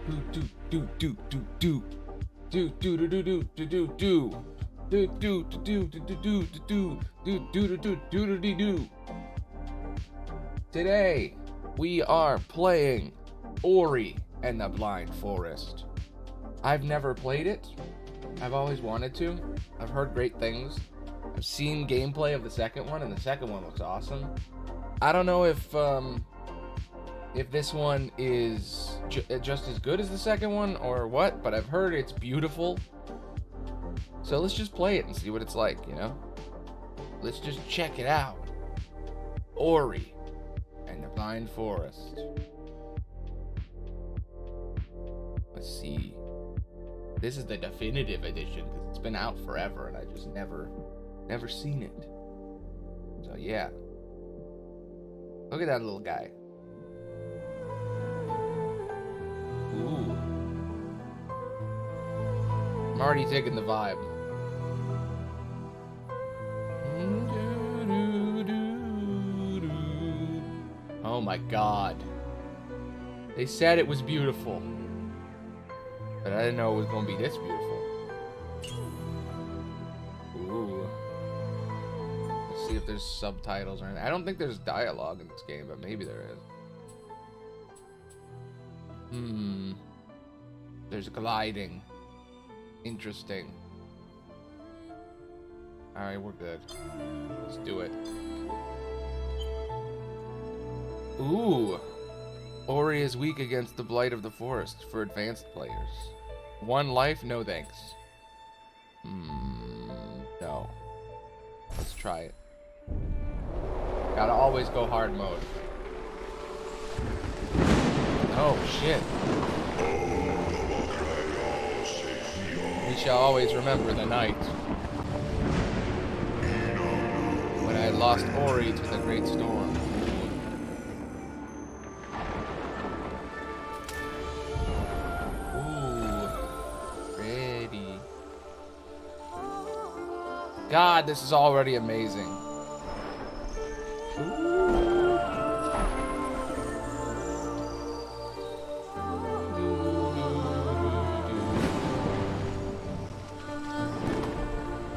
Do do do do do do do do do do do do do. Do do do do do do do do do do do do do do. Today we are playing Ori and the Blind Forest. I've never played it. I've always wanted to. I've heard great things. I've seen gameplay of the second one, and the second one looks awesome. I don't know if this one is just as good as the second one or what, but I've heard it's beautiful. So let's just play it and see what it's like, you know? Let's just check it out. Ori and the Blind Forest. Let's see. This is the definitive edition because it's been out forever and I just never seen it. So yeah. Look at that little guy. Ooh. I'm already taking the vibe. Oh my god. They said it was beautiful. But I didn't know it was going to be this beautiful. Ooh. Let's see if there's subtitles or anything. I don't think there's dialogue in this game, but maybe there is. There's gliding. Interesting. Alright, we're good. Let's do it. Ooh. Ori is weak against the blight of the forest for advanced players. 1 life, no thanks. No. Let's try it. Gotta always go hard mode. Oh, shit. We shall always remember the night when I lost Ori to the great storm. God, this is already amazing.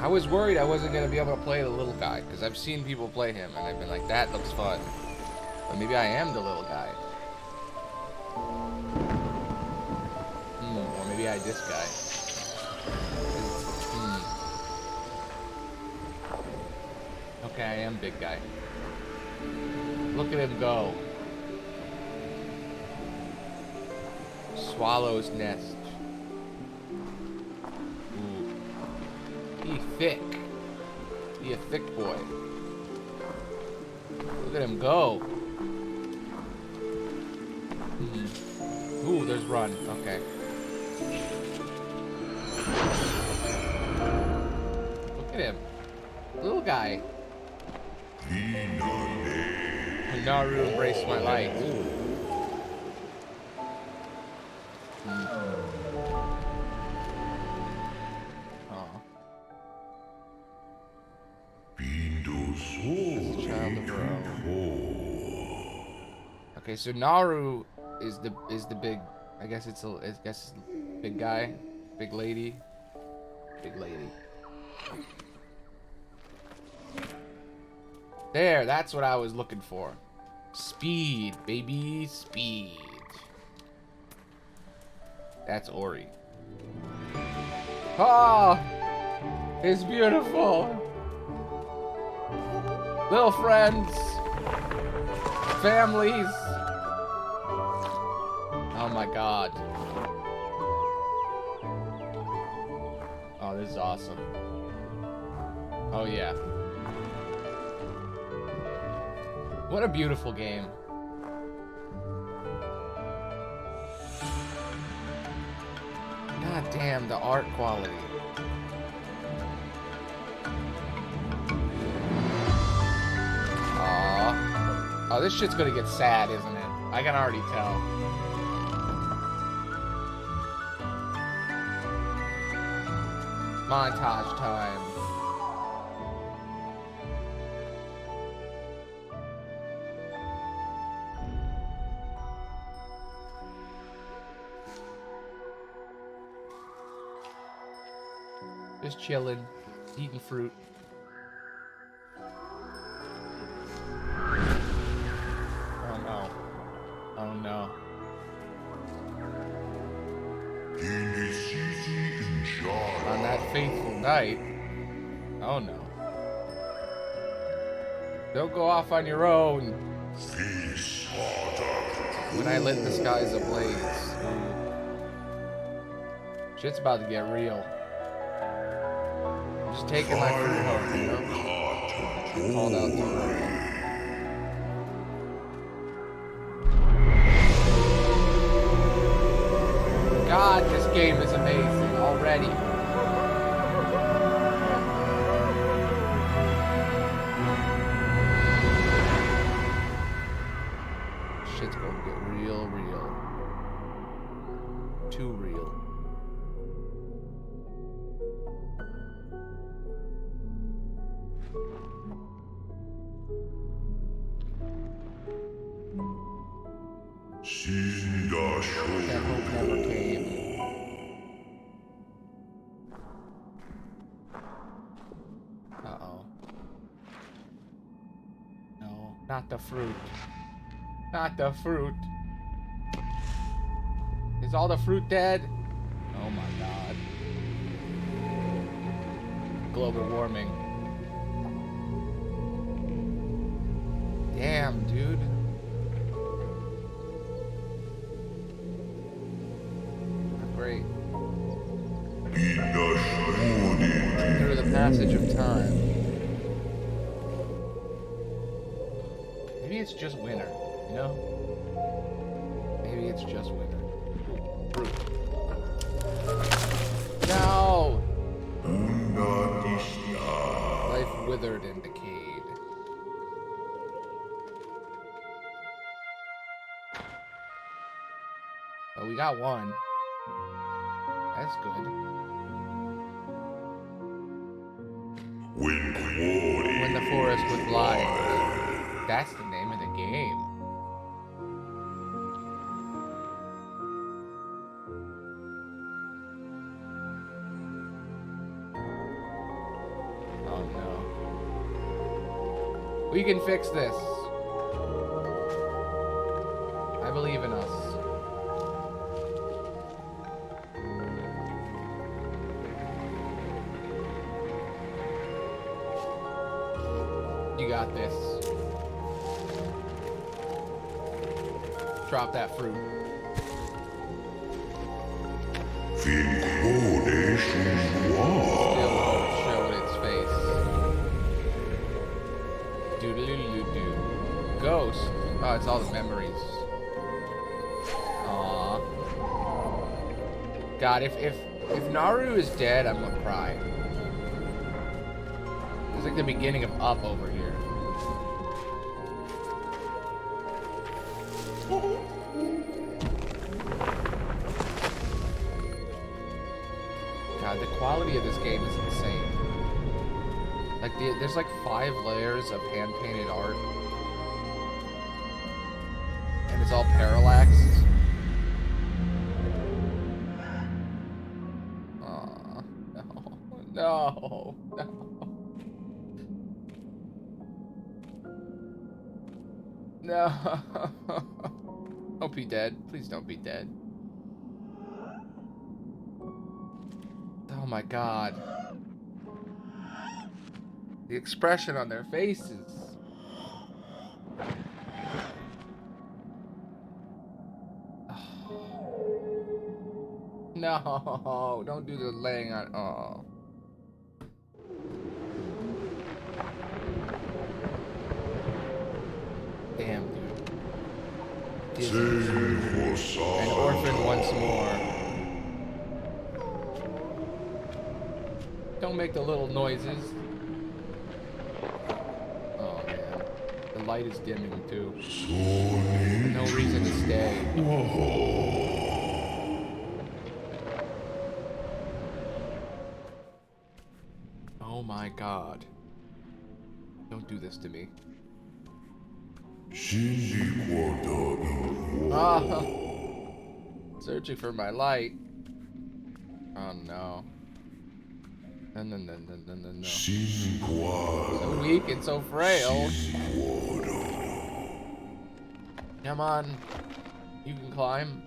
I was worried I wasn't going to be able to play the little guy, because I've seen people play him, and I've been like, that looks fun. But maybe I am the little guy. Or maybe I this guy. Okay, I am big guy. Look at him go. Swallow's nest. Ooh. He thick. He a thick boy. Look at him go. Ooh, there's run. Okay. Look at him. Little guy. Naru embraced my life. Okay, so Naru is the big. I guess it's big guy, big lady. There, that's what I was looking for. Speed, baby, speed. That's Ori. Oh, it's beautiful. Little friends, families. Oh my god. Oh, this is awesome. Oh yeah. What a beautiful game. God damn, the art quality. Aww. Oh, this shit's gonna get sad, isn't it? I can already tell. Montage time. Just chilling, eating fruit. Oh no. Oh no. On that fateful night. Oh no. Don't go off on your own. When I lit the skies ablaze. Shit's about to get real. I'm just taking my fruit home, you know? Called out to her. God, this game is amazing already. Shit's gonna get real. Too real. That hope never came. Uh-oh. No, not the fruit. Not the fruit. Is all the fruit dead? Oh my god. Global warming. Damn, dude. Not great. Through the passage of time. Maybe it's just winter, you know? Maybe it's just winter. Fruit. No! Life withered and decayed. Oh, we got one. That's good. When the forest was blind. That's the name of the game. Oh no. We can fix this. I believe in us. You got this. Drop that fruit. Still won't show its face. Doodle-doo-doo-doo. Ghost. Oh, it's all the memories. Aww. God, if Naru is dead, I'm gonna cry. It's like the beginning of Up over here. God, the quality of this game is insane. Like, there's like 5 layers of hand-painted art. And it's all parallaxed. Aw, no. No. Don't be dead. Please don't be dead. Oh my god. The expression on their faces. No, don't do the laying on. Oh. Damn, dude. An orphan once more. Don't make the little noises. Oh man, the light is dimming too. No reason to stay. Oh my god. Don't do this to me. Ah, searching for my light. Oh no. No. So weak and so frail. Come on. You can climb.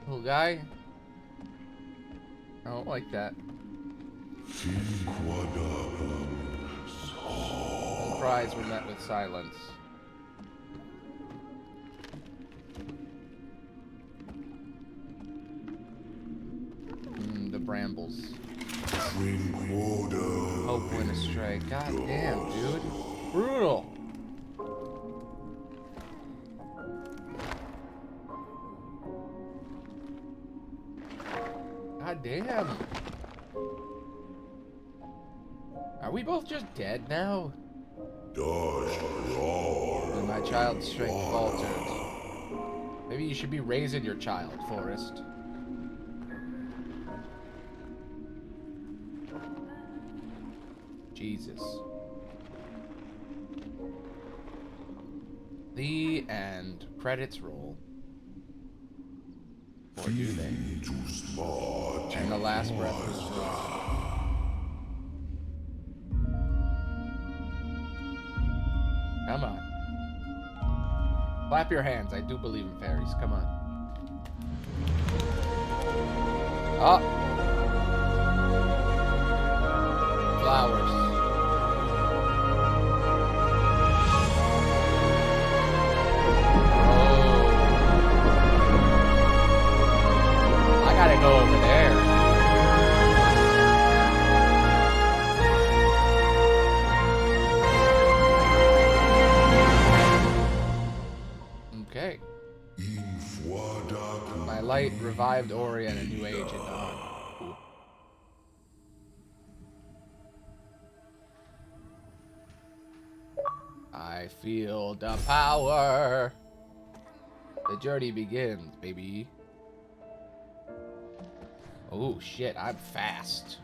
Little guy. I don't like that. And cries were met with silence. The brambles. Hope went astray. God damn, dude. Brutal. God damn. Are we both just dead now? When my child's strength faltered. Maybe you should be raising your child, Forrest. Jesus. The end. Credits roll. Or do they? And the last breath was drawn. Come on. Clap your hands. I do believe in fairies. Come on. Oh. Flowers. Gotta go over there. Okay. My light revived Ori and a new age had dawned. Cool. I feel the power. The journey begins, baby. Oh shit, I'm fast.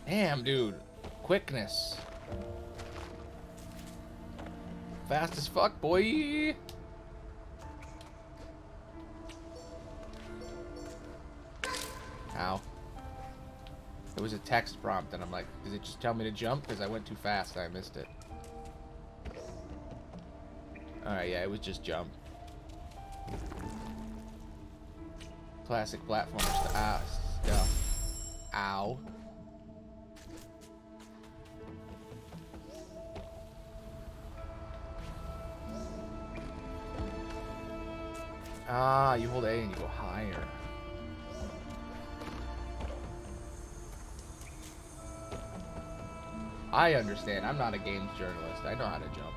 Damn, dude. Quickness. Fast as fuck, boy. Ow. There was a text prompt and I'm like, does it just tell me to jump? Because I went too fast and I missed it. Alright, yeah, it was just jump. Classic platformer stuff. Ow. Ah, you hold A and you go higher. I understand. I'm not a games journalist. I know how to jump.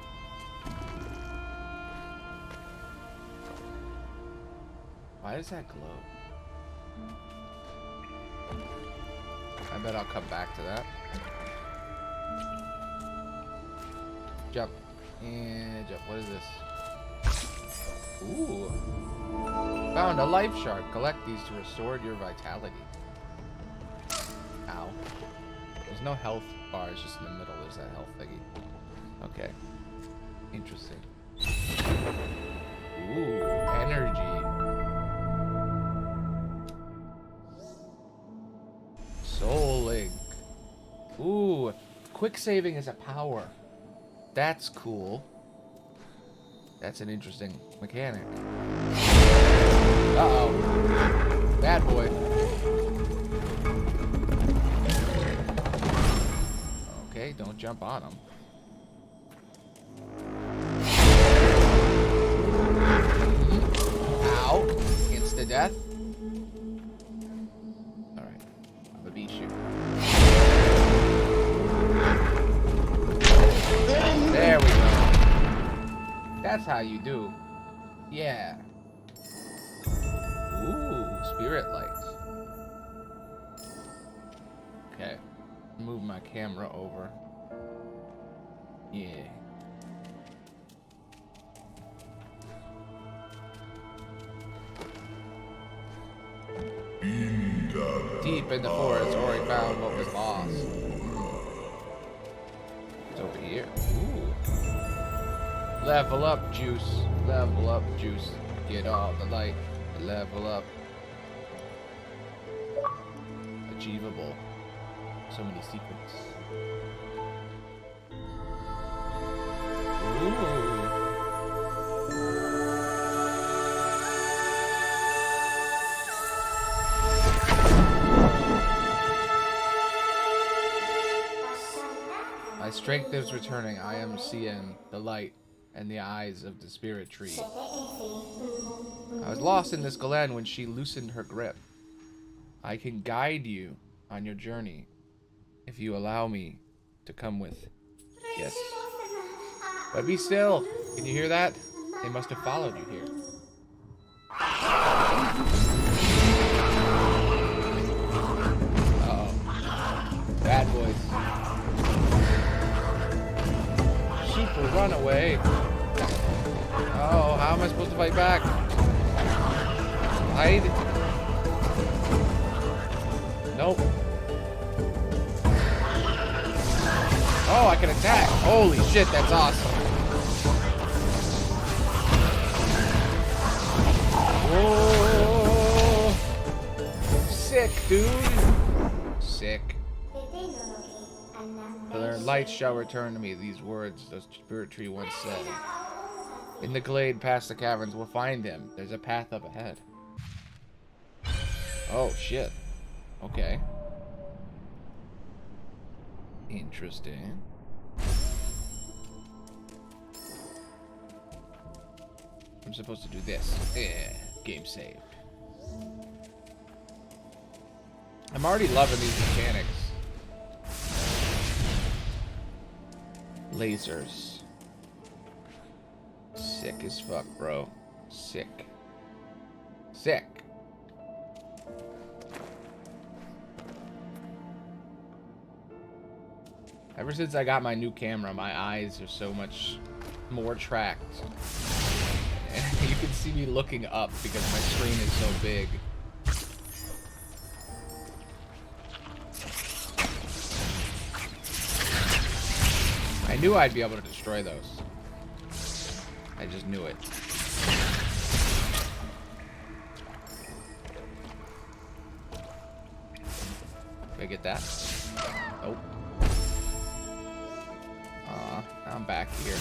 Why does that glow? I bet I'll come back to that. Jump. And jump. What is this? Ooh. Found a life shard. Collect these to restore your vitality. Ow. There's no health bar. It's just in the middle. There's that health thingy. Okay. Interesting. Ooh. Energy. Soul Link. Ooh, quick saving is a power. That's cool. That's an interesting mechanic. Uh-oh. Bad boy. Okay, don't jump on him. Ow. Insta-death. There we go. That's how you do. Yeah. Ooh, spirit lights. Okay. Move my camera over. Yeah. Deep in the forest, Ori found what was lost. It's over here. Ooh. Level up, juice. Level up, juice. Get all the light. Level up. Achievable. So many secrets. Ooh. My strength is returning. I am seeing the light and the eyes of the spirit tree. I was lost in this glen when she loosened her grip. I can guide you on your journey if you allow me to come with. Yes. But be still. Can you hear that? They must have followed you here. Uh-oh. Bad boys. Super runaway. Oh, how am I supposed to fight back? Hide? Nope. Oh, I can attack. Holy shit, that's awesome. Whoa. Sick, dude. Sick. Their light shall return to me. These words the spirit tree once said. In the glade past the caverns, we'll find him. There's a path up ahead. Oh, shit. Okay. Interesting. I'm supposed to do this. Yeah, game saved. I'm already loving these mechanics. Lasers. Sick as fuck, bro. Sick. Sick. Ever since I got my new camera, my eyes are so much more tracked. And you can see me looking up because my screen is so big. I knew I'd be able to destroy those. I just knew it. Did I get that? Nope. I'm back here.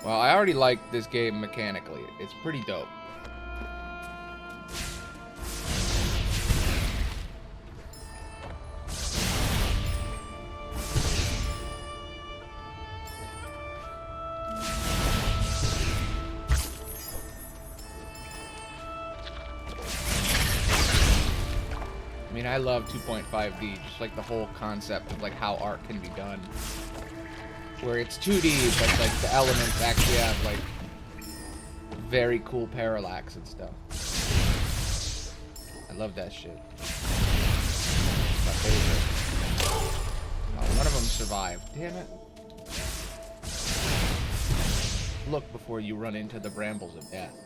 Well, I already like this game mechanically. It's pretty dope. I mean, I love 2.5D, just like the whole concept of like how art can be done. Where it's 2D, but like the elements actually have like very cool parallax and stuff. I love that shit. It's my favorite. Oh, one of them survived. Damn it. Look before you run into the brambles of death.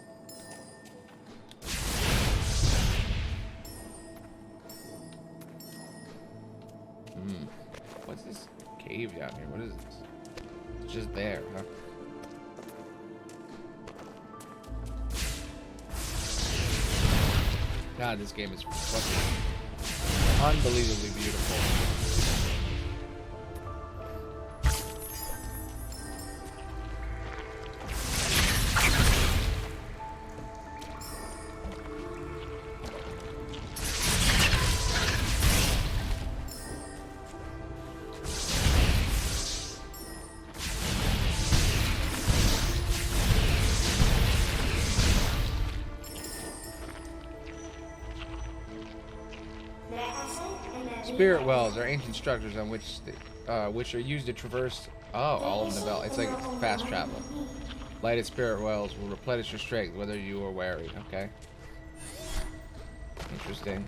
What's this cave down here? What is this? It's just there, huh? God, this game is fucking unbelievably beautiful. Spirit wells are ancient structures on which are used to traverse all of the belt. It's like fast travel. Lighted spirit wells will replenish your strength whether you are wary. Okay. Interesting.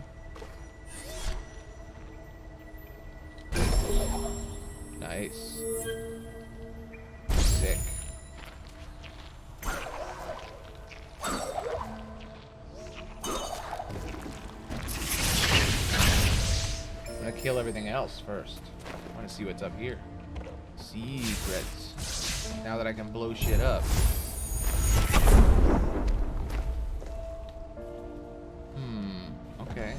Nice. Sick. I'm gonna kill everything else first. I want to see what's up here. Secrets. Now that I can blow shit up. Okay.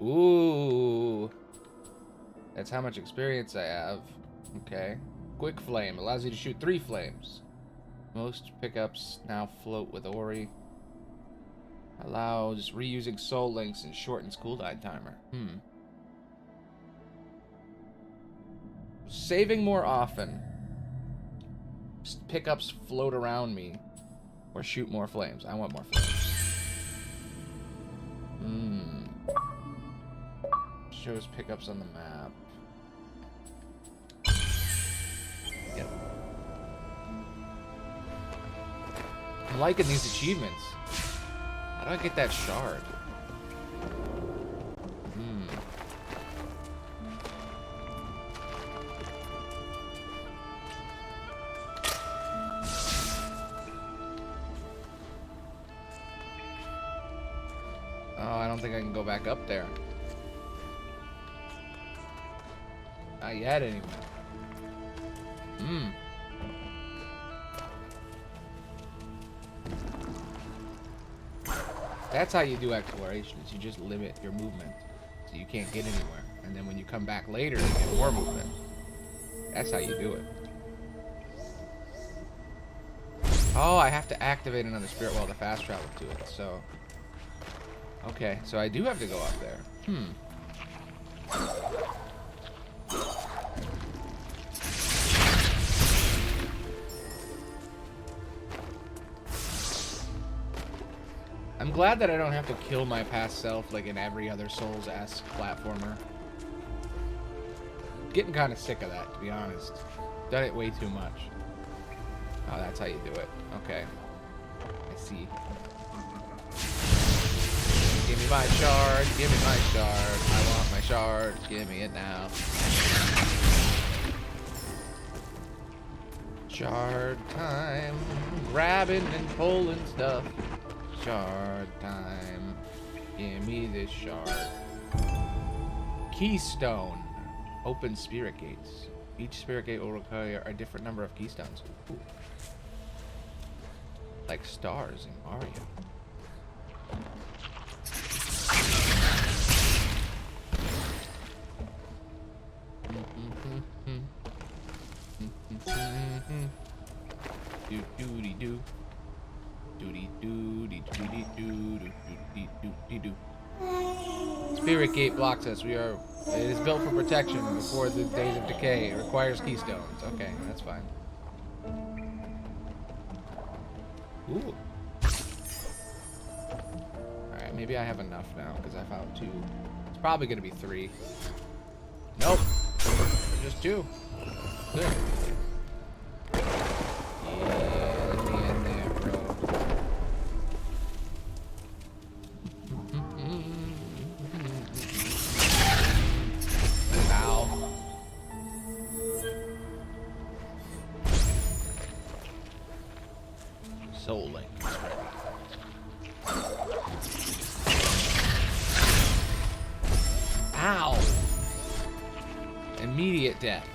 Ooh. That's how much experience I have. Okay. Quick flame allows you to shoot 3 flames. Most pickups now float with Ori. Allows reusing soul links and shortens cooldown timer. Saving more often. Pickups float around me. Or shoot more flames. I want more flames. Shows pickups on the map. Yep. I'm liking these achievements. How do I get that shard? Oh, I don't think I can go back up there. Not yet, anyway. That's how you do exploration, is you just limit your movement. So you can't get anywhere. And then when you come back later, you get more movement. That's how you do it. Oh, I have to activate another spirit well to fast travel to it, so... Okay, so I do have to go up there. I'm glad that I don't have to kill my past self like in every other Souls-esque platformer. Getting kind of sick of that, to be honest. Done it way too much. Oh, that's how you do it. Okay. I see. Give me my shard. Give me my shard. I want my shard. Give me it now. Shard time. Grabbing and pulling stuff. Shard time. Give me this shard. Keystone. Open spirit gates. Each spirit gate will require a different number of keystones. Ooh. Like stars in Mario. Do doody do. Doody doody doody doo doody doody doo. Spirit gate blocks us. It is built for protection before the days of decay. It requires keystones. Okay, that's fine. Ooh. Alright, maybe I have enough now, because I found 2. It's probably going to be 3. Nope. Just 2. Good. Yeah, let me in there, bro. Ow. Soul Link is ready. Ow! Immediate death.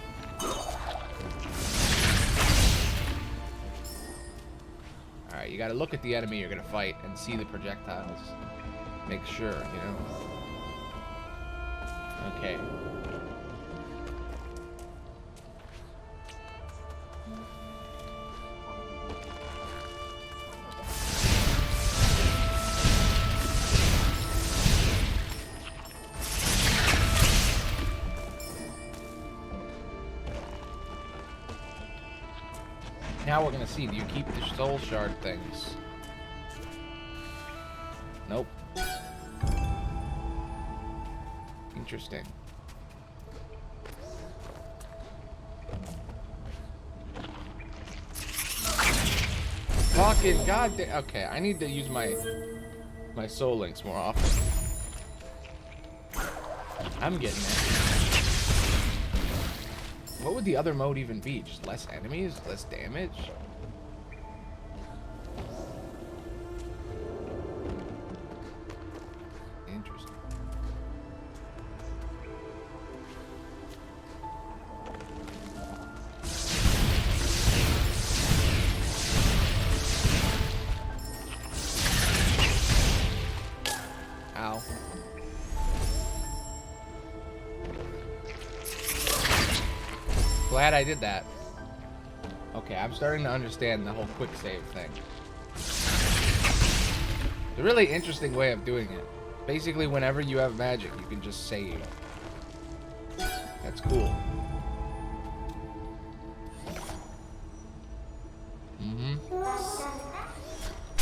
Alright, you gotta look at the enemy you're gonna fight and see the projectiles. Make sure, you know? Okay. Now we're gonna see, do you keep the soul shard things? Nope. Interesting. Fucking goddamn. Okay, I need to use my soul links more often. I'm getting it. What would the other mode even be? Just less enemies? Less damage? Interesting. Glad I did that. Okay, I'm starting to understand the whole quick save thing. It's a really interesting way of doing it. Basically, whenever you have magic, you can just save. That's cool.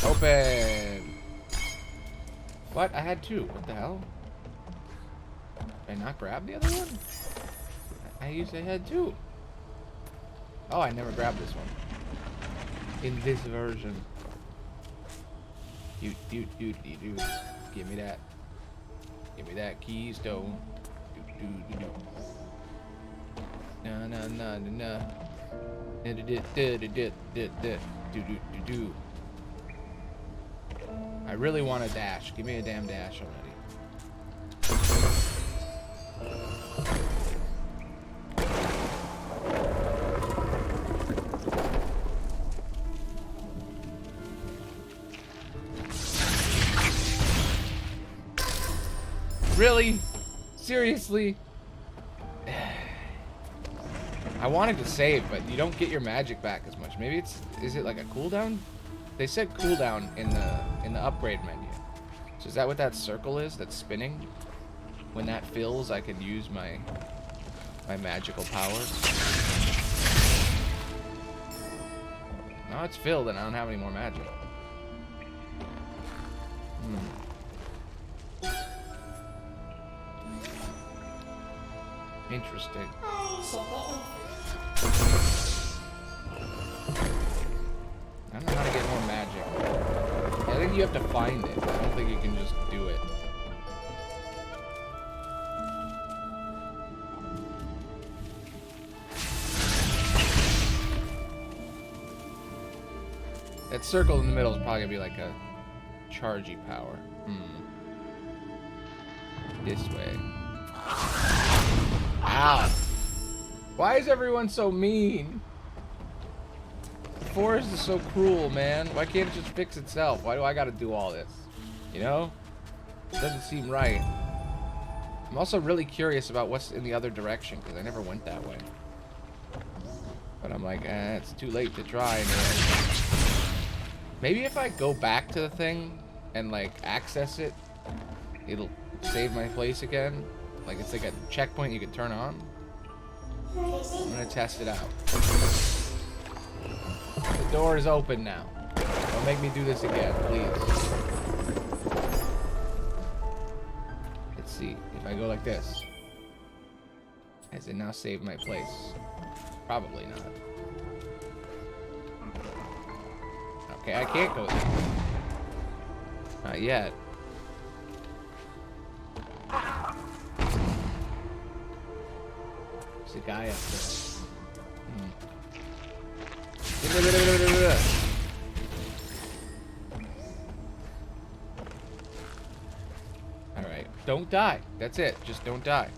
Open! What? I had two. What the hell? Did I not grab the other one? I usually had two. Oh, I never grabbed this one. In this version. Give me that. Give me that keystone. No. I really want a dash. Give me a damn dash already. Really? Seriously? I wanted to save, but you don't get your magic back as much. Maybe is it like a cooldown? They said cooldown in the upgrade menu. So is that what that circle is that's spinning? When that fills, I can use my magical powers. Now it's filled and I don't have any more magic. Interesting. I don't know how to get more magic. I think you have to find it. I don't think you can just do it. That circle in the middle is probably gonna be like a chargey power. This way. Ow. Why is everyone so mean? The forest is so cruel, man. Why can't it just fix itself? Why do I gotta do all this? You know? It doesn't seem right. I'm also really curious about what's in the other direction, because I never went that way. But I'm like, it's too late to try anyway. Maybe if I go back to the thing and, like, access it, it'll save my place again. Like, it's like a checkpoint you can turn on. I'm gonna test it out. The door is open now. Don't make me do this again, please. Let's see. If I go like this, has it now saved my place? Probably not. Okay, I can't go there. Not yet. There's a guy up there. Alright, don't die. That's it. Just don't die.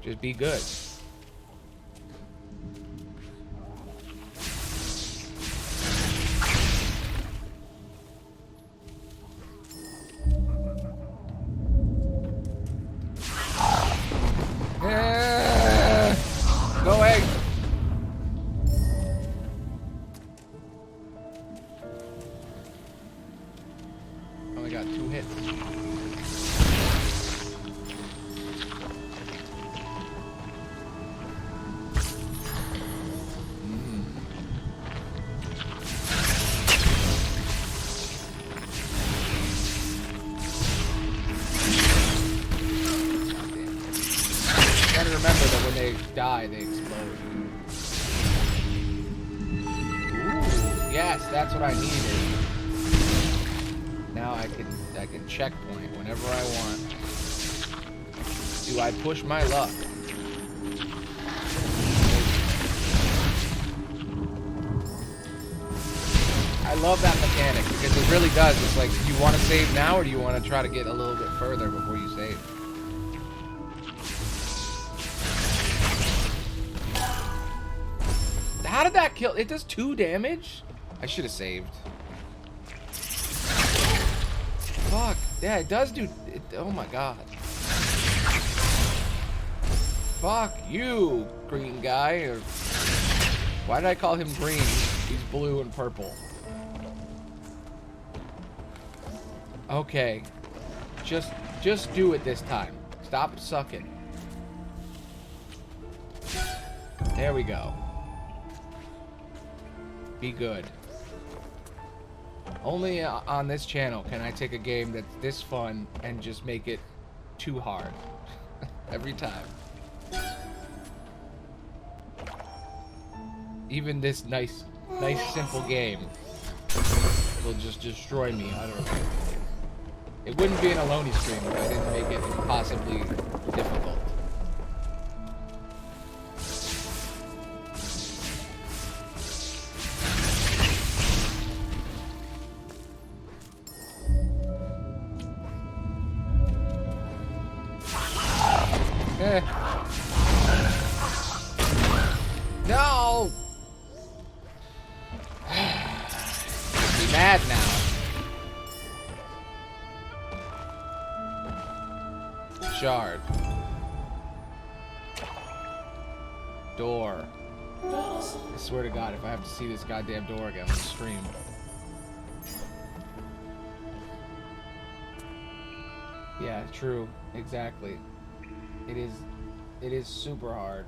Just be good. Go away. Only got 2 hits. Remember that when they die, they explode. Ooh, yes, that's what I needed. Now I can checkpoint whenever I want. Do I push my luck? I love that mechanic because it really does. It's like, do you want to save now or do you want to try to get a little bit further before you save? How did that kill? It does 2 damage? I should have saved. Fuck. Yeah, it does do it. Oh my god. Fuck you, green guy. Or why did I call him green? He's blue and purple. Okay. Just do it this time. Stop sucking. There we go. Be good. Only on this channel can I take a game that's this fun and just make it too hard. Every time. Even this nice simple game will just destroy me utterly. It wouldn't be an Aloney stream if I didn't make it impossibly difficult. No! Be mad now. Shard. Door. I swear to God, if I have to see this goddamn door again on the stream. Yeah, true. Exactly. It is super hard.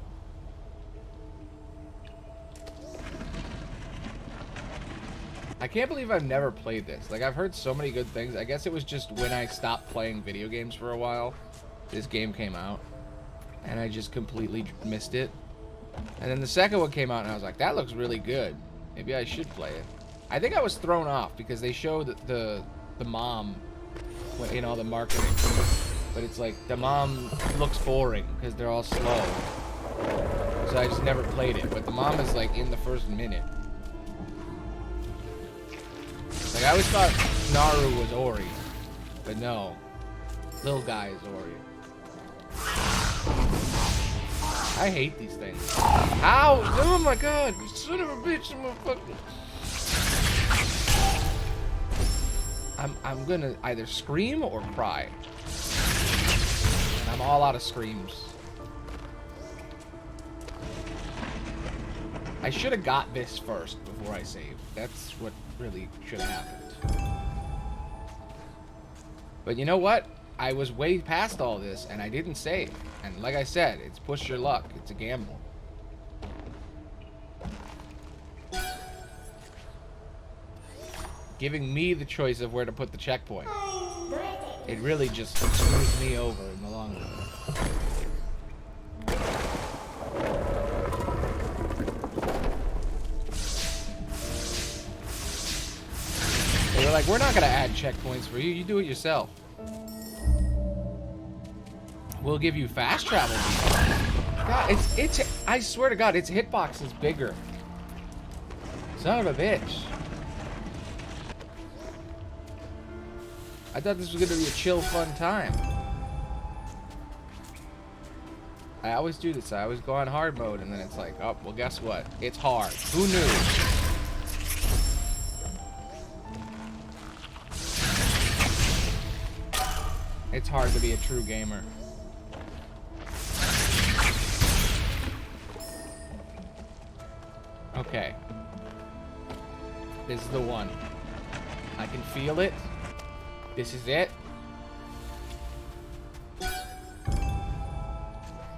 I can't believe I've never played this. Like, I've heard so many good things. I guess it was just when I stopped playing video games for a while, this game came out, and I just completely missed it. And then the second one came out, and I was like, that looks really good. Maybe I should play it. I think I was thrown off because they showed the mom in all the marketing. But it's like, the mom looks boring because they're all slow. So I just never played it. But the mom is like in the first minute. Like, I always thought Naru was Ori. But no. Little guy is Ori. I hate these things. Ow! Oh my god! You son of a bitch, motherfucker! I'm gonna either scream or cry. And I'm all out of screams. I should have got this first before I saved. That's what really should have happened. But you know what? I was way past all this and I didn't save. And like I said, it's push your luck. It's a gamble. Giving me the choice of where to put the checkpoint. It really just screws me over in the long run. They were like, we're not gonna add checkpoints for you. You do it yourself. We'll give you fast travel. God, it's I swear to God, its hitbox is bigger. Son of a bitch. I thought this was gonna be a chill, fun time. I always do this. I always go on hard mode, and then it's like, oh, well, guess what? It's hard. Who knew? It's hard to be a true gamer. Okay. This is the one. I can feel it. This is it.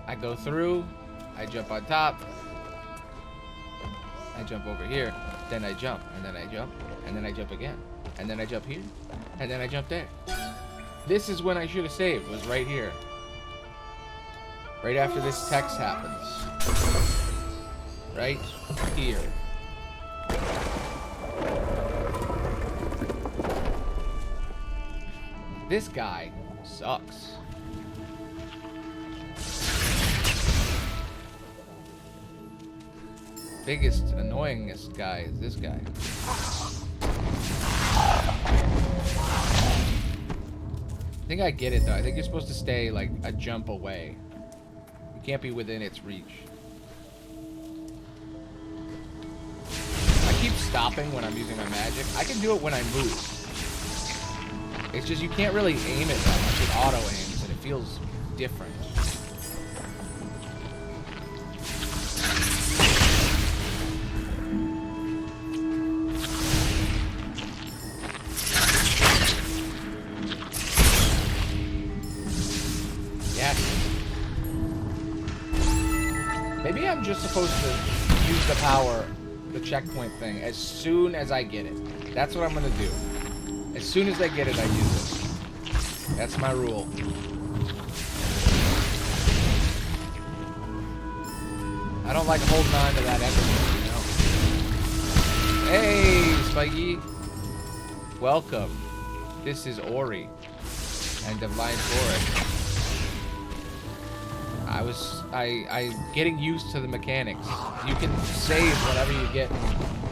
I go through. I jump on top. I jump over here. Then I jump. And then I jump. And then I jump again. And then I jump here. And then I jump there. This is when I should have saved. Was right here. Right after this text happens. Right here. This guy sucks. Biggest, annoyingest guy is this guy. I think I get it though. I think you're supposed to stay like a jump away. You can't be within its reach. I keep stopping when I'm using my magic. I can do it when I move. It's just you can't really aim it that much. It auto aims and it feels different. Maybe I'm just supposed to use the power, the checkpoint thing, as soon as I get it. That's what I'm gonna do. As soon as I get it, I use it. That's my rule. I don't like holding on to that energy, you know? Hey, Spiky! Welcome. This is Ori and Divine Forest. I getting used to the mechanics. You can save whenever you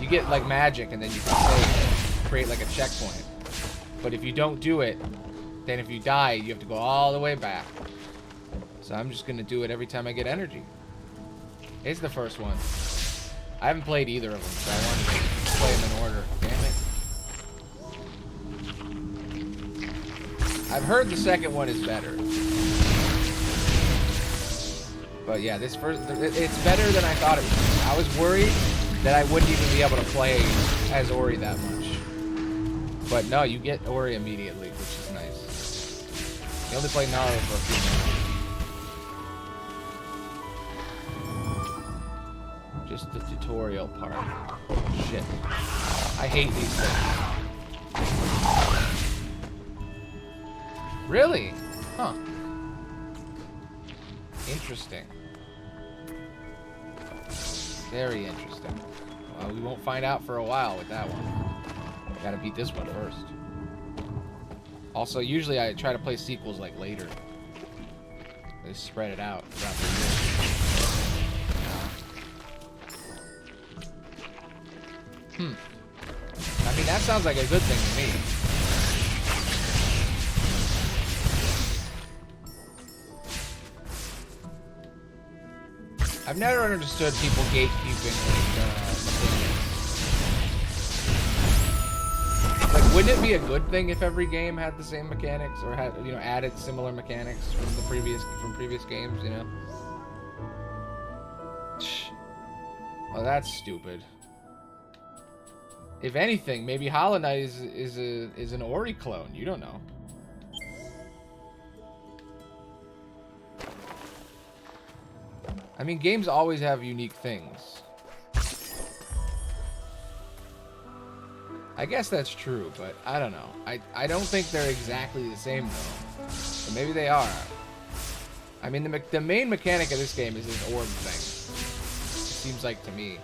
get like magic, and then you can save, create like a checkpoint. But if you don't do it, then if you die, you have to go all the way back. So I'm just gonna do it every time I get energy. It's the first one. I haven't played either of them, so I wanted to play them in order. Damn it. I've heard the second one is better. But yeah, this first, it's better than I thought it was. I was worried that I wouldn't even be able to play as Ori that much. But no, you get Ori immediately, which is nice. You only play Naru for a few minutes. Just the tutorial part. Shit. I hate these things. Really? Huh. Interesting. Very interesting. Well, we won't find out for a while with that one. Gotta beat this one first. Also, usually I try to play sequels like later. They spread it out throughout the year. I mean, that sounds like a good thing to me. I've never understood people gatekeeping like, wouldn't it be a good thing if every game had the same mechanics, or had, you know, added similar mechanics from the previous games, you know? Oh, that's stupid. If anything, maybe Hollow Knight is an Ori clone. You don't know. I mean, games always have unique things. I guess that's true, but I don't know. I don't think they're exactly the same, though. But maybe they are. I mean, the main mechanic of this game is this orb thing. It seems like to me.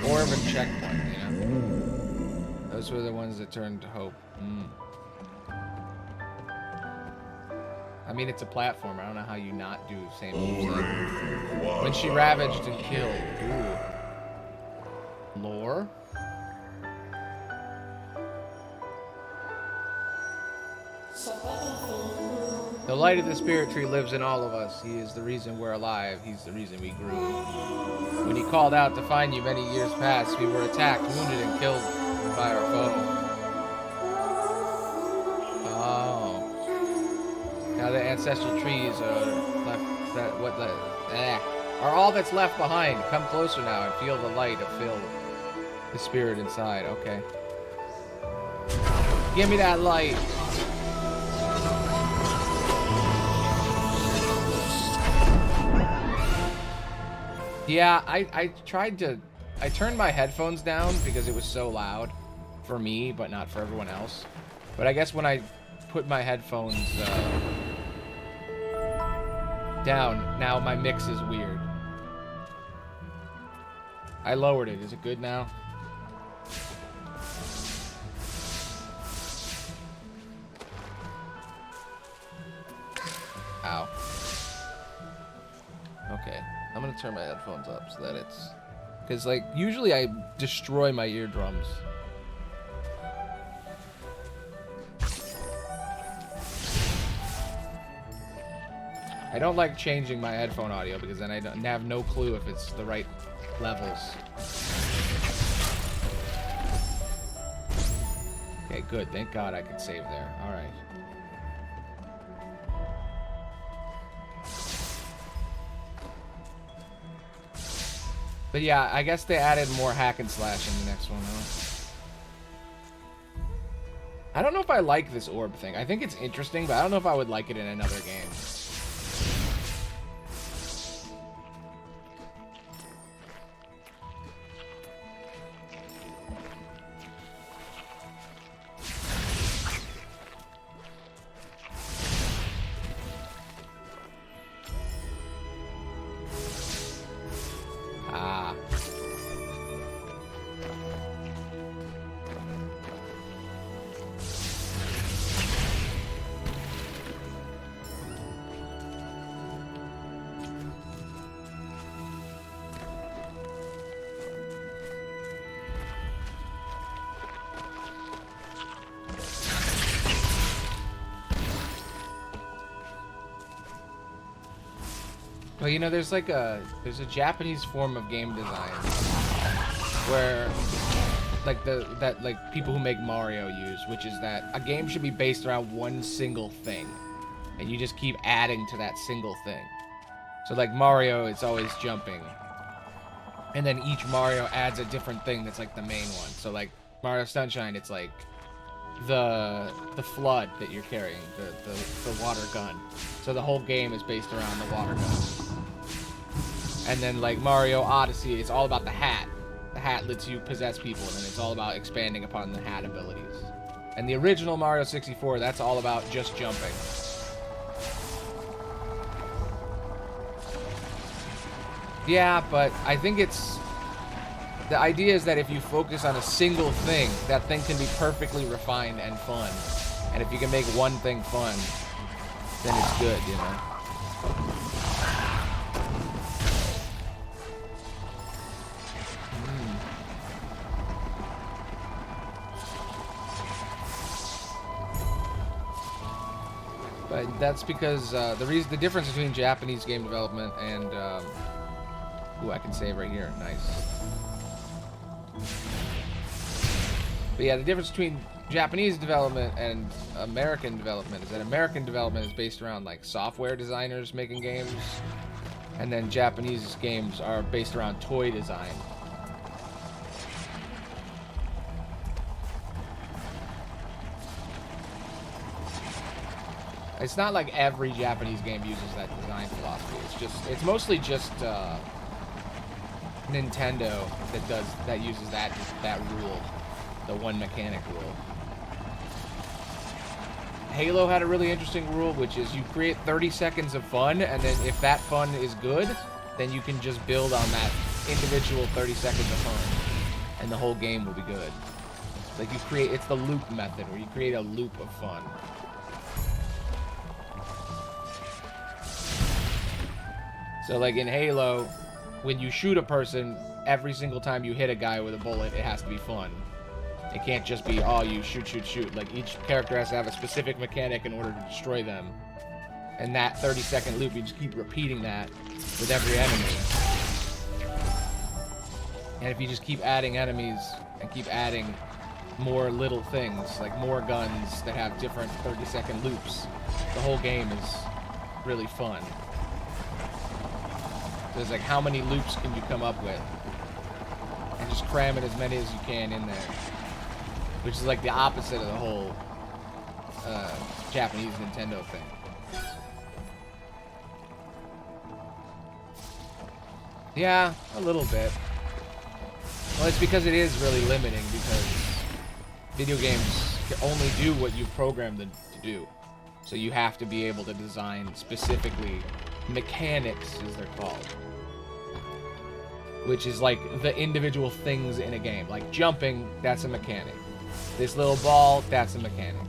Orb and checkpoint, you know? Those were the ones that turned to hope. I mean, it's a platformer. I don't know how you not do the same moves. When she ravaged and killed. Ooh. Lore? The light of the spirit tree lives in all of us. He is the reason we're alive. He's the reason we grew. When he called out to find you many years past, we were attacked, wounded, and killed by our foe. Now the ancestral trees are are all that's left behind. Come closer now and feel the light of the spirit inside. Okay. Give me that light. Yeah, I turned my headphones down because it was so loud for me, but not for everyone else. But I guess when I put my headphones down, now my mix is weird. I lowered it. Is it good now? Ow. Okay. I'm gonna turn my headphones up so that it's... Because, like, usually I destroy my eardrums. I don't like changing my headphone audio because then I have no clue if it's the right levels. Okay, good. Thank God I could save there. All right. But yeah, I guess they added more hack and slash in the next one, huh? I don't know if I like this orb thing. I think it's interesting, but I don't know if I would like it in another game. Ah. Well, you know, there's a Japanese form of game design where like people who make Mario use, which is that a game should be based around one single thing, and you just keep adding to that single thing. So like Mario, it's always jumping, and then each Mario adds a different thing that's like the main one. So like Mario Sunshine, it's like the flood that you're carrying, the water gun. So the whole game is based around the water gun. And then like Mario Odyssey, it's all about the hat. The hat lets you possess people, and it's all about expanding upon the hat abilities. And the original Mario 64, that's all about just jumping. Yeah, but I think the idea is that if you focus on a single thing, that thing can be perfectly refined and fun. And if you can make one thing fun, then it's good, you know? But that's because the difference between Japanese game development and ooh, I can save right here. Nice. But yeah, the difference between Japanese development and American development is that American development is based around like software designers making games, and then Japanese games are based around toy design. It's not like every Japanese game uses that design philosophy. It's mostly just Nintendo that uses that rule, the one mechanic rule. Halo had a really interesting rule, which is you create 30 seconds of fun, and then if that fun is good, then you can just build on that individual 30 seconds of fun, and the whole game will be good. Like it's the loop method, where you create a loop of fun. So like in Halo, when you shoot a person, every single time you hit a guy with a bullet, it has to be fun. It can't just be, oh, you shoot. Like each character has to have a specific mechanic in order to destroy them. And that 30-second loop, you just keep repeating that with every enemy. And if you just keep adding enemies and keep adding more little things, like more guns that have different 30-second loops, the whole game is really fun. So it's like, how many loops can you come up with? And just cram in as many as you can in there. Which is like the opposite of the whole Japanese Nintendo thing. Yeah, a little bit. Well, it's because it is really limiting, because video games can only do what you've programmed them to do. So you have to be able to design specifically mechanics, as they're called. Which is like the individual things in a game. Like jumping, that's a mechanic. This little ball, that's a mechanic.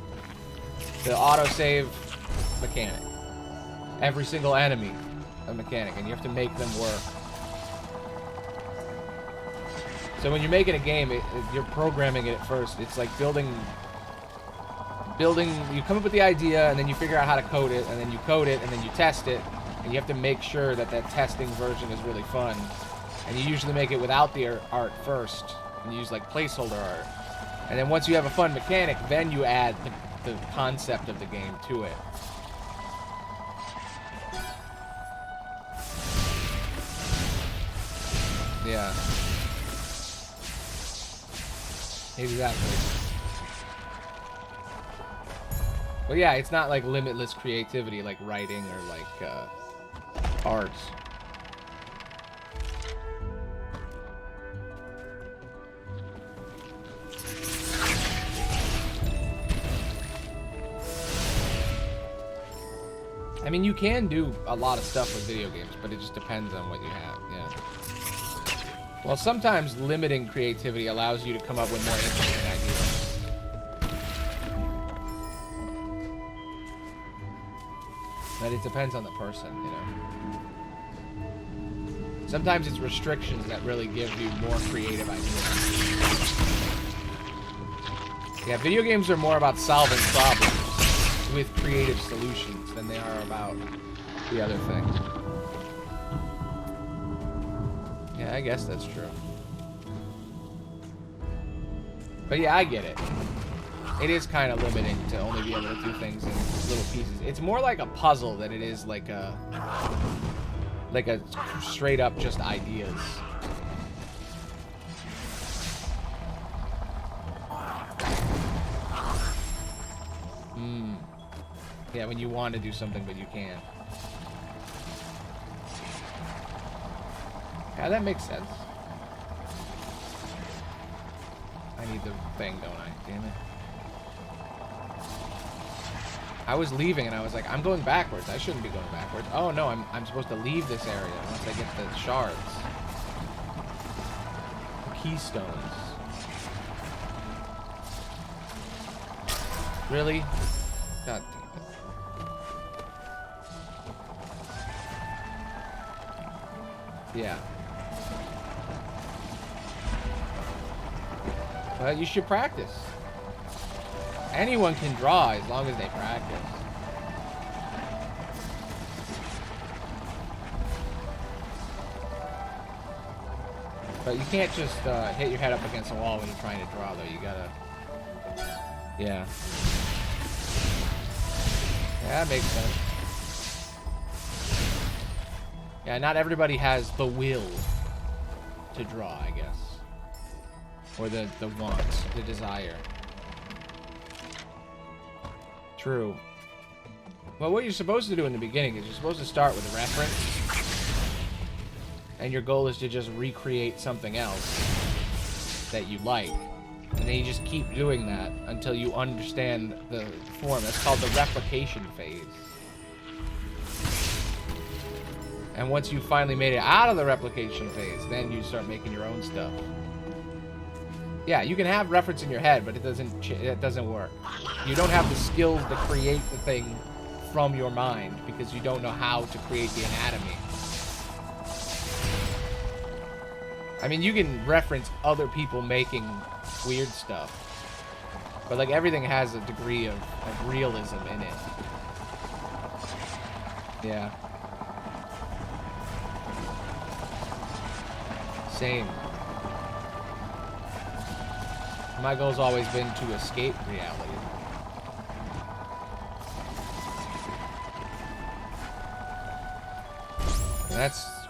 The autosave, mechanic. Every single enemy, a mechanic, and you have to make them work. So when you're making a game, you're programming it at first. It's like building, you come up with the idea, and then you figure out how to code it, and then you code it, and then you test it, and you have to make sure that that testing version is really fun. And you usually make it without the art first, and you use like placeholder art. And then once you have a fun mechanic, then you add the concept of the game to it. Yeah. Exactly. But yeah, it's not like limitless creativity like writing or like art. I mean, you can do a lot of stuff with video games, but it just depends on what you have, yeah. Well, sometimes limiting creativity allows you to come up with more interesting ideas. But it depends on the person, you know. Sometimes it's restrictions that really give you more creative ideas. Yeah, video games are more about solving problems with creative solutions than they are about the other thing. Yeah, I guess that's true. But yeah, I get it. It is kind of limiting to only be able to do things in little pieces. It's more like a puzzle than it is like a straight up just ideas. Yeah, when you want to do something but you can't. Yeah, that makes sense. I need the thing, don't I? Damn it. I was leaving and I was like, I'm going backwards. I shouldn't be going backwards. Oh no, I'm supposed to leave this area once I get the shards. The keystones. Really? God damn it. Yeah. Well, you should practice. Anyone can draw as long as they practice. But you can't just hit your head up against the wall when you're trying to draw, though. You gotta... Yeah. Yeah, that makes sense. Yeah, not everybody has the will to draw, I guess. Or the want, the desire. True. Well, what you're supposed to do in the beginning is you're supposed to start with a reference. And your goal is to just recreate something else that you like. And then you just keep doing that until you understand the form. That's called the replication phase. And once you finally made it out of the replication phase, then you start making your own stuff. Yeah, you can have reference in your head, but it doesn't work. You don't have the skills to create the thing from your mind because you don't know how to create the anatomy. I mean, you can reference other people making weird stuff, but like everything has a degree of realism in it. Yeah. Same. My goal's always been to escape reality. And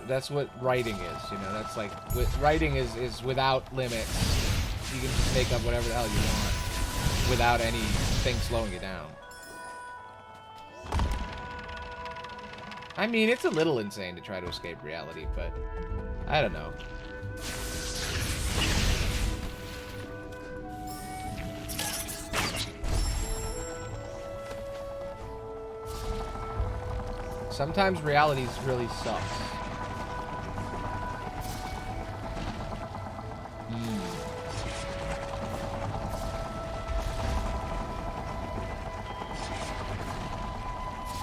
that's what writing is, you know. That's like writing is without limits. You can just make up whatever the hell you want without anything slowing you down. I mean, it's a little insane to try to escape reality, but I don't know. Sometimes reality really sucks.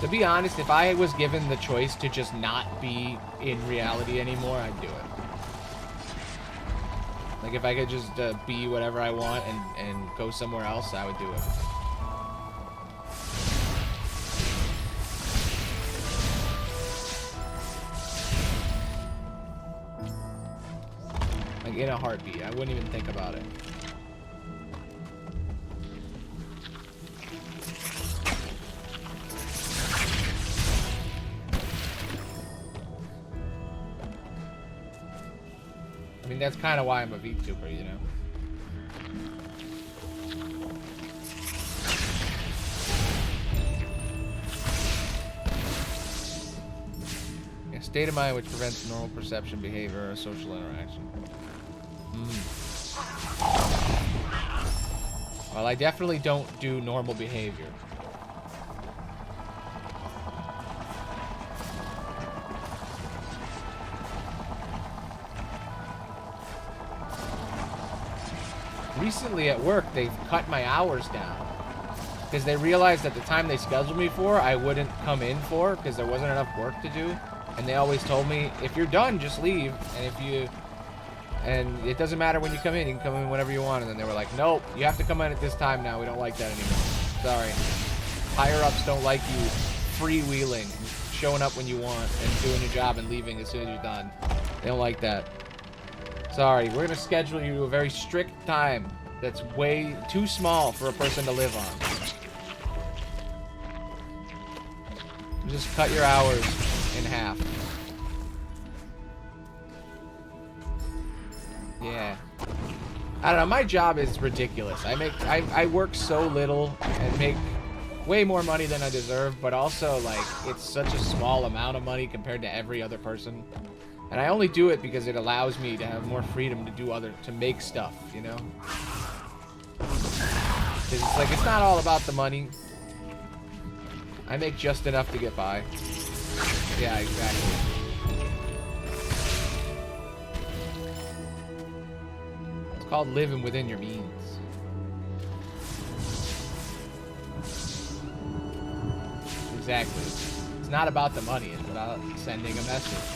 To be honest, if I was given the choice to just not be in reality anymore, I'd do it. Like, if I could just be whatever I want and go somewhere else, I would do it. Like, in a heartbeat. I wouldn't even think about it. I mean, that's kind of why I'm a Vtuber, you know? A state of mind which prevents normal perception, behavior, or social interaction. Well, I definitely don't do normal behavior. Recently at work, they've cut my hours down because they realized at the time they scheduled me for, I wouldn't come in for because there wasn't enough work to do. And they always told me, if you're done, just leave. And it doesn't matter when you come in. You can come in whenever you want. And then they were like, nope, you have to come in at this time now. We don't like that anymore. Sorry. Higher-ups don't like you freewheeling, showing up when you want, and doing your job and leaving as soon as you're done. They don't like that. Sorry, we're going to schedule you a very strict time that's way too small for a person to live on. Just cut your hours in half. Yeah. I don't know, my job is ridiculous. I work so little and make way more money than I deserve, but also, like, it's such a small amount of money compared to every other person. And I only do it because it allows me to have more freedom to make stuff, you know? Because it's like, it's not all about the money. I make just enough to get by. Yeah, exactly. It's called living within your means. Exactly. It's not about the money, it's about sending a message.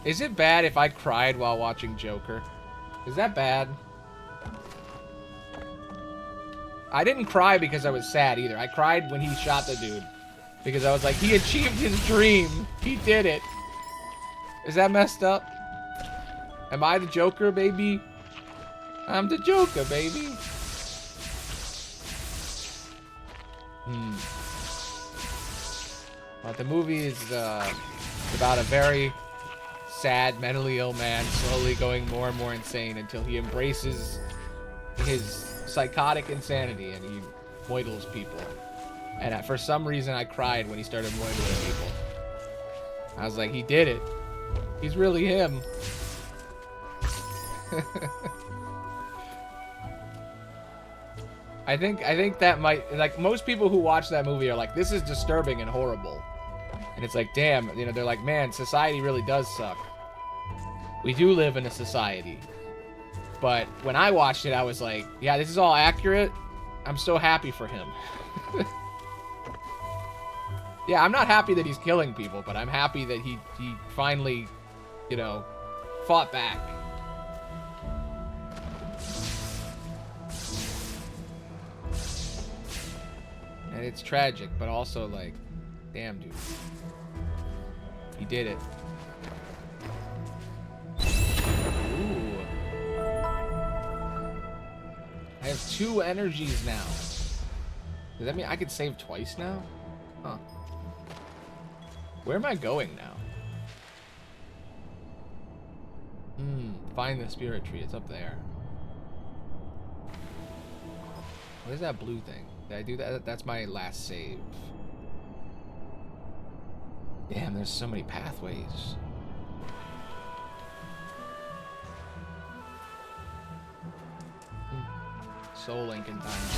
Is it bad if I cried while watching Joker? Is that bad? I didn't cry because I was sad either. I cried when he shot the dude. Because I was like, he achieved his dream. He did it. Is that messed up? Am I the Joker, baby? I'm the Joker, baby. Well, the movie is about a very sad, mentally ill man slowly going more and more insane until he embraces his psychotic insanity and he moidles people. And for some reason, I cried when he started moidling people. I was like, he did it. He's really him. I think that might, like, most people who watch that movie are like, this is disturbing and horrible. And it's like, damn, you know, they're like, man, society really does suck. We do live in a society. But when I watched it, I was like, yeah, this is all accurate. I'm so happy for him. Yeah, I'm not happy that he's killing people, but I'm happy that he finally, you know, fought back. And it's tragic, but also, like, damn, dude. He did it. Ooh. I have 2 energies now. Does that mean I could save twice now? Huh. Where am I going now? Find the spirit tree. It's up there. What is that blue thing? Did I do that? That's my last save. Damn, there's so many pathways. Soul Lincoln time.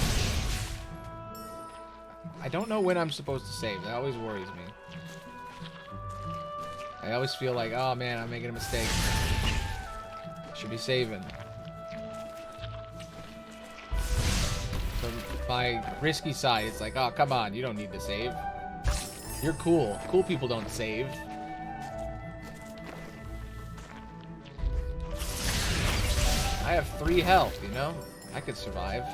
I don't know when I'm supposed to save. That always worries me. I always feel like, oh man, I'm making a mistake. Should be saving. So my risky side, it's like, oh, come on, you don't need to save. You're cool. Cool people don't save. I have 3 health, you know? I could survive.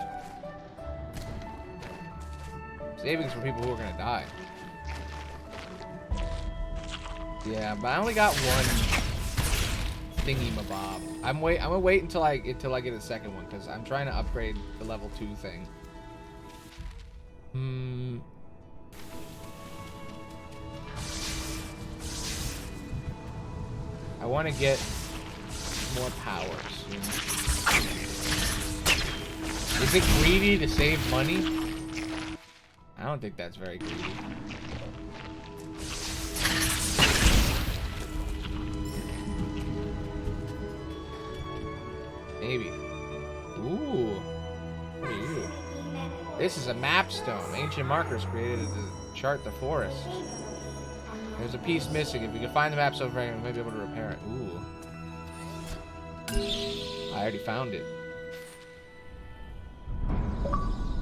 Savings for people who are gonna die. Yeah, but I only got 1 thingy mabob. I'm gonna wait until I get a second one because I'm trying to upgrade the level 2 thing. I want to get more powers. Is it greedy to save money? I don't think that's very greedy. Maybe. Ooh. What are you? This is a map stone. Ancient markers created to chart the forest. There's a piece missing. If you can find the map so far, you may be able to repair it. Ooh. I already found it.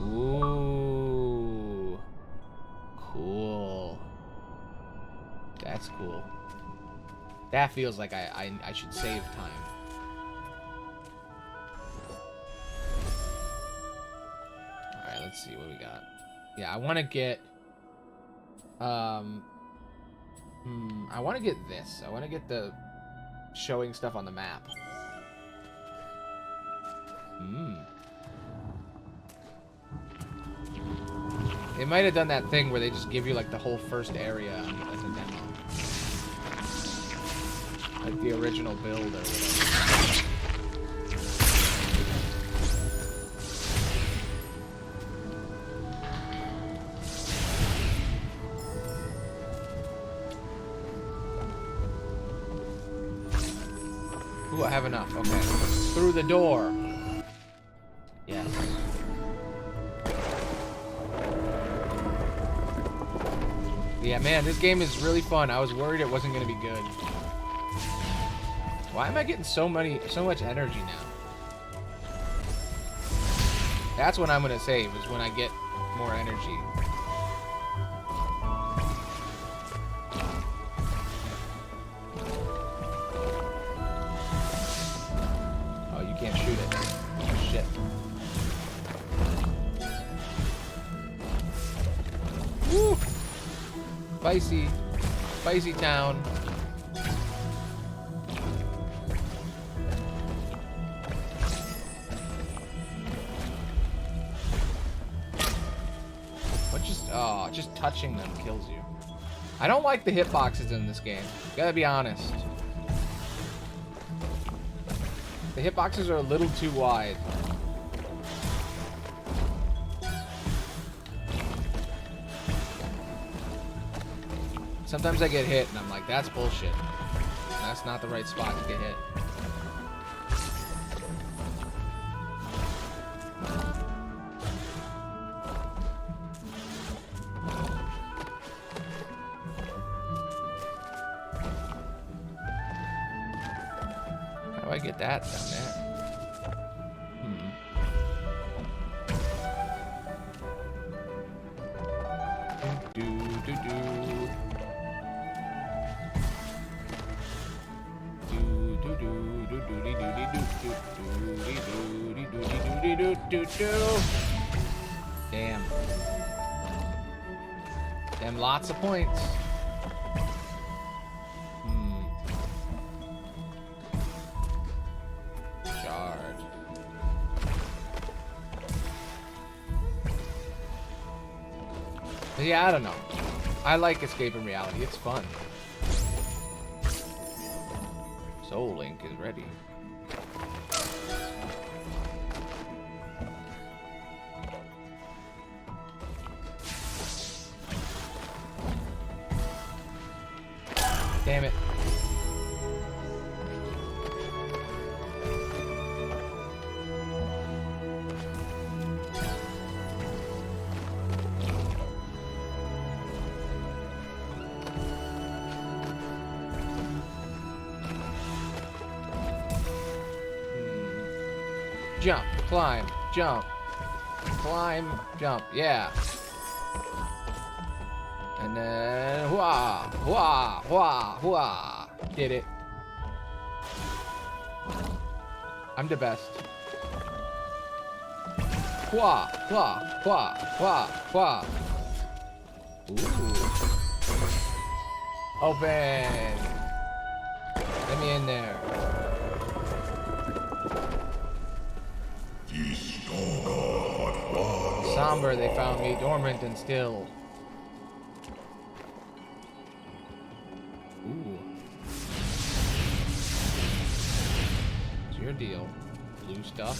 Ooh. Cool. That's cool. That feels like I should save time. Alright, let's see what we got. Yeah, I want to get... I want to get this. I want to get the showing stuff on the map. They might have done that thing where they just give you like the whole first area as a demo. Like the original build or whatever. Ooh, I have enough. Okay. Through the door. Yes. Yeah, man, this game is really fun. I was worried it wasn't going to be good. Why am I getting so much energy now? That's what I'm going to save, is when I get more energy. Oh, you can't shoot it. Oh, shit. Woo! Spicy town. What just touching them kills you. I don't like the hitboxes in this game. Gotta be honest. The hitboxes are a little too wide. Sometimes I get hit and I'm like, that's bullshit. That's not the right spot to get hit. How do I get that down there? Damn. Damn, lots of points. Shard. Yeah, I don't know. I like escaping reality. It's fun. Soul Link is ready. Damn it. Jump, climb, jump, climb, jump, yeah. And then, hua, hua, hua, hua. Did it. I'm the best. Hua, hua, hua, hua, hua. Ooh. Open. Let me in there. Somber, they found me dormant and still. Ooh. What's your deal? Blue stuff?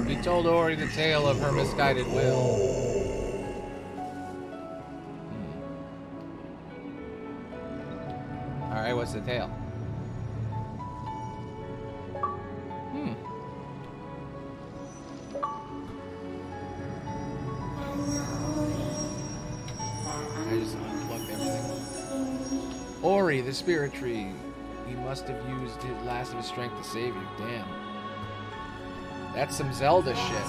We told Ori the tale of her misguided will. Alright, what's the tale? I just unplugged everything. Ori, the spirit tree. He must have used his last of his strength to save you. Damn. That's some Zelda shit.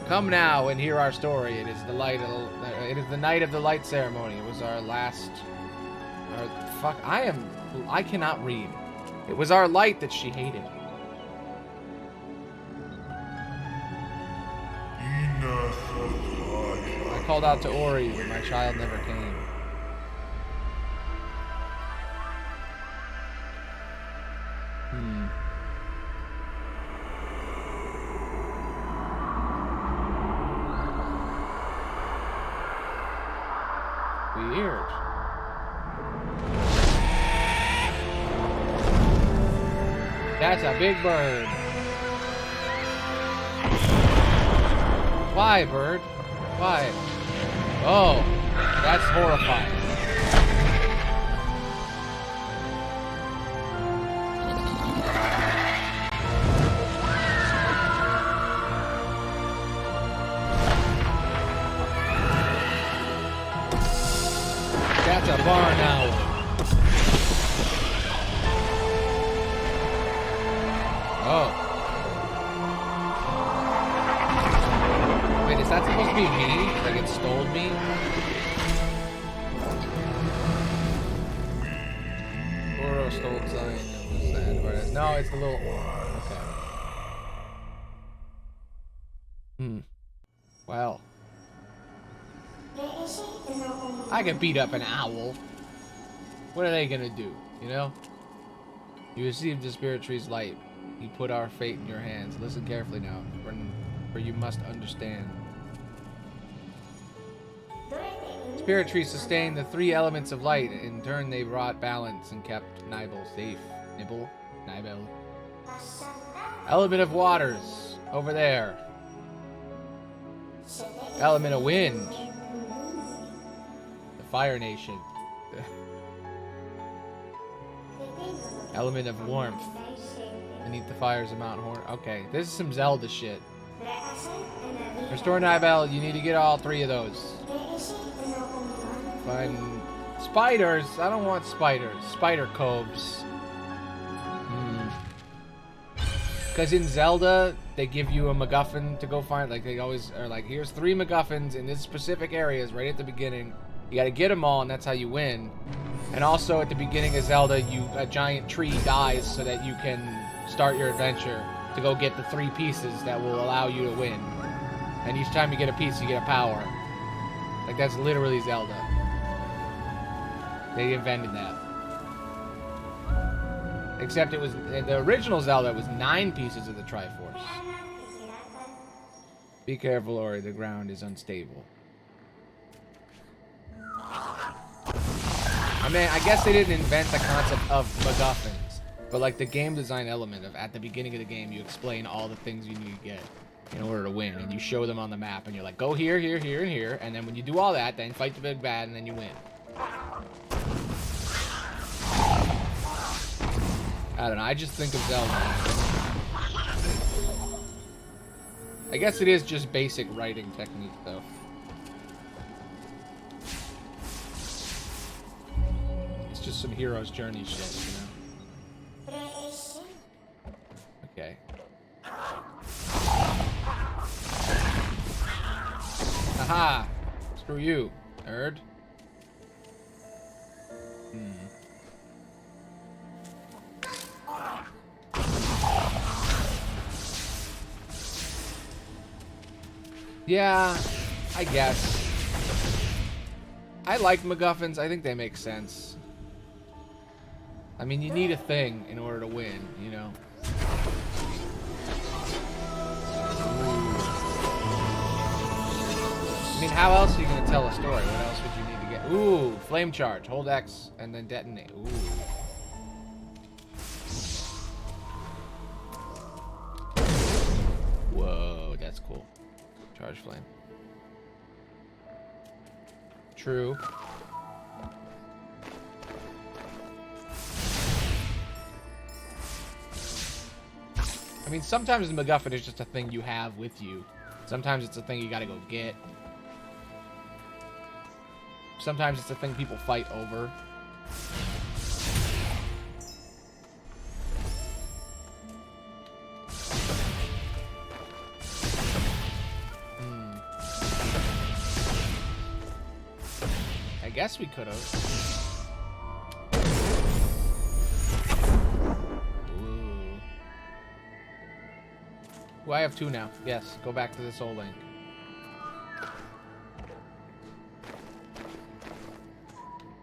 Come now and hear our story. It is the night of the light ceremony. It was our last. I cannot read. It was our light that she hated. I called out to Ori, but my child never came. Weird. That's a big bird. Why, bird? Why? Oh, that's horrifying. That's a barn owl. Oh. Wait, is that supposed to be me? Like it stole me? Oro stole something. What's the end part? No, it's the little. Okay. Well. I can beat up an owl. What are they gonna do? You know? You received the spirit tree's light. He put our fate in your hands. Listen carefully now, for you must understand. Spirit tree sustained the three elements of light. In turn, they brought balance and kept Nibel safe. Nibel? Element of waters. Over there. Element of wind. The Fire Nation. Element of warmth. Beneath the fires of Mount Horn. Okay, this is some Zelda shit. Restore Nibel, you need to get all three of those. Find spiders. I don't want spiders. Spider coves. Because in Zelda, they give you a MacGuffin to go find. Like, they always are like, here's 3 MacGuffins in this specific areas right at the beginning. You gotta get them all, and that's how you win. And also, at the beginning of Zelda, a giant tree dies so that you can start your adventure to go get the 3 pieces that will allow you to win. And each time you get a piece, you get a power. Like, that's literally Zelda. They invented that. Except it was, the original Zelda was 9 pieces of the Triforce. Be careful, Ori, the ground is unstable. I mean, I guess they didn't invent the concept of MacGuffins, but like the game design element of at the beginning of the game, you explain all the things you need to get in order to win, and you show them on the map, and you're like, go here, here, here, and here, and then when you do all that, then fight the big bad, and then you win. I don't know, I just think of Zelda. I guess it is just basic writing technique, though. It's just some hero's journey shit, you know? Okay. Aha! Screw you, nerd. Yeah, I guess. I like MacGuffins. I think they make sense. I mean, you need a thing in order to win, you know? I mean, how else are you going to tell a story? What else would you need to get? Ooh, flame charge. Hold X and then detonate. Ooh. Whoa, that's cool. Charge flame. True. I mean, sometimes the MacGuffin is just a thing you have with you. Sometimes it's a thing you gotta go get. Sometimes it's a thing people fight over. I guess we could have. Ooh. Ooh, I have 2 now. Yes, go back to the Soul Link.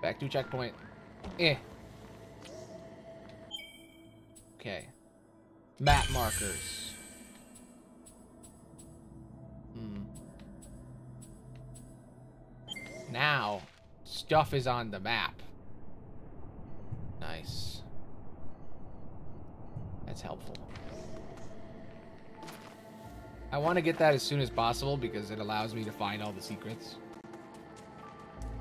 Back to checkpoint. Eh. Okay. Map markers. Now, stuff is on the map. Nice. That's helpful. I want to get that as soon as possible because it allows me to find all the secrets.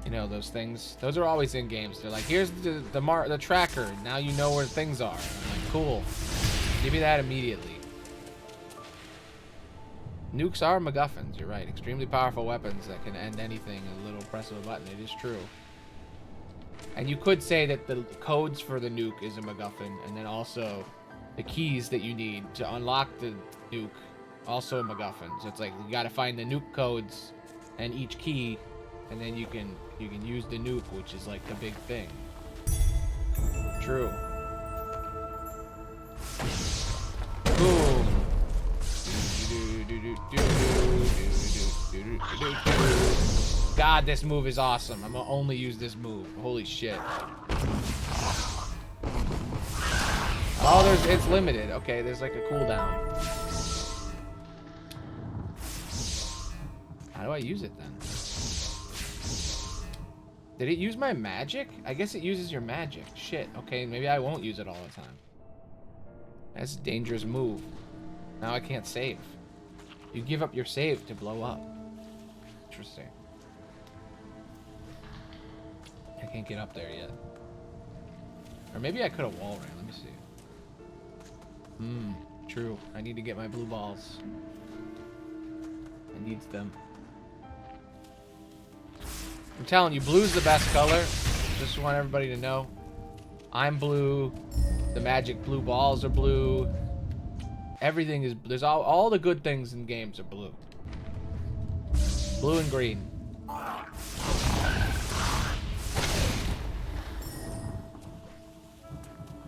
You know, those things. Those are always in games. They're like, here's the tracker. Now you know where things are. I'm like, cool. Give me that immediately. Nukes are MacGuffins. You're right. Extremely powerful weapons that can end anything in a little press of a button. It is true. And you could say that the codes for the nuke is a MacGuffin, and then also the keys that you need to unlock the nuke, also a MacGuffin. So it's like you got to find the nuke codes and each key, and then you can use the nuke, which is like the big thing. True. Boom. God, this move is awesome. I'm gonna only use this move. Holy shit. Oh, it's limited. Okay, there's like a cooldown. How do I use it then? Did it use my magic? I guess it uses your magic. Shit. Okay, maybe I won't use it all the time. That's a dangerous move. Now I can't save. You give up your save to blow up. Interesting. I can't get up there yet. Or maybe I could have wall ran. Let me see. True. I need to get my blue balls. I need them. I'm telling you, blue's the best color. Just want everybody to know. I'm blue. The magic blue balls are blue. Everything is... There's all the good things in games are blue. Blue and green.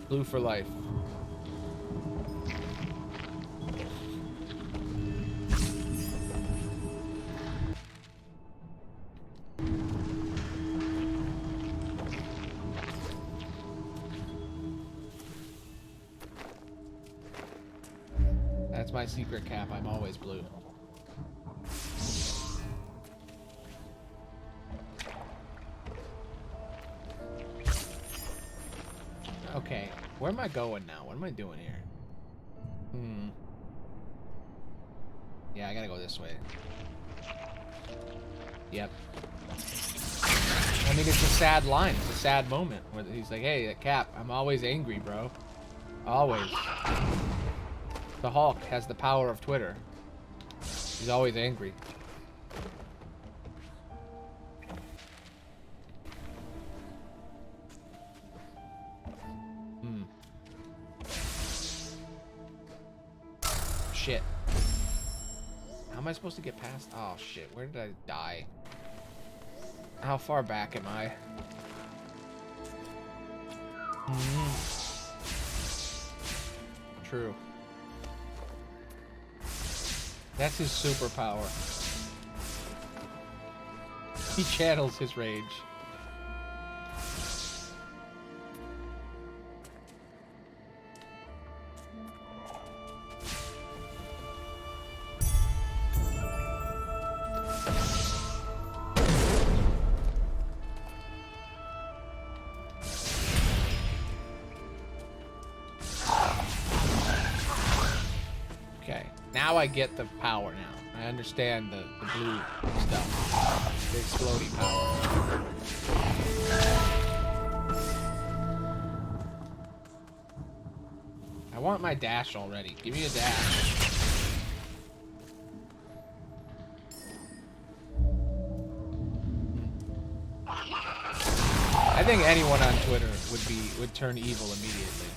Blue for life. That's my secret cap. I'm always blue. Okay, where am I going now? What am I doing here? Yeah, I gotta go this way. Yep. I mean, it's a sad line. It's a sad moment where he's like, hey, Cap, I'm always angry, bro. Always. The Hulk has the power of Twitter. He's always angry. Shit. How am I supposed to get past? Oh, shit. Where did I die? How far back am I? True. That's his superpower. He channels his rage. Now I get the power now. I understand the blue stuff. The exploding power. I want my dash already. Give me a dash. I think anyone on Twitter would turn evil immediately.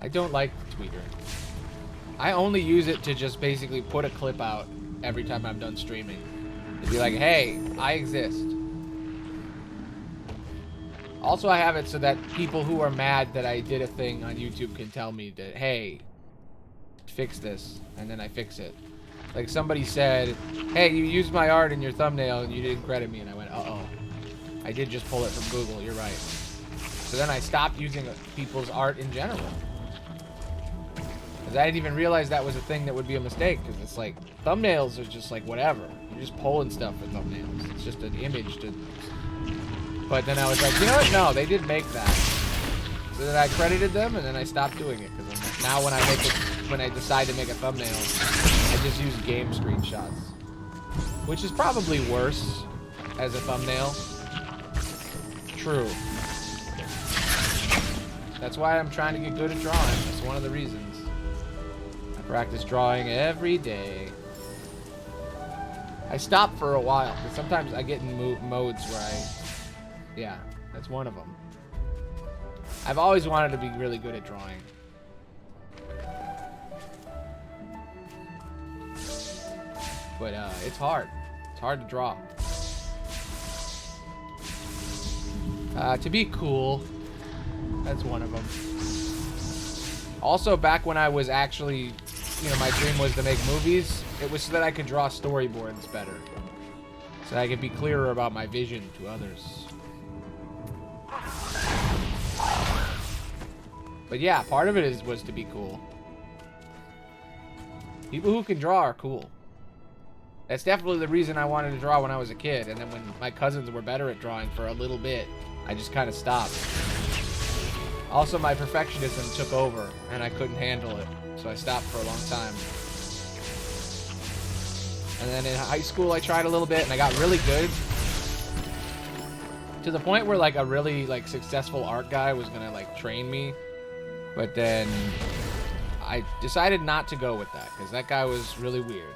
I don't like Twitter. I only use it to just basically put a clip out every time I'm done streaming. To be like, hey, I exist. Also, I have it so that people who are mad that I did a thing on YouTube can tell me that, hey, fix this, and then I fix it. Like somebody said, hey, you used my art in your thumbnail and you didn't credit me, and I went, uh-oh. I did just pull it from Google, you're right. So then I stopped using people's art in general. Because I didn't even realize that was a thing that would be a mistake, because it's like, thumbnails are just like whatever. You're just pulling stuff for thumbnails. It's just an image to... But then I was like, you know what? No, they did make that. So then I credited them, and then I stopped doing it. Because like, now when I decide to make a thumbnail, I just use game screenshots. Which is probably worse as a thumbnail. True. That's why I'm trying to get good at drawing. That's one of the reasons. I practice drawing every day. I stop for a while, because sometimes I get in modes where yeah, that's one of them. I've always wanted to be really good at drawing. But it's hard. It's hard to draw. To be cool. That's one of them. Also, back when I was actually, you know, my dream was to make movies, it was so that I could draw storyboards better. So I could be clearer about my vision to others. But yeah, part of it was to be cool. People who can draw are cool. That's definitely the reason I wanted to draw when I was a kid. And then when my cousins were better at drawing for a little bit, I just kind of stopped. Also, my perfectionism took over, and I couldn't handle it. So I stopped for a long time. And then in high school, I tried a little bit, and I got really good. To the point where, like, a really, like, successful art guy was gonna, like, train me. But then I decided not to go with that, because that guy was really weird.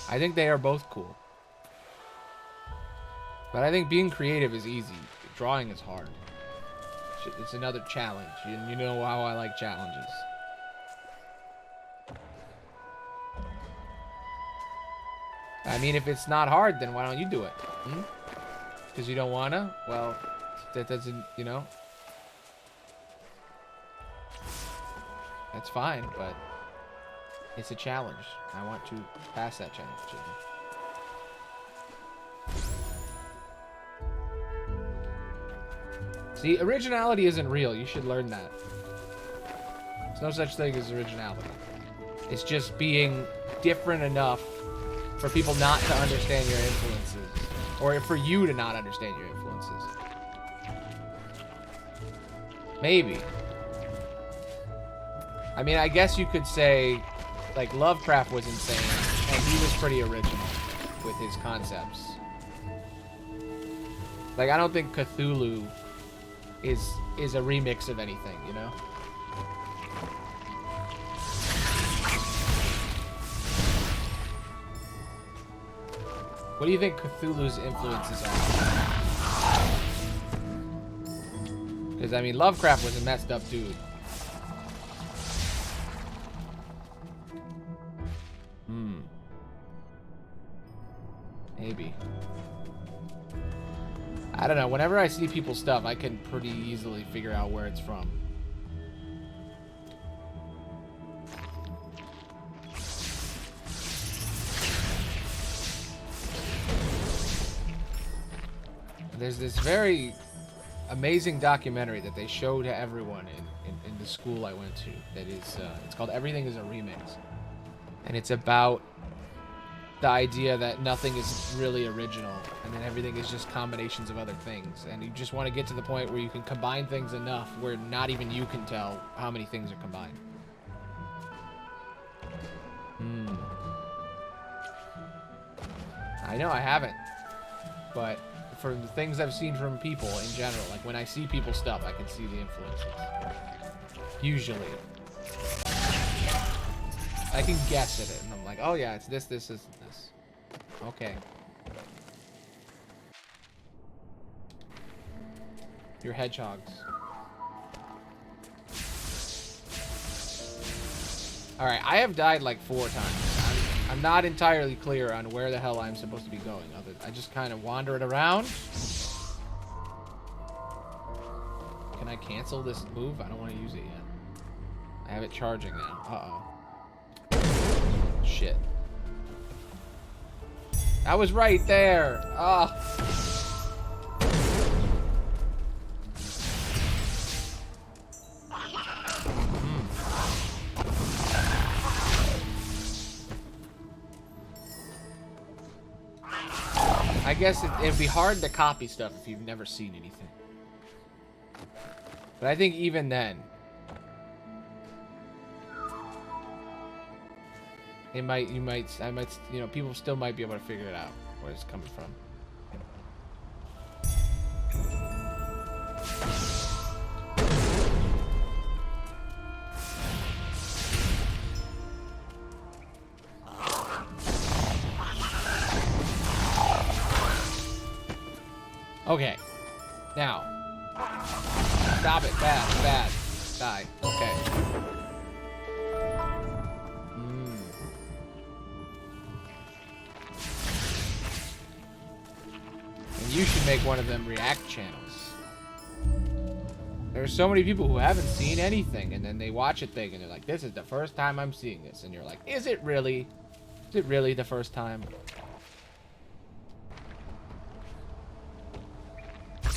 I think they are both cool. But I think being creative is easy. Drawing is hard. It's another challenge. You know how I like challenges. I mean, if it's not hard, then why don't you do it? Because you don't wanna? Well, that doesn't, you know. That's fine, but it's a challenge. I want to pass that challenge to you. See, originality isn't real. You should learn that. There's no such thing as originality. It's just being different enough for people not to understand your influences. Or for you to not understand your influences. Maybe. I mean, I guess you could say, like, Lovecraft was insane, and he was pretty original with his concepts. Like, I don't think Cthulhu is a remix of anything, you know? What do you think Cthulhu's influences are? Because, I mean, Lovecraft was a messed up dude. Maybe. I don't know. Whenever I see people's stuff, I can pretty easily figure out where it's from. there's this very amazing documentary that they show to everyone in the school I went to. That is, it's called Everything is a Remix, and it's about the idea that nothing is really original, and then everything is just combinations of other things, and you just want to get to the point where you can combine things enough where not even you can tell how many things are combined. I know I haven't, but for the things I've seen from people in general, like when I see people's stuff, I can see the influences. Usually. I can guess at it, and I'm like, oh yeah, it's this, this, this, and this. Okay. Your hedgehogs. Alright, I have died like 4 times. I'm not entirely clear on where the hell I'm supposed to be going. I just kind of wander it around. Can I cancel this move? I don't want to use it yet. I have it charging now. Uh-oh. Shit. I was right there. Ah. I guess it'd be hard to copy stuff if you've never seen anything. But I think even then, people still might be able to figure it out where it's coming from. Okay. Now. Stop it. Bad. Bad. Die. Okay. And you should make one of them react channels. There's so many people who haven't seen anything, and then they watch a thing, and they're like, this is the first time I'm seeing this. And you're like, is it really? Is it really the first time?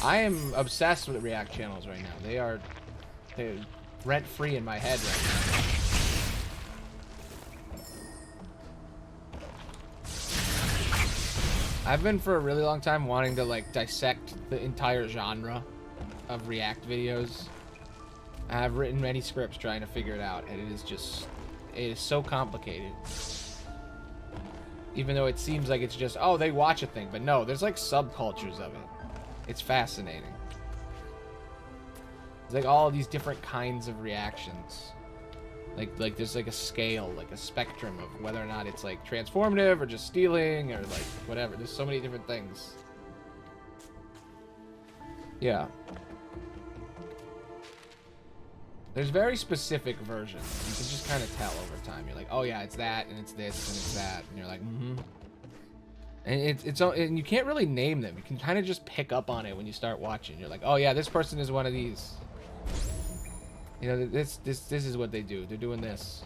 I am obsessed with react channels right now. They're rent-free in my head right now. I've been for a really long time wanting to like dissect the entire genre of react videos. I've written many scripts trying to figure it out, and it is so complicated. Even though it seems like it's just, oh, they watch a thing, but no, there's like subcultures of it. It's fascinating. It's like all of these different kinds of reactions. Like there's like a scale, like a spectrum of whether or not it's like transformative or just stealing or like whatever. There's so many different things. Yeah. There's very specific versions. You can just kind of tell over time. You're like, oh yeah, it's that and it's this and it's that, and you're like, And and you can't really name them. You can kind of just pick up on it when you start watching. You're like, oh yeah, this person is one of these. You know, this is what they do. They're doing this.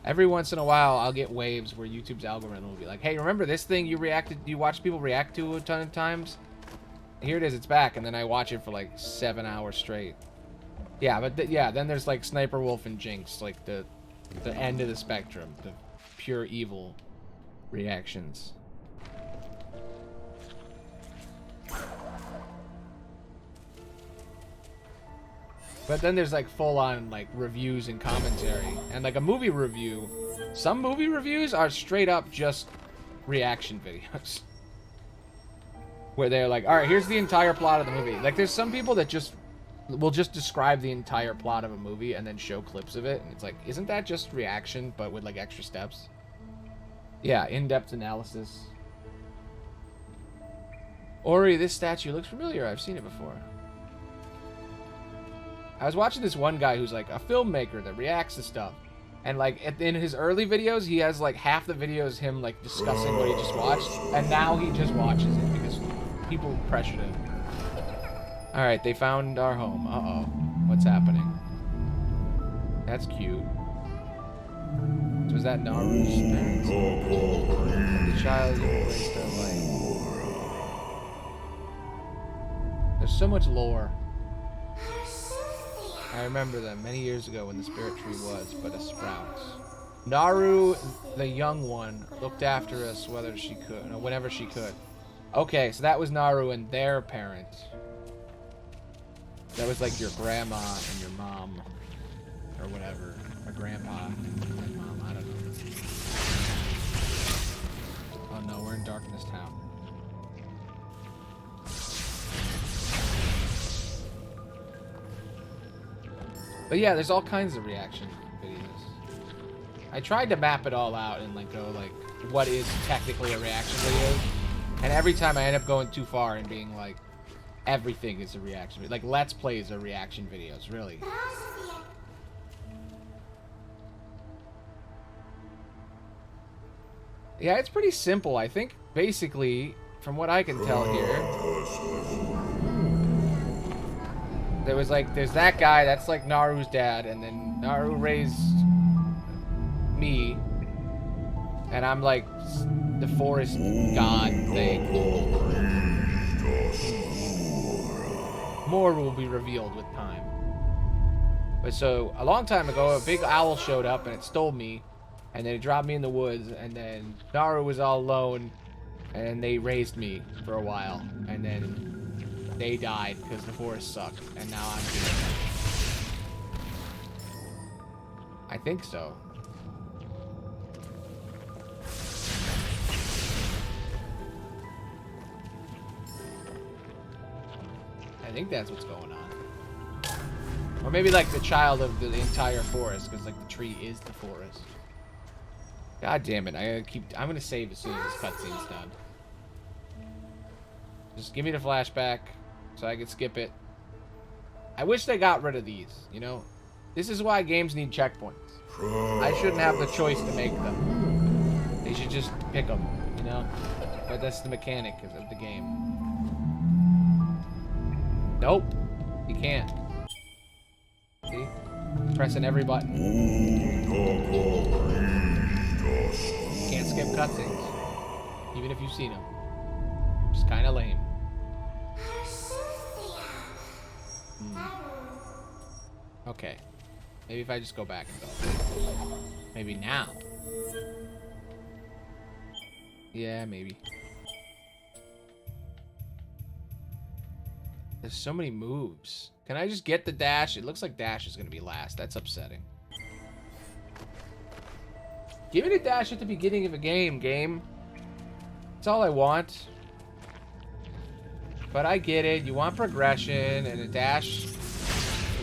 Every once in a while, I'll get waves where YouTube's algorithm will be like, hey, remember this thing you watched people react to a ton of times? Here it is, it's back. And then I watch it for like 7 hours straight. Yeah, but then there's like Sniper Wolf and Jinx, like the end of the spectrum, the pure evil reactions. But then there's like full-on like reviews and commentary, and like a movie review. Some movie reviews are straight up just reaction videos, where they're like, all right, here's the entire plot of the movie. Like there's some people that will just describe the entire plot of a movie and then show clips of it, and it's like, isn't that just reaction but with like extra steps? Yeah, in-depth analysis. Ori, this statue looks familiar. I've seen it before. I was watching this one guy who's like a filmmaker that reacts to stuff, and like in his early videos he has like half the videos him like discussing what he just watched, and now he just watches it because people pressured him. Alright, they found our home. Uh-oh. What's happening? That's cute. So was that Naru's parents? The child embraced their life. There's so much lore. I remember them many years ago when the spirit tree was but a sprout. Naru, the young one, looked after us whenever she could. Okay, so that was Naru and their parents. That was like your grandma and your mom, or whatever, or grandpa and mom. I don't know. Oh no, we're in Darkness Town. But yeah, there's all kinds of reaction videos. I tried to map it all out and like go like, what is technically a reaction video? And every time I end up going too far and being like, everything is a reaction video. Like Let's Plays are reaction videos, really. Yeah, it's pretty simple. I think basically, from what I can tell here, there's that guy, that's like Naru's dad, and then Naru raised me, and I'm like the forest god thing. More will be revealed with time. But so, a long time ago, a big owl showed up and it stole me, and then it dropped me in the woods, and then Naru was all alone, and they raised me for a while, and then they died because the forest sucked, and now I'm here. I think so. I think that's what's going on. Or maybe like the child of the entire forest, because like the tree is the forest. God damn it, I'm gonna save as soon as this cutscene's done. Just give me the flashback so I can skip it. I wish they got rid of these, you know? This is why games need checkpoints. I shouldn't have the choice to make them. They should just pick them, you know? But that's the mechanic of the game. Nope. You can't. See? Pressing every button. Can't skip cutscenes. Even if you've seen them. It's kind of lame. Okay. Maybe if I just go back and go. Maybe now. Yeah, maybe. There's so many moves. Can I just get the dash? It looks like dash is going to be last. That's upsetting. Give me the dash at the beginning of a game. That's all I want. But I get it. You want progression, and a dash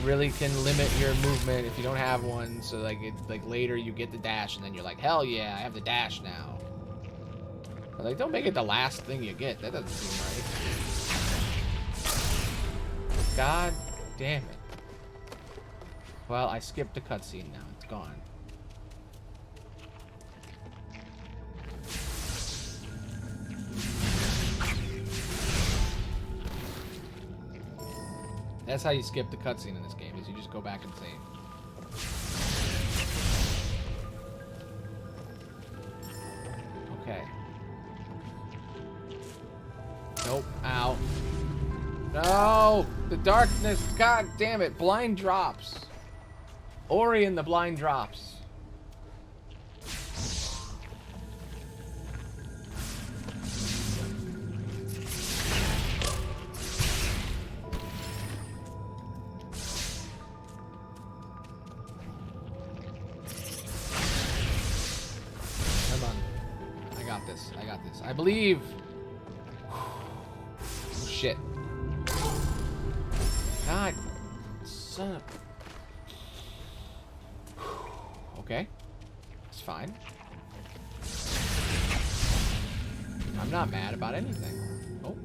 really can limit your movement if you don't have one. So like later you get the dash, and then you're like, hell yeah, I have the dash now. But like, don't make it the last thing you get. That doesn't seem right. God damn it. Well, I skipped the cutscene now. It's gone. That's how you skip the cutscene in this game, is you just go back and save. Okay. Nope. Ow. No! The darkness! God damn it! Blind drops. Ori and the blind drops. I got this. I believe. Oh, shit. God. Son of... Okay. It's fine. I'm not mad about anything. Oh.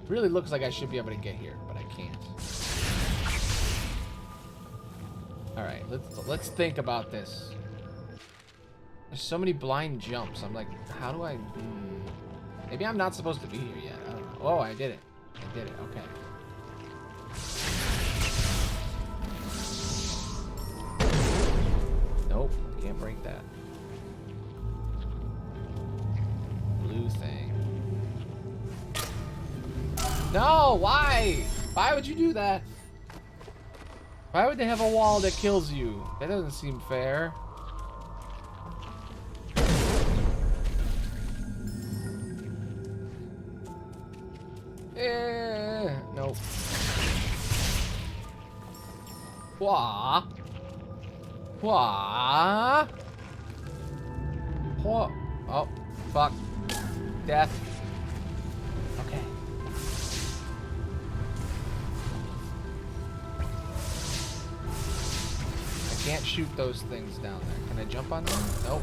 Really looks like I should be able to get here, but I can't. Alright, let's think about this. There's so many blind jumps. I'm like, how do I... Maybe I'm not supposed to be here yet. I don't know. Oh, I did it. I did it. Okay. Nope. Can't break that. Blue thing. No, why? Why would you do that? Why would they have a wall that kills you? That doesn't seem fair. Nope. Wah. Wah. Wah. Oh, fuck. Death. Okay. I can't shoot those things down there. Can I jump on them? Nope.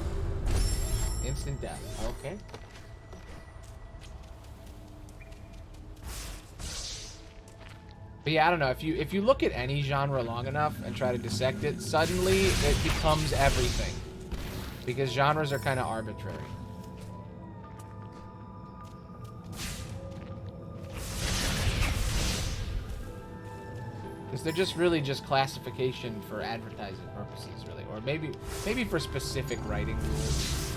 Instant death. Okay. But yeah, I don't know. If you look at any genre long enough and try to dissect it, suddenly it becomes everything. Because genres are kind of arbitrary. Because they're just really just classification for advertising purposes, really. Or maybe for specific writing rules.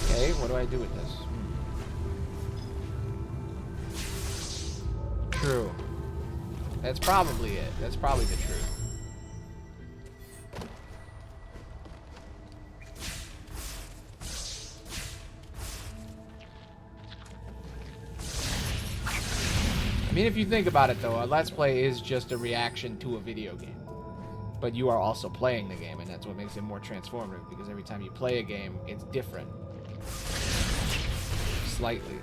Okay, what do I do with this? True. That's probably it. That's probably the truth. I mean, if you think about it, though, a Let's Play is just a reaction to a video game. But you are also playing the game, and that's what makes it more transformative, because every time you play a game, it's different. Slightly.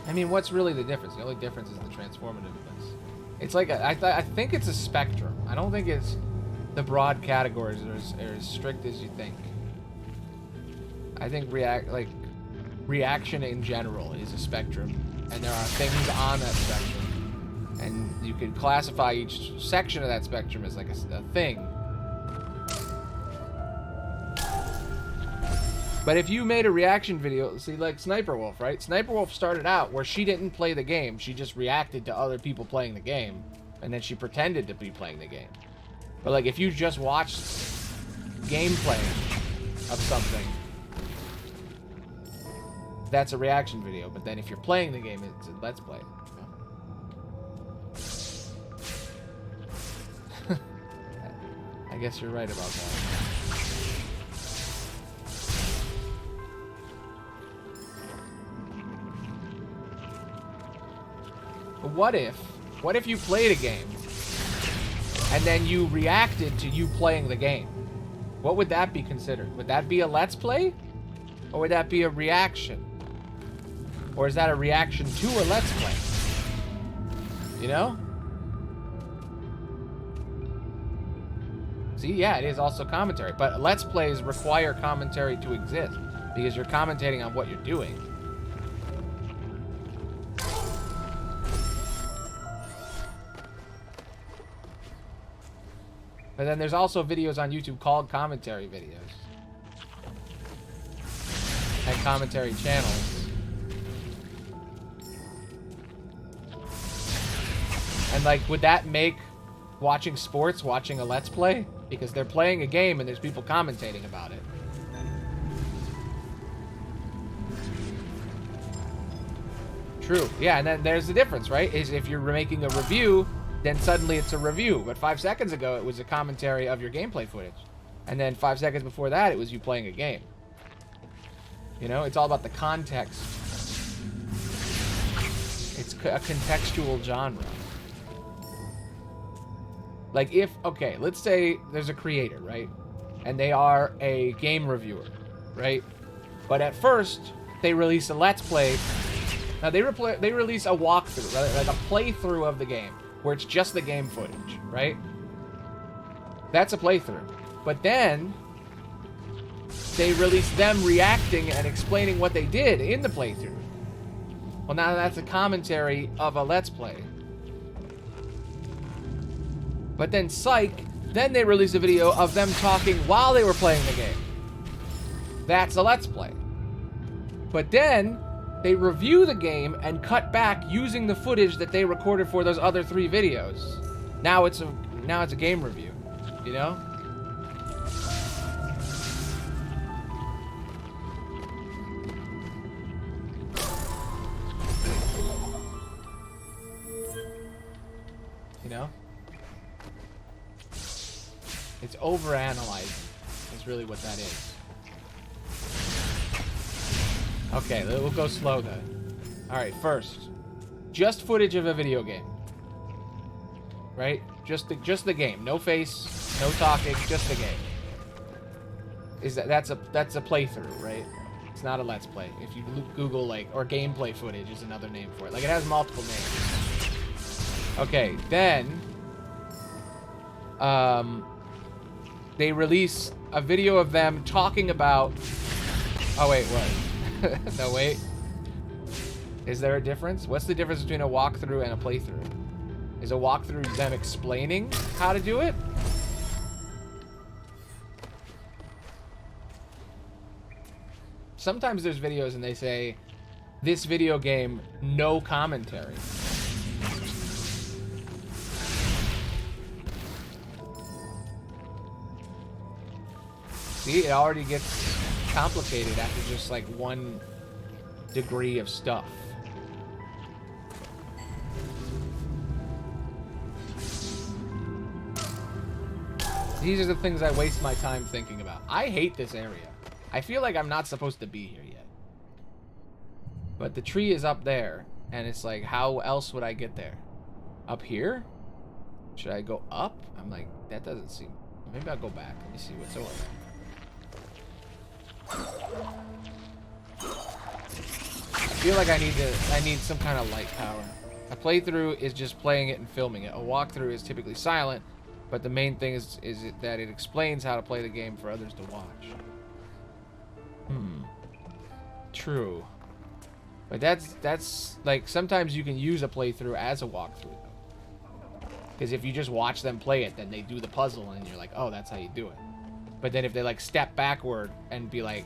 I mean, what's really the difference? The only difference is the transformativeness. It's like, I think it's a spectrum. I don't think it's the broad categories are as strict as you think. I think reaction in general is a spectrum, and there are things on that spectrum, and you can classify each section of that spectrum as like a thing. But if you made a reaction video, see, like Sniper Wolf, right? Sniper Wolf started out where she didn't play the game. She just reacted to other people playing the game, and then she pretended to be playing the game. But, like, if you just watched gameplay of something, that's a reaction video. But then if you're playing the game, it's a Let's Play. You know? I guess you're right about that. What if you played a game and then you reacted to you playing the game? What would that be considered? Would that be a Let's Play? Or would that be a reaction? Or is that a reaction to a Let's Play? You know? See, yeah, it is also commentary. But Let's Plays require commentary to exist because you're commentating on what you're doing. But then there's also videos on YouTube called commentary videos. And commentary channels. And like, would that make watching sports watching a Let's Play? Because they're playing a game and there's people commentating about it. True. Yeah, and then there's the difference, right? Is if you're making a review, then suddenly it's a review. But 5 seconds ago, it was a commentary of your gameplay footage. And then 5 seconds before that, it was you playing a game. You know, it's all about the context. It's a contextual genre. Like if, okay, let's say there's a creator, right? And they are a game reviewer, right? But at first, they release a Let's Play. Now, they release a walkthrough, right? Like a playthrough of the game, where it's just the game footage, right? That's a playthrough. But then, they release them reacting and explaining what they did in the playthrough. Well, now that's a commentary of a Let's Play. But then, psych, then they release a video of them talking while they were playing the game. That's a Let's Play. But then they review the game and cut back using the footage that they recorded for those other 3 videos. Now it's a game review, you know? You know? It's overanalyzing. Is really what that is. Okay, we'll go slow then. Alright, first. Just footage of a video game. Right? Just the game. No face, no talking, just the game. That's a playthrough, right? It's not a let's play. If you Google like, or gameplay footage is another name for it. Like, it has multiple names. Okay, then they release a video of them talking about... Oh, wait, what? No, wait. Is there a difference? What's the difference between a walkthrough and a playthrough? Is a walkthrough them explaining how to do it? Sometimes there's videos and they say, this video game, no commentary. See, it already gets complicated after just like 1 degree of stuff. These are the things I waste my time thinking about. I hate this area. I feel like I'm not supposed to be here yet. But the tree is up there, and it's like, how else would I get there? Up here? Should I go up? I'm like, that doesn't seem... Maybe I'll go back. Let me see what's over there. I feel like I need some kind of light power. A playthrough is just playing it and filming it. A walkthrough is typically silent, but the main thing is that it explains how to play the game for others to watch. True. But that's like, sometimes you can use a playthrough as a walkthrough. Because if you just watch them play it, then they do the puzzle and you're like, oh, that's how you do it. But then if they like step backward and be like,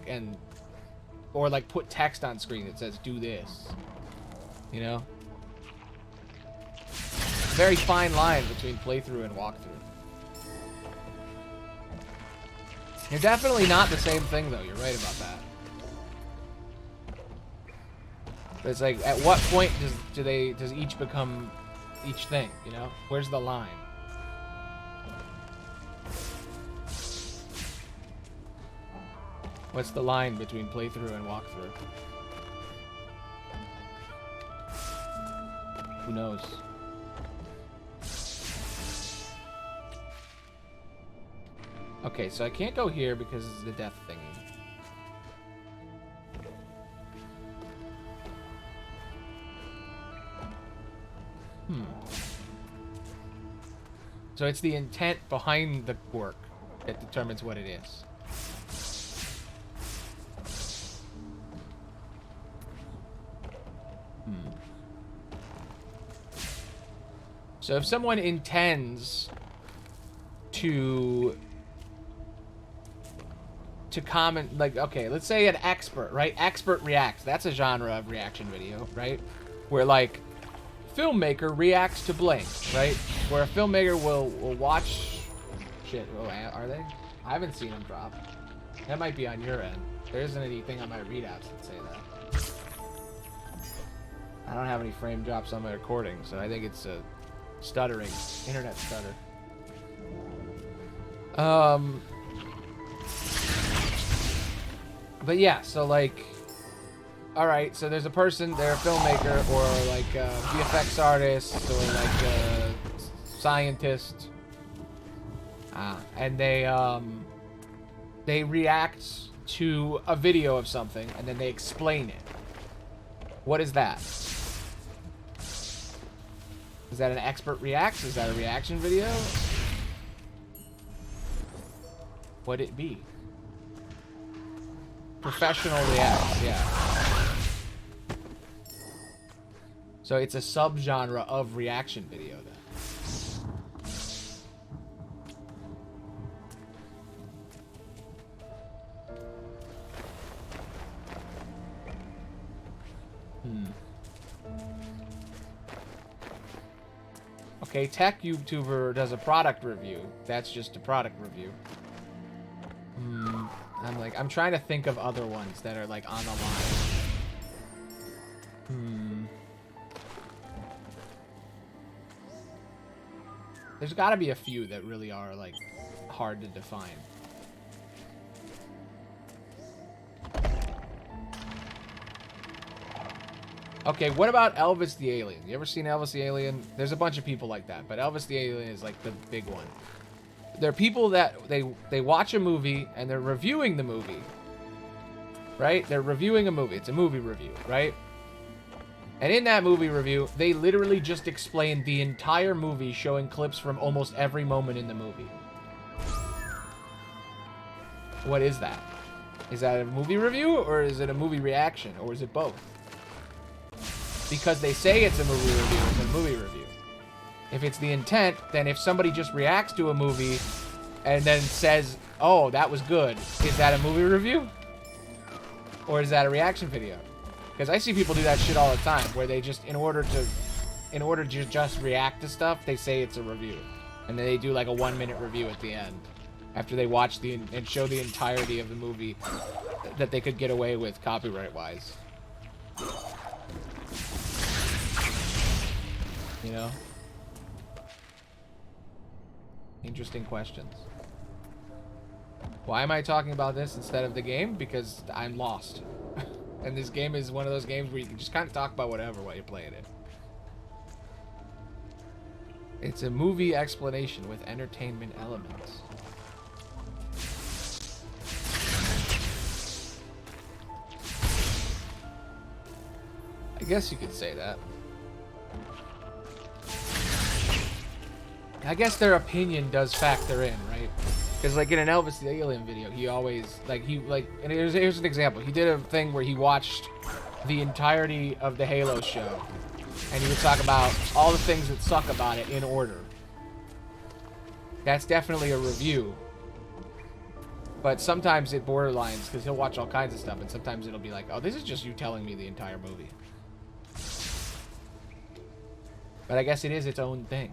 or like put text on screen that says do this, you know? Very fine line between playthrough and walkthrough. You're definitely not the same thing though, you're right about that. But it's like, at what point does each become each thing, you know? Where's the line? What's the line between playthrough and walkthrough? Who knows? Okay, so I can't go here because it's the death thingy. So it's the intent behind the work that determines what it is. So if someone intends to comment, like, okay, let's say an expert, right? Expert reacts. That's a genre of reaction video, right? Where, like, filmmaker reacts to blank, right? Where a filmmaker will watch... Shit, oh, are they? I haven't seen them drop. That might be on your end. There isn't anything on my readouts that say that. I don't have any frame drops on my recording, so I think it's a stuttering, internet stutter. But yeah, so like, all right, so there's a person, they're a filmmaker or like a VFX artist or like a scientist, and they react to a video of something and then they explain it. What is that? Is that an expert reacts? Is that a reaction video? What'd it be? Professional reacts, yeah. So it's a subgenre of reaction video then. Okay, tech YouTuber does a product review. That's just a product review. I'm trying to think of other ones that are like on the line. There's got to be a few that really are like hard to define. Okay, what about Elvis the Alien? You ever seen Elvis the Alien? There's a bunch of people like that, but Elvis the Alien is like the big one. They're people that they watch a movie and they're reviewing the movie, right? They're reviewing a movie. It's a movie review, right? And in that movie review, they literally just explain the entire movie, showing clips from almost every moment in the movie. What is that? Is that a movie review, or is it a movie reaction, or is it both? Because they say it's a movie review, it's a movie review. If it's the intent, then if somebody just reacts to a movie and then says, oh, that was good, is that a movie review? Or is that a reaction video? Because I see people do that shit all the time, where they just, in order to just react to stuff, they say it's a review. And then they do like a 1-minute review at the end, after they watch and show the entirety of the movie that they could get away with copyright-wise. You know? Interesting questions. Why am I talking about this instead of the game? Because I'm lost. And this game is one of those games where you can just kind of talk about whatever while you're playing it. It's a movie explanation with entertainment elements. I guess you could say that. I guess their opinion does factor in, right? Because like in an Elvis the Alien video, he always and here's an example. He did a thing where he watched the entirety of the Halo show, and he would talk about all the things that suck about it in order. That's definitely a review. But sometimes it borderlines, because he'll watch all kinds of stuff, and sometimes it'll be like, oh, this is just you telling me the entire movie. But I guess it is its own thing.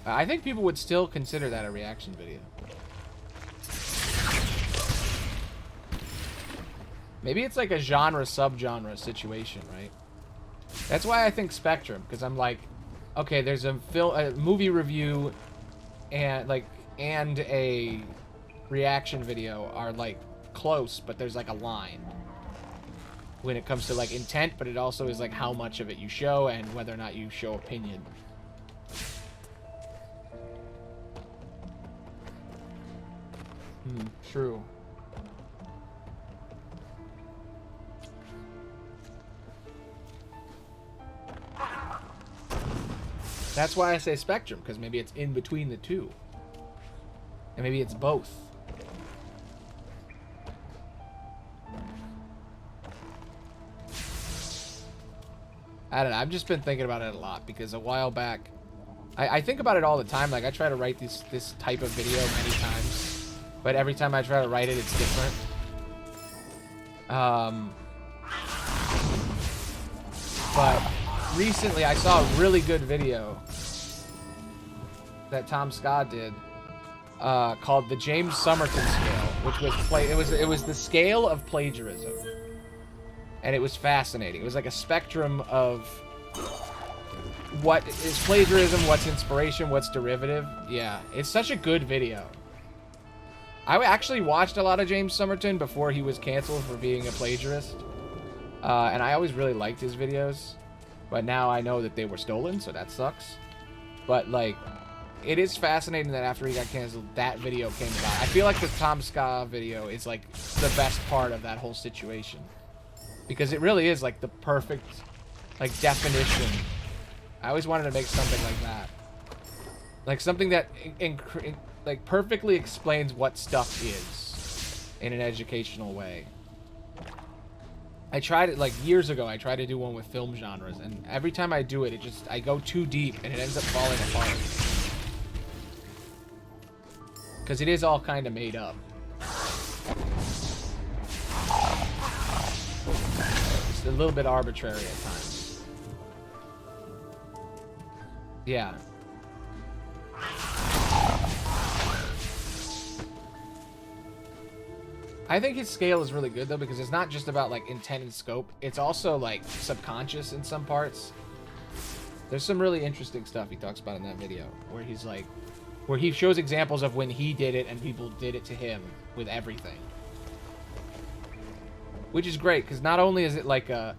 I think people would still consider that a reaction video. Maybe it's like a genre, subgenre situation, right? That's why I think Spectrum, because I'm like, okay, there's a movie review and a reaction video are like close, but there's like a line when it comes to like intent, but it also is like how much of it you show and whether or not you show opinion. True. That's why I say Spectrum, because maybe it's in between the two. And maybe it's both. I don't know. I've just been thinking about it a lot, because a while back, I think about it all the time. Like, I try to write this type of video many times. But every time I try to write it, it's different. But recently, I saw a really good video that Tom Scott did called the James Somerton scale, which was it was the scale of plagiarism, and it was fascinating. It was like a spectrum of what is plagiarism, what's inspiration, what's derivative. Yeah, it's such a good video. I actually watched a lot of James Somerton before he was canceled for being a plagiarist. And I always really liked his videos. But now I know that they were stolen, so that sucks. But, like, it is fascinating that after he got canceled, that video came about. I feel like the Tom Scott video is, like, the best part of that whole situation. Because it really is, like, the perfect, like, definition. I always wanted to make something like that. Like, something that like perfectly explains what stuff is in an educational way. I tried it like years ago. I tried to do one with film genres, and every time I do it, I go too deep and it ends up falling apart. Because it is all kind of made up. little bit arbitrary at times. Yeah. I think his scale is really good though, because it's not just about like intent and scope. It's also like subconscious in some parts. There's some really interesting stuff he talks about in that video where he's like, where he shows examples of when he did it and people did it to him with everything. Which is great, because not only is it like a,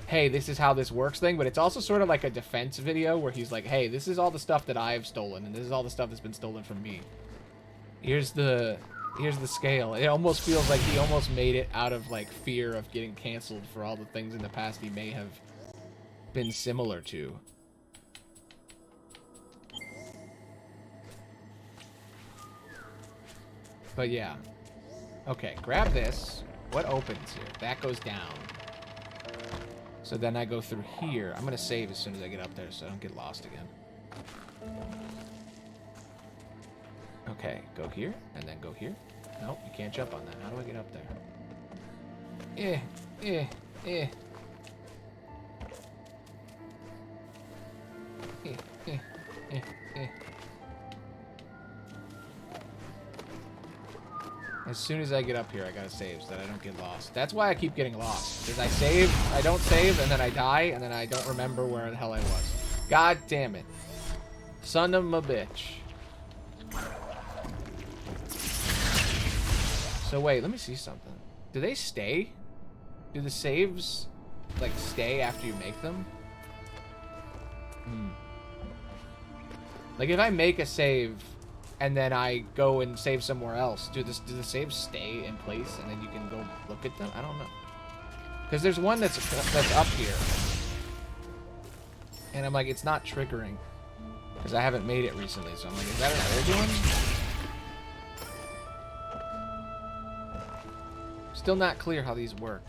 hey, this is how this works thing, but it's also sort of like a defense video where he's like, hey, this is all the stuff that I've stolen, and this is all the stuff that's been stolen from me. Here's the scale. It almost feels like he almost made it out of like fear of getting canceled for all the things in the past he may have been similar to. But yeah. Okay, grab this. What opens here? That goes down. So then I go through here. I'm going to save as soon as I get up there so I don't get lost again. Okay, go here, and then go here. Nope, you can't jump on that. How do I get up there? As soon as I get up here, I gotta save so that I don't get lost. That's why I keep getting lost. Because I don't save, and then I die, and then I don't remember where the hell I was. God damn it. Son of a bitch. So wait, let me see something. Do they stay? Do the saves, like, stay after you make them? Like, if I make a save and then I go and save somewhere else, do the saves stay in place and then you can go look at them? I don't know. Because there's one that's up here. And I'm like, it's not triggering. Because I haven't made it recently, so I'm like, is that an old one? Still not clear how these work.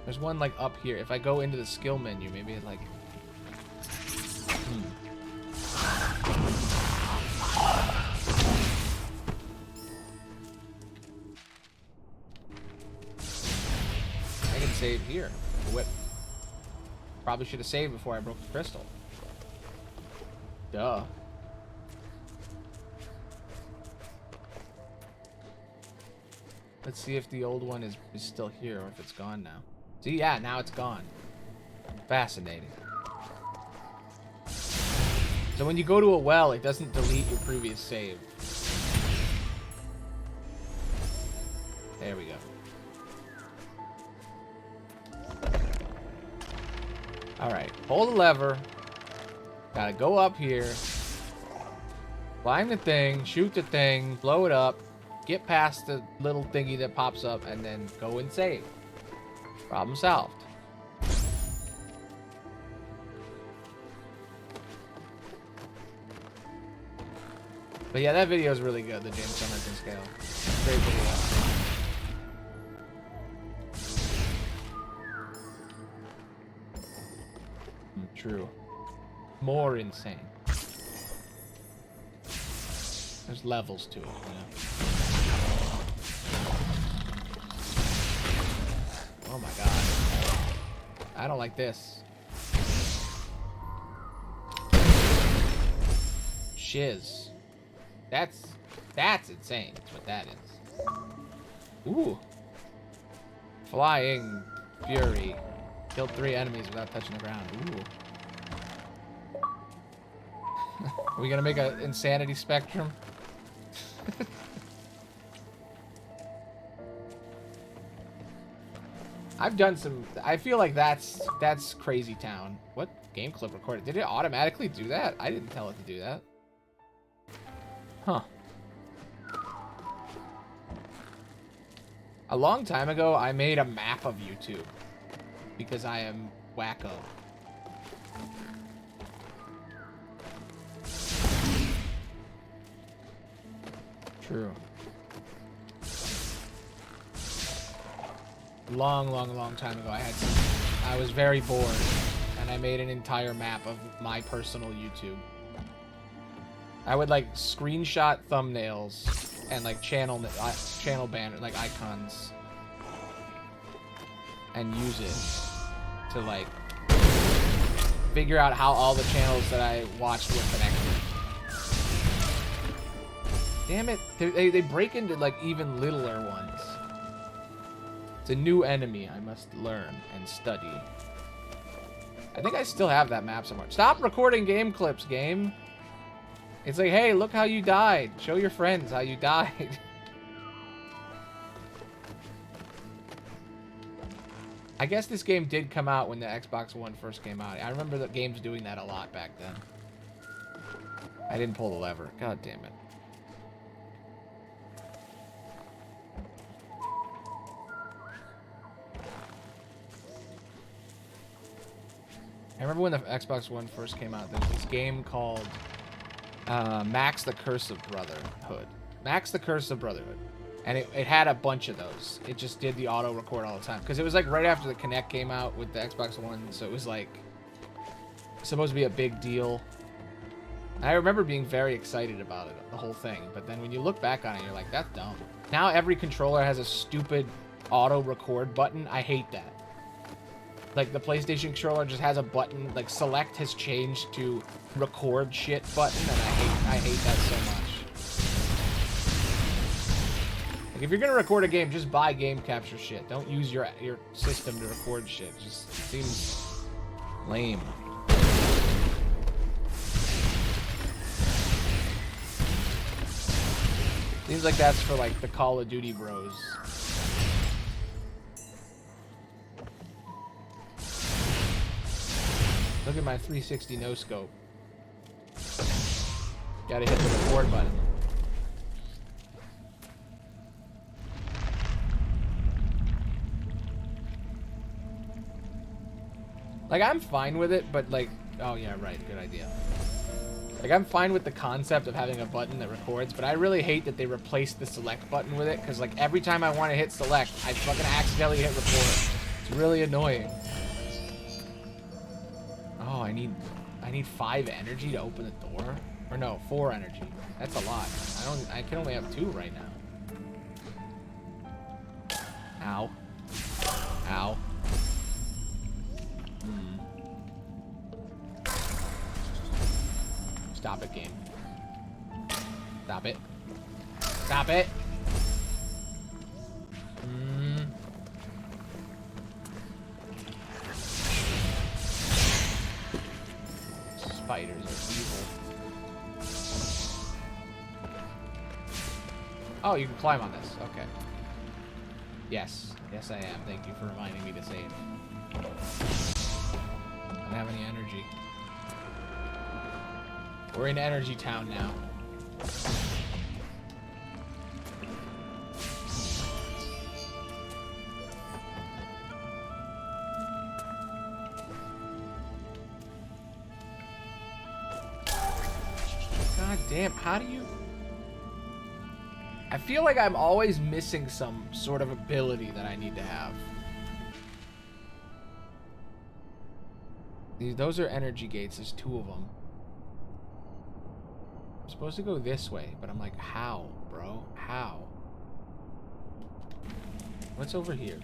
There's one like up here. If I go into the skill menu, maybe it like... I can save here. The whip. Probably should have saved before I broke the crystal. Duh. Let's see if the old one is still here or if it's gone now. See, yeah, now it's gone. Fascinating. So when you go to a well, it doesn't delete your previous save. There we go. Alright, pull the lever. Gotta go up here. Climb the thing, shoot the thing, blow it up. Get past the little thingy that pops up, and then go and save. Problem solved. But yeah, that video is really good, the James Somerton scale. Great video. True. More insane. There's levels to it, you know? Oh my god. I don't like this. Shiz. That's insane. That's what that is. Ooh. Flying Fury. Killed 3 enemies without touching the ground. Ooh. Are we gonna make an insanity spectrum? I've done some... I feel like that's Crazy Town. What? Game clip recorded. Did it automatically do that? I didn't tell it to do that. Huh. A long time ago, I made a map of YouTube. Because I am wacko. True. Long time ago, I was very bored, and I made an entire map of my personal YouTube. I would like screenshot thumbnails and like channel banner like icons and use it to like figure out how all the channels that I watched were connected. Damn it, they break into like even littler ones. It's a new enemy I must learn and study. I think I still have that map somewhere. Stop recording game clips, game. It's like, hey, look how you died. Show your friends how you died. I guess this game did come out when the Xbox One first came out. I remember the games doing that a lot back then. I didn't pull the lever. God damn it. I remember when the Xbox One first came out, there was this game called Max the Curse of Brotherhood. Max the Curse of Brotherhood. And it had a bunch of those. It just did the auto record all the time. Because it was like right after the Kinect came out with the Xbox One. So it was like supposed to be a big deal. And I remember being very excited about it, the whole thing. But then when you look back on it, you're like, that's dumb. Now every controller has a stupid auto record button. I hate that. Like, the PlayStation controller just has a button, like, select has changed to record shit button, and I hate that so much. Like, if you're gonna record a game, just buy game capture shit. Don't use your system to record shit. It just seems lame. Seems like that's for, like, the Call of Duty bros. Look at my 360 no scope. Gotta hit the record button. Like, I'm fine with it, but like, oh yeah, right, good idea. Like, I'm fine with the concept of having a button that records, but I really hate that they replaced the select button with it, because like every time I want to hit select, I fucking accidentally hit record. It's really annoying. Oh, I need 5 energy to open the door? Or no, 4 energy. That's a lot. I can only have 2 right now. Ow. Ow. Stop it, game. Stop it. Stop it. Spiders are evil. Oh, you can climb on this. Okay. Yes. Yes, I am. Thank you for reminding me to save. I don't have any energy. We're in Energy Town now. God damn, how do you... I feel like I'm always missing some sort of ability that I need to have. Those are energy gates, there's 2 of them. I'm supposed to go this way, but I'm like, how, bro? How? What's over here?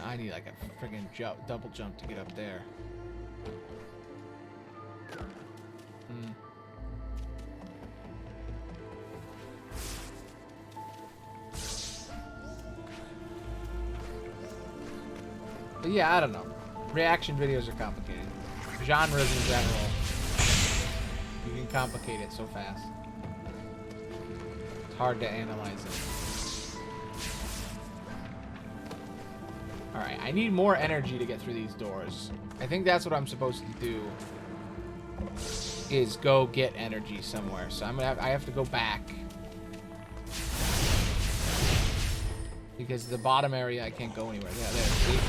I need like a friggin' double jump to get up there. But yeah, I don't know. Reaction videos are complicated. Genres in general. You can complicate it so fast. It's hard to analyze it. Alright, I need more energy to get through these doors. I think that's what I'm supposed to do. Is go get energy somewhere. So I have to go back. Because the bottom area I can't go anywhere. Yeah, there, see?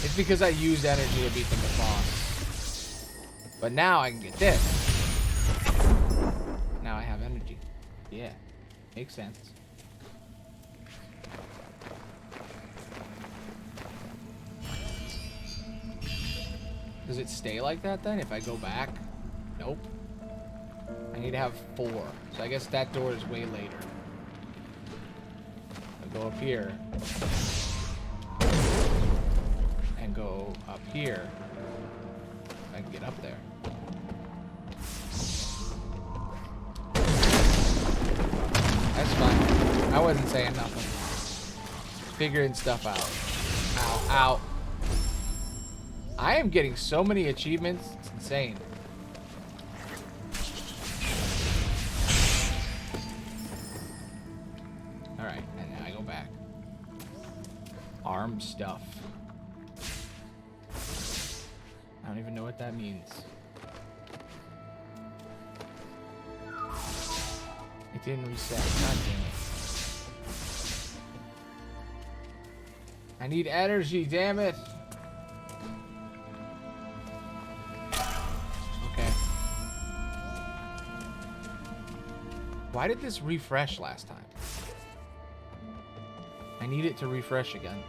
It's because I used energy to beat the boss. But now I can get this. Yeah, makes sense. Does it stay like that then if I go back? Nope. I need to have 4. So I guess that door is way later. I'll go up here. And go up here. If I can get up there. That's fine. I wasn't saying nothing. Figuring stuff out. Ow, ow. I am getting so many achievements. It's insane. Alright, and now I go back. Arm stuff. I don't even know what that means. It didn't reset. God damn it. I need energy, damn it. Okay. Why did this refresh last time? I need it to refresh again.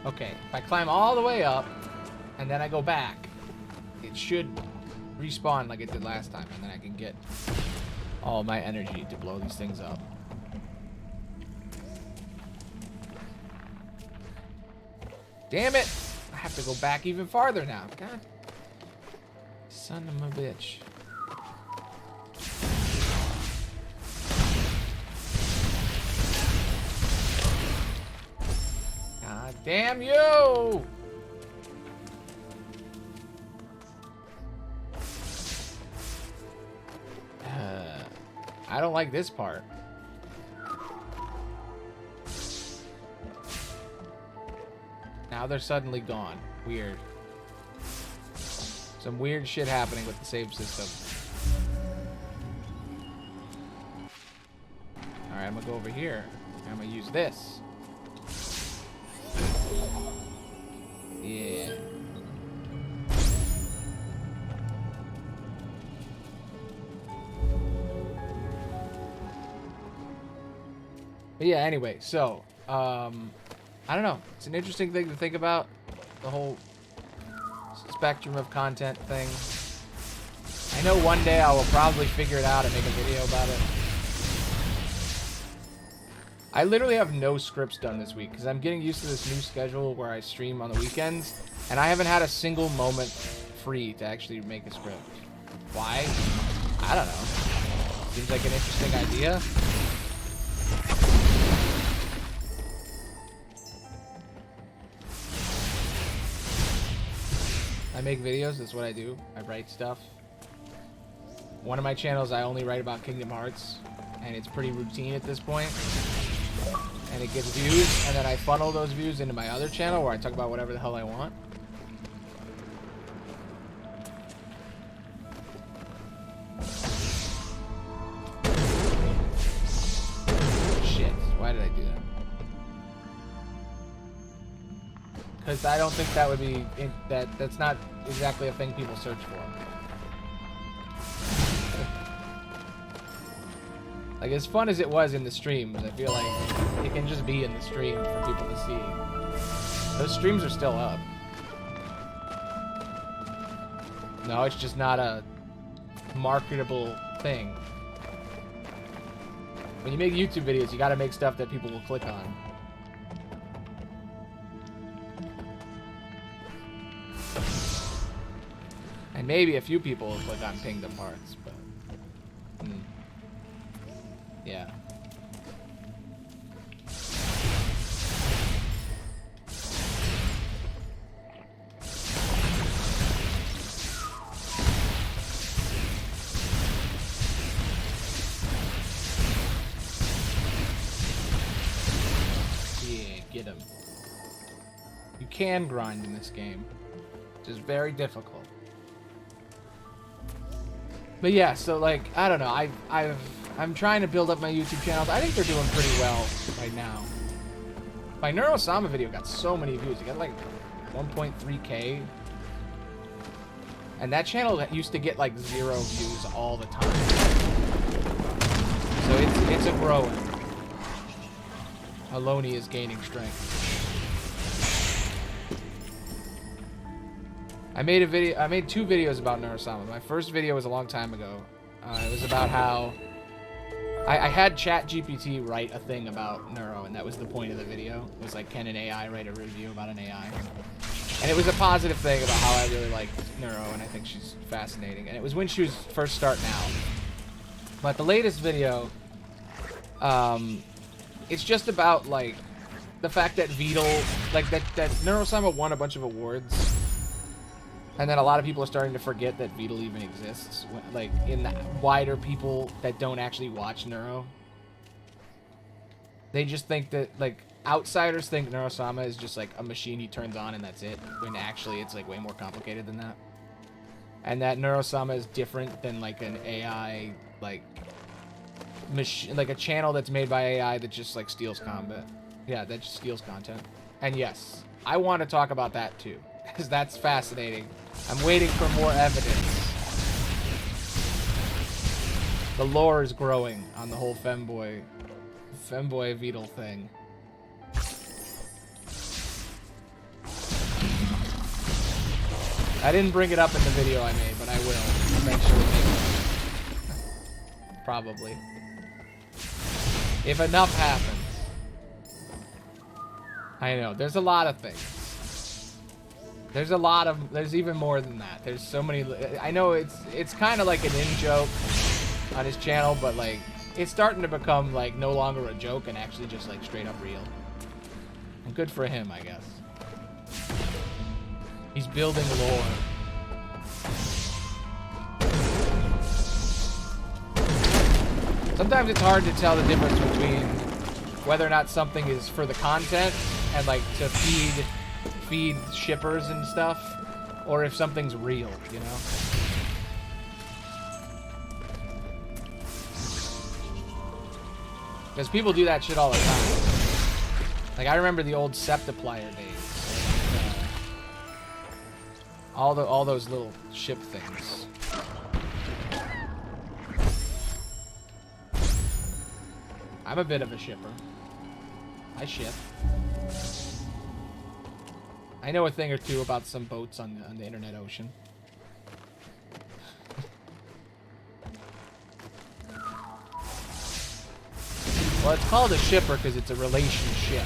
Okay, if I climb all the way up, and then I go back, it should respawn like it did last time, and then I can get all my energy to blow these things up. Damn it! I have to go back even farther now. God. Son of a bitch. God damn you! I don't like this part. Now they're suddenly gone. Weird. Some weird shit happening with the save system. Alright, I'm gonna go over here. I'm gonna use this. Yeah. But yeah, anyway, so, I don't know. It's an interesting thing to think about. The whole spectrum of content thing. I know one day I will probably figure it out and make a video about it. I literally have no scripts done this week because I'm getting used to this new schedule where I stream on the weekends, and I haven't had a single moment free to actually make a script. Why? I don't know. Seems like an interesting idea. I make videos, that's what I do. I write stuff. One of my channels, I only write about Kingdom Hearts, and it's pretty routine at this point. And it gets views, and then I funnel those views into my other channel where I talk about whatever the hell I want. Shit, why did I do that? Because I don't think that would be, that's not exactly a thing people search for. Like, as fun as it was in the streams, I feel like it can just be in the stream for people to see. Those streams are still up. No, it's just not a marketable thing. When you make YouTube videos, you gotta make stuff that people will click on. And maybe a few people will click on Kingdom Hearts, but... yeah. Yeah, get him. You can grind in this game, which is very difficult. But yeah, so like, I don't know. I'm trying to build up my YouTube channels. I think they're doing pretty well right now. My Neurosama video got so many views. It got like 1.3K. And that channel used to get like 0 views all the time. So it's a growing. Aloney is gaining strength. I made 2 videos about Neurosama. My first video was a long time ago. It was about how I had ChatGPT write a thing about Neuro, and that was the point of the video. It was like, can an AI write a review about an AI? And it was a positive thing about how I really liked Neuro, and I think she's fascinating. And it was when she was first starting out. But the latest video, it's just about like the fact that like that Neurosama won a bunch of awards. And then a lot of people are starting to forget that Beetle even exists, like in the wider people that don't actually watch Neuro. They just think that, like, outsiders think Neurosama is just like a machine he turns on and that's it, when actually it's like way more complicated than that. And that Neurosama is different than like an AI, like like a channel that's made by AI that just like steals combat. Yeah, that just steals content. And yes, I want to talk about that too, because that's fascinating. I'm waiting for more evidence. The lore is growing on the whole femboy Beetle thing. I didn't bring it up in the video I made, but I will eventually make it. Probably. If enough happens. I know, there's a lot of things. There's even more than that. There's so many. I know it's kind of like an in-joke on his channel, but like it's starting to become like no longer a joke and actually just like straight up real. And good for him, I guess. He's building lore. Sometimes it's hard to tell the difference between whether or not something is for the content and like to feed shippers and stuff, or if something's real, you know? Because people do that shit all the time. Like, I remember the old Septiplier days. All those little ship things. I'm a bit of a shipper. I ship. I know a thing or two about some boats on the internet ocean. Well, it's called a shipper because it's a relationship.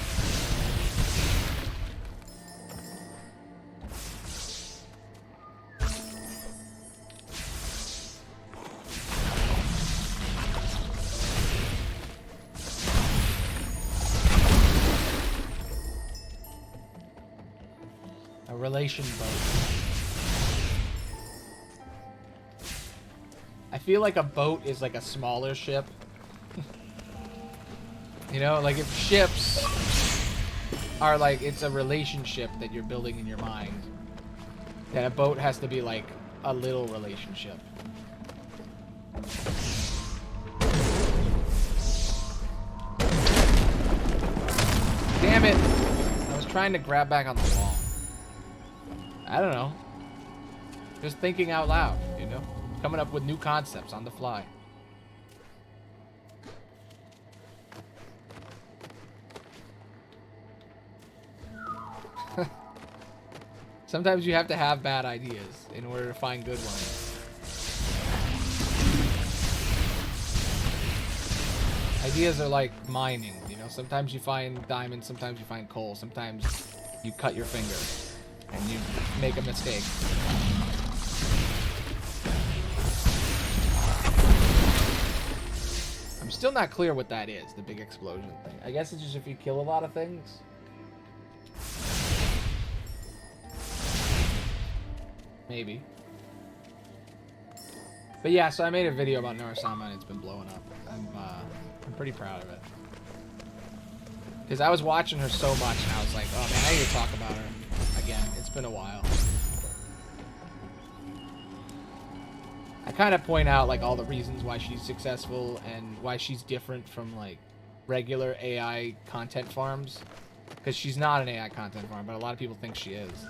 Relation boat. I feel like a boat is like a smaller ship. You know, like if ships are like, it's a relationship that you're building in your mind, then a boat has to be like a little relationship. Damn it! I was trying to grab back on the wall. I don't know. Just thinking out loud, you know? Coming up with new concepts on the fly. Sometimes you have to have bad ideas in order to find good ones. Ideas are like mining, you know? Sometimes you find diamonds, sometimes you find coal, sometimes you cut your finger and you make a mistake. I'm still not clear what that is, the big explosion thing. I guess it's just if you kill a lot of things. Maybe. But yeah, so I made a video about Neurosama and it's been blowing up. I'm pretty proud of it. Because I was watching her so much and I was like, oh man, I need to talk about her again. It's been a while. I kind of point out like all the reasons why she's successful and why she's different from like regular AI content farms, because she's not an AI content farm, but a lot of people think she is.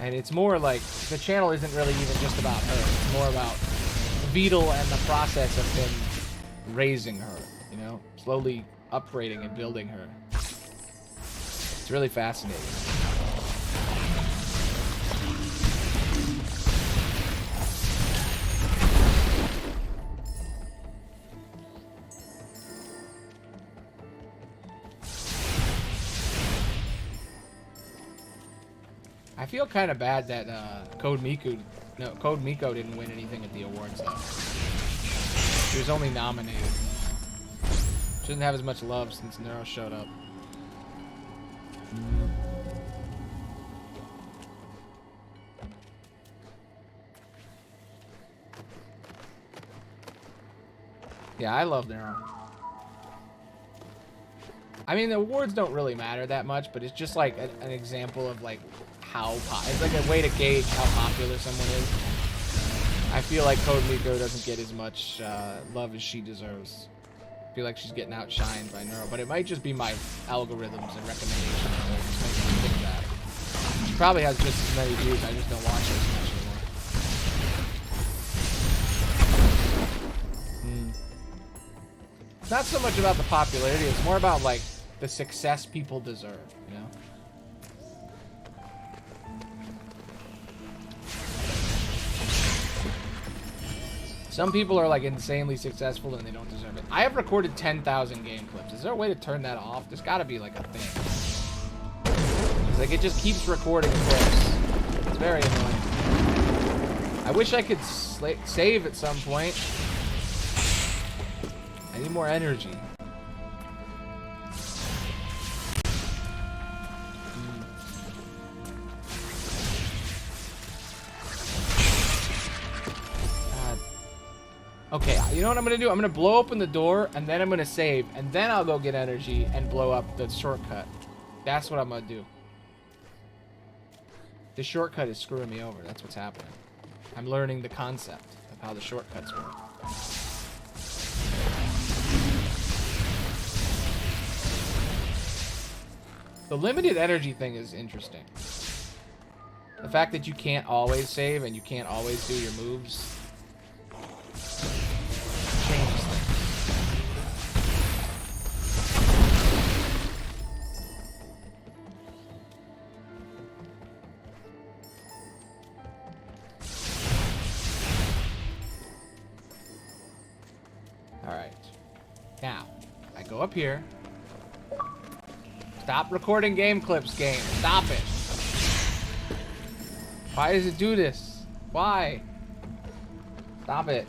And it's more like the channel isn't really even just about her. It's more about Beetle and the process of him raising her, you know, slowly upgrading and building her. It's really fascinating. I feel kind of bad that Code Miko didn't win anything at the awards though. She was only nominated. She doesn't have as much love since Neuro showed up. Yeah, I love Neuro. I mean, the awards don't really matter that much, but it's just like an example of like how it's like a way to gauge how popular someone is. I feel like Code Miko doesn't get as much love as she deserves. I feel like she's getting outshined by Neuro, but it might just be my algorithms and recommendations that just make me think that. She probably has just as many views, I just don't watch her as much anymore. It's not so much about the popularity, it's more about like the success people deserve, you know? Some people are like insanely successful and they don't deserve it. I have recorded 10,000 game clips. Is there a way to turn that off? There's gotta be like a thing. It's like it just keeps recording clips. It's very annoying. I wish I could save at some point. I need more energy. Okay, you know what I'm gonna do? I'm gonna blow open the door, and then I'm gonna save, and then I'll go get energy and blow up the shortcut. That's what I'm gonna do. The shortcut is screwing me over. That's what's happening. I'm learning the concept of how the shortcuts work. The limited energy thing is interesting. The fact that you can't always save and you can't always do your moves changes things. Alright. Now, I go up here. Stop recording game clips, game. Stop it. Why does it do this? Why? Stop it.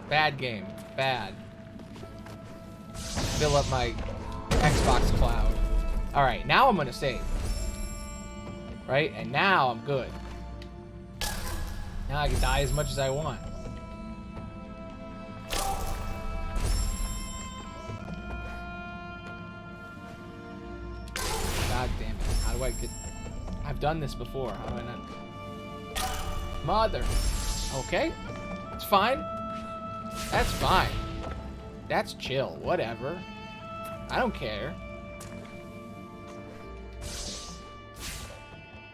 Bad game. Bad. Fill up my Xbox cloud. Alright, now I'm gonna save. Right? And now I'm good. Now I can die as much as I want. God damn it. How do I get... I've done this before. How do I not... Mother. Okay. It's fine. That's fine. That's chill. Whatever. I don't care.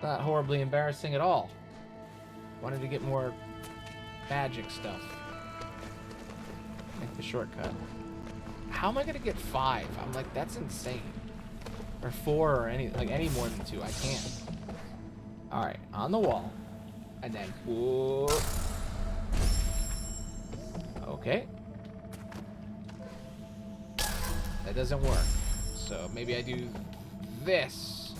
Not horribly embarrassing at all. Wanted to get more magic stuff. Make the shortcut. How am I gonna get 5? I'm like, that's insane. Or 4 or any more than 2. I can't. Alright, on the wall. And then whoa. Okay. That doesn't work. So maybe I do this.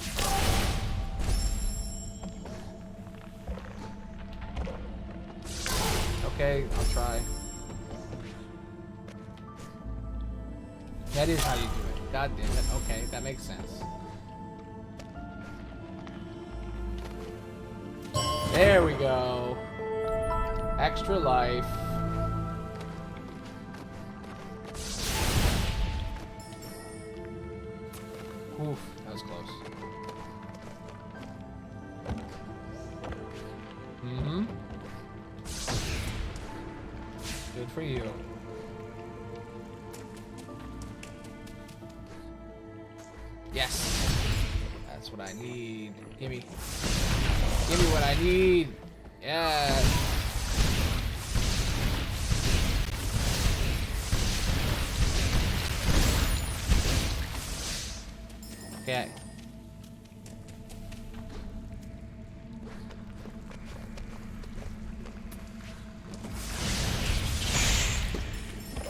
Okay, I'll try. That is how you do it. God damn it. Okay, that makes sense. There we go. Extra life. Oof, that was close. for you. Yes. That's what I need. Gimme. Gimme what I need. Yes. Okay.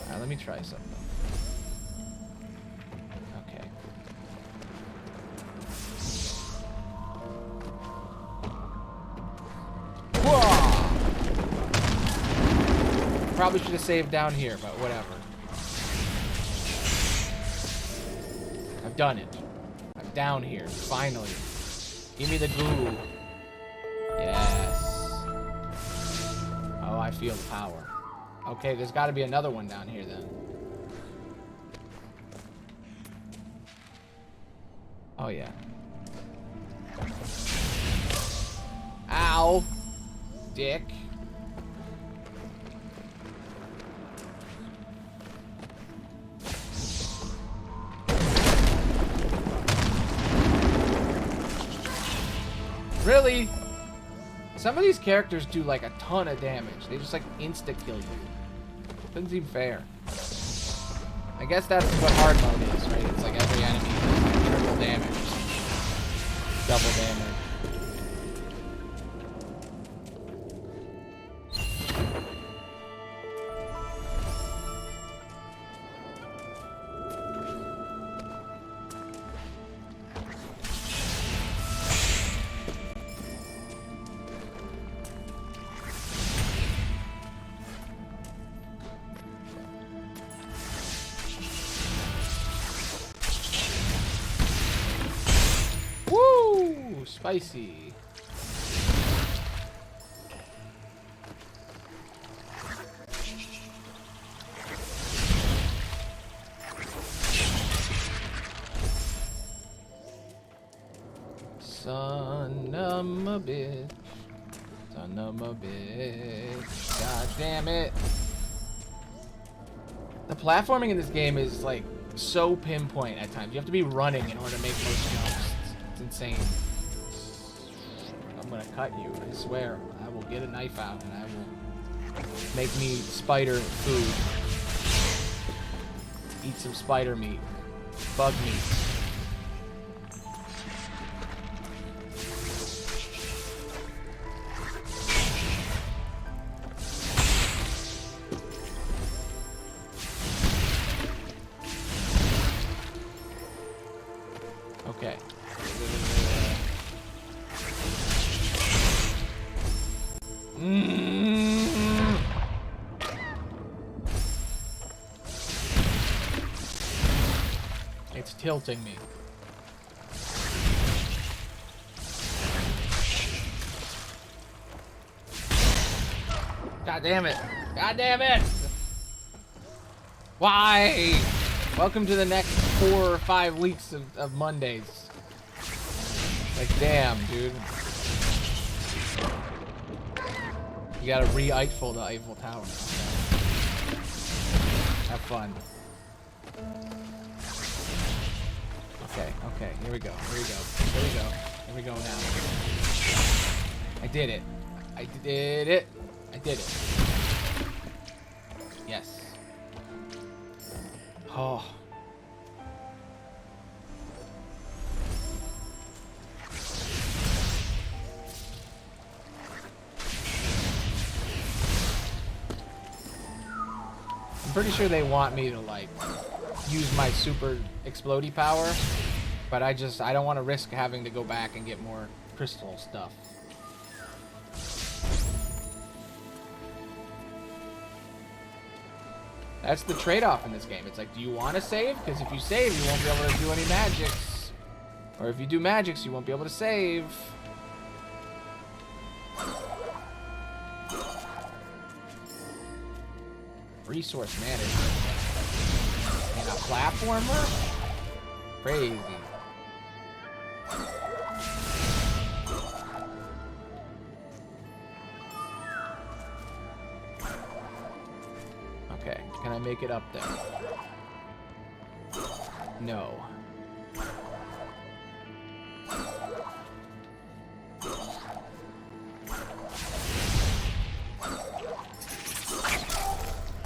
Alright, let me try something. Okay. Whoa! Probably should have saved down here, but whatever. I've done it. I'm down here, finally. Give me the goo. Yes. Oh, I feel the power. Okay, there's got to be another one down here then. Oh, yeah. Ow! Dick. Really? Some of these characters do like a ton of damage. They just like insta-kill you. Doesn't seem fair. I guess that's what hard mode is, right? It's like every enemy does like triple damage. Double damage. Spicy. Son of a bitch. Son of a bitch. God damn it. The platforming in this game is like so pinpoint at times. You have to be running in order to make most jumps. It's insane. I'm gonna cut you, I swear. I will get a knife out and I will make me spider food. Eat some spider meat. Bug meat. Okay. It's tilting me. God damn it. God damn it! Why? Welcome to the next 4 or 5 weeks of Mondays. Like, damn, dude. You gotta re-Eiffel the Eiffel Tower. Have fun. Okay, okay, here we go, here we go, here we go, here we go now. I did it. I did it. I did it. Yes. Oh. I'm pretty sure they want me to like use my super explodey power, but I don't want to risk having to go back and get more crystal stuff. That's the trade-off in this game. It's like, do you want to save? Because if you save, you won't be able to do any magics. Or if you do magics, you won't be able to save. Resource management. And a platformer? Crazy. make it up there? No.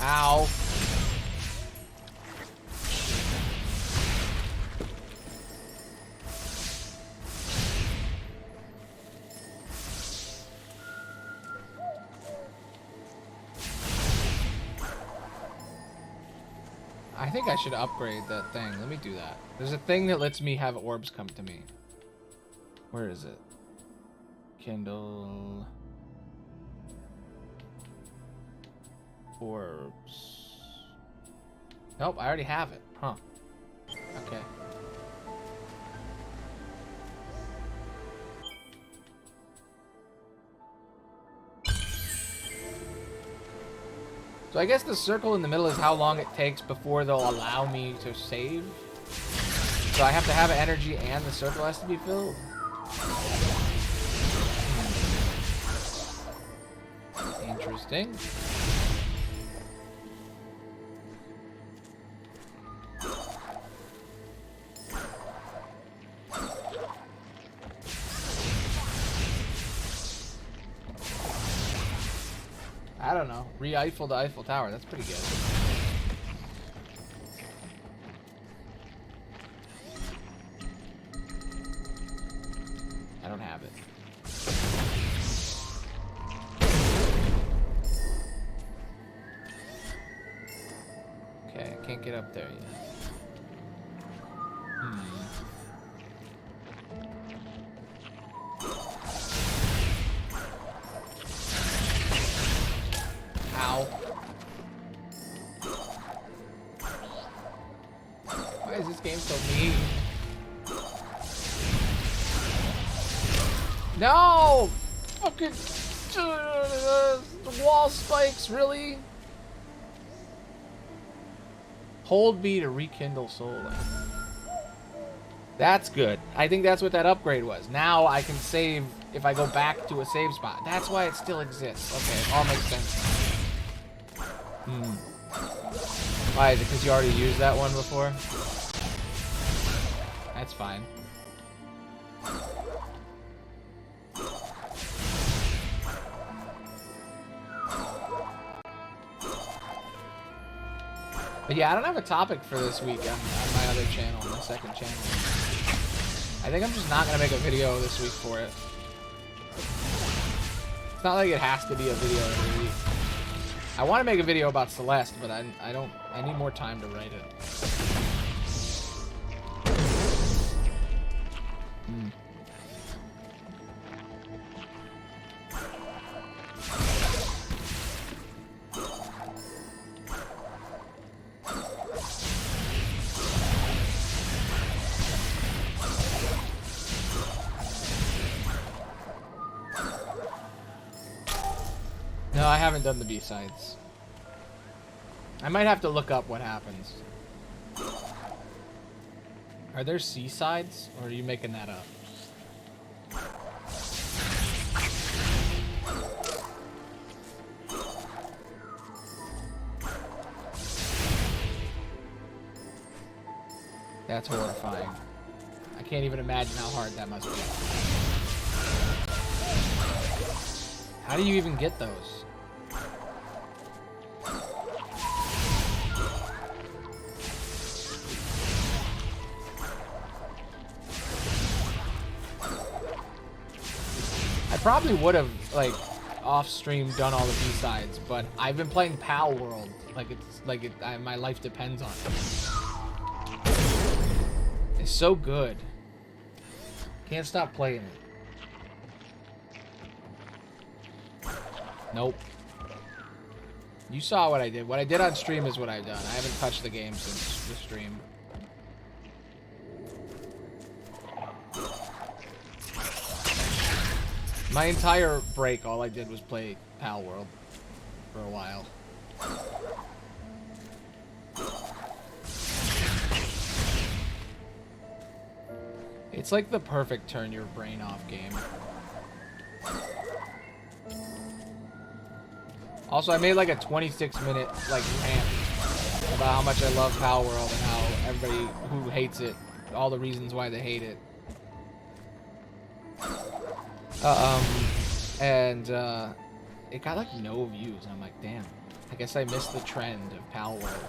Ow. I think I should upgrade that thing. Let me do that. There's a thing that lets me have orbs come to me. Where is it? Kindle. Orbs. Nope, I already have it. Huh. Okay. So I guess the circle in the middle is how long it takes before they'll allow me to save. So I have to have energy and the circle has to be filled. Interesting. I don't know. Re-Eiffel the Eiffel Tower. That's pretty good. I don't have it. Okay, I can't get up there yet. Ow. Why is this game so mean? No! Fucking... the wall spikes, really? Hold B to rekindle soul light. That's good. I think that's what that upgrade was. Now I can save if I go back to a save spot. That's why it still exists. Okay, it all makes sense. Why? Is it because you already used that one before? That's fine. But yeah, I don't have a topic for this week on my other channel, my second channel. I think I'm just not going to make a video this week for it. It's not like it has to be a video every week. I want to make a video about Celeste, but I need more time to write it. No, I haven't done the B-sides. I might have to look up what happens. Are there C-sides, or are you making that up? That's horrifying. I can't even imagine how hard that must be. How do you even get those? I probably would have, like, off-stream done all the B-sides, but I've been playing Pal World. My life depends on it. It's so good. Can't stop playing it. Nope. You saw what I did. What I did on stream is what I've done. I haven't touched the game since the stream. My entire break, all I did was play Pal World for a while. It's like the perfect turn your brain off game. Also, I made like a 26-minute like rant about how much I love Pal World and how everybody who hates it, all the reasons why they hate it. It got like no views. And I'm like, damn. I guess I missed the trend of Pal World.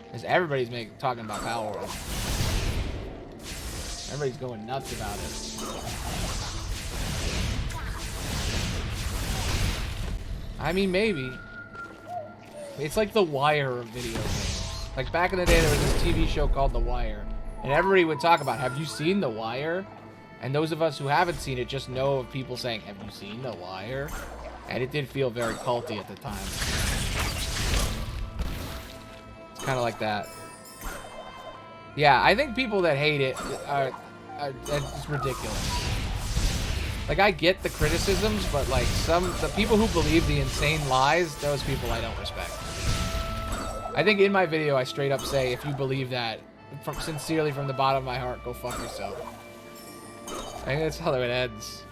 Because everybody's talking about Pal World. Everybody's going nuts about it. I mean, maybe. It's like The Wire of video games. Like back in the day, there was this TV show called The Wire. And everybody would talk about, have you seen The Wire? And those of us who haven't seen it just know of people saying, have you seen The Wire? And it did feel very culty at the time. It's kind of like that. Yeah, I think people that hate it it's ridiculous. Like, I get the criticisms, but like the people who believe the insane lies, those people I don't respect. I think in my video I straight up say, if you believe that, sincerely from the bottom of my heart, go fuck yourself. I think that's how it ends.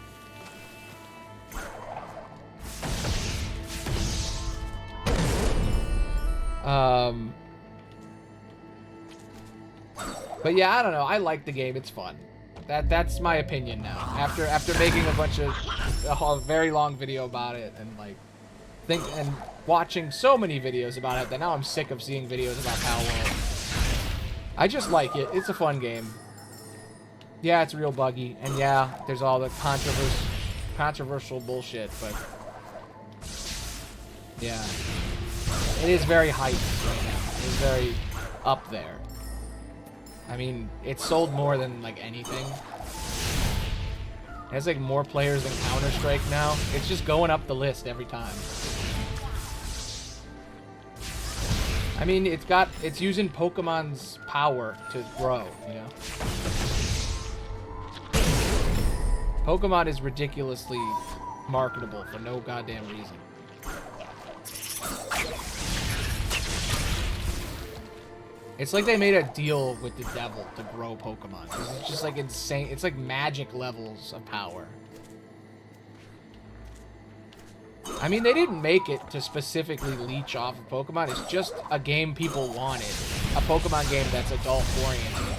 But yeah, I don't know. I like the game. It's fun. That's my opinion now. After making a very long video about it and like and watching so many videos about it that now I'm sick of seeing videos about Pal World. I just like it. It's a fun game. Yeah, it's real buggy, and yeah, there's all the controversial bullshit, but yeah, it is very hyped right now. It's very up there. I mean, it's sold more than like anything. It has like more players than Counter-Strike now. It's just going up the list every time. I mean, it's using Pokemon's power to grow, you know? Pokemon is ridiculously marketable for no goddamn reason. It's like they made a deal with the devil to grow Pokemon. It's just like insane. It's like magic levels of power. I mean, they didn't make it to specifically leech off of Pokemon. It's just a game people wanted. A Pokemon game that's adult-oriented.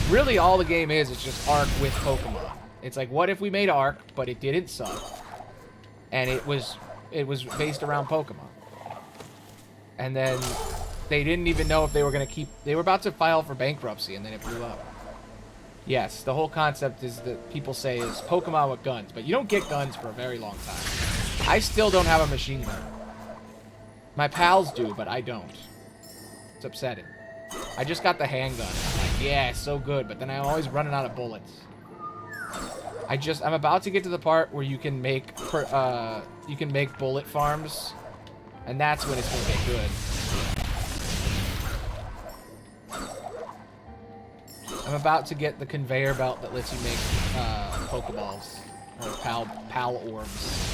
Really, all the game is just Arc with Pokemon. It's like, what if we made Arc, but it didn't suck, and it was based around Pokemon, and then they didn't even know if they were gonna keep. They were about to file for bankruptcy, and then it blew up. Yes, the whole concept is that people say is Pokemon with guns, but you don't get guns for a very long time. I still don't have a machine gun. My pals do, but I don't. It's upsetting. I just got the handgun. I'm like, yeah, it's so good, but then I'm always running out of bullets. I'm about to get to the part where you can make bullet farms, and that's when it's gonna get good. I'm about to get the conveyor belt that lets you make Pokeballs or pal orbs.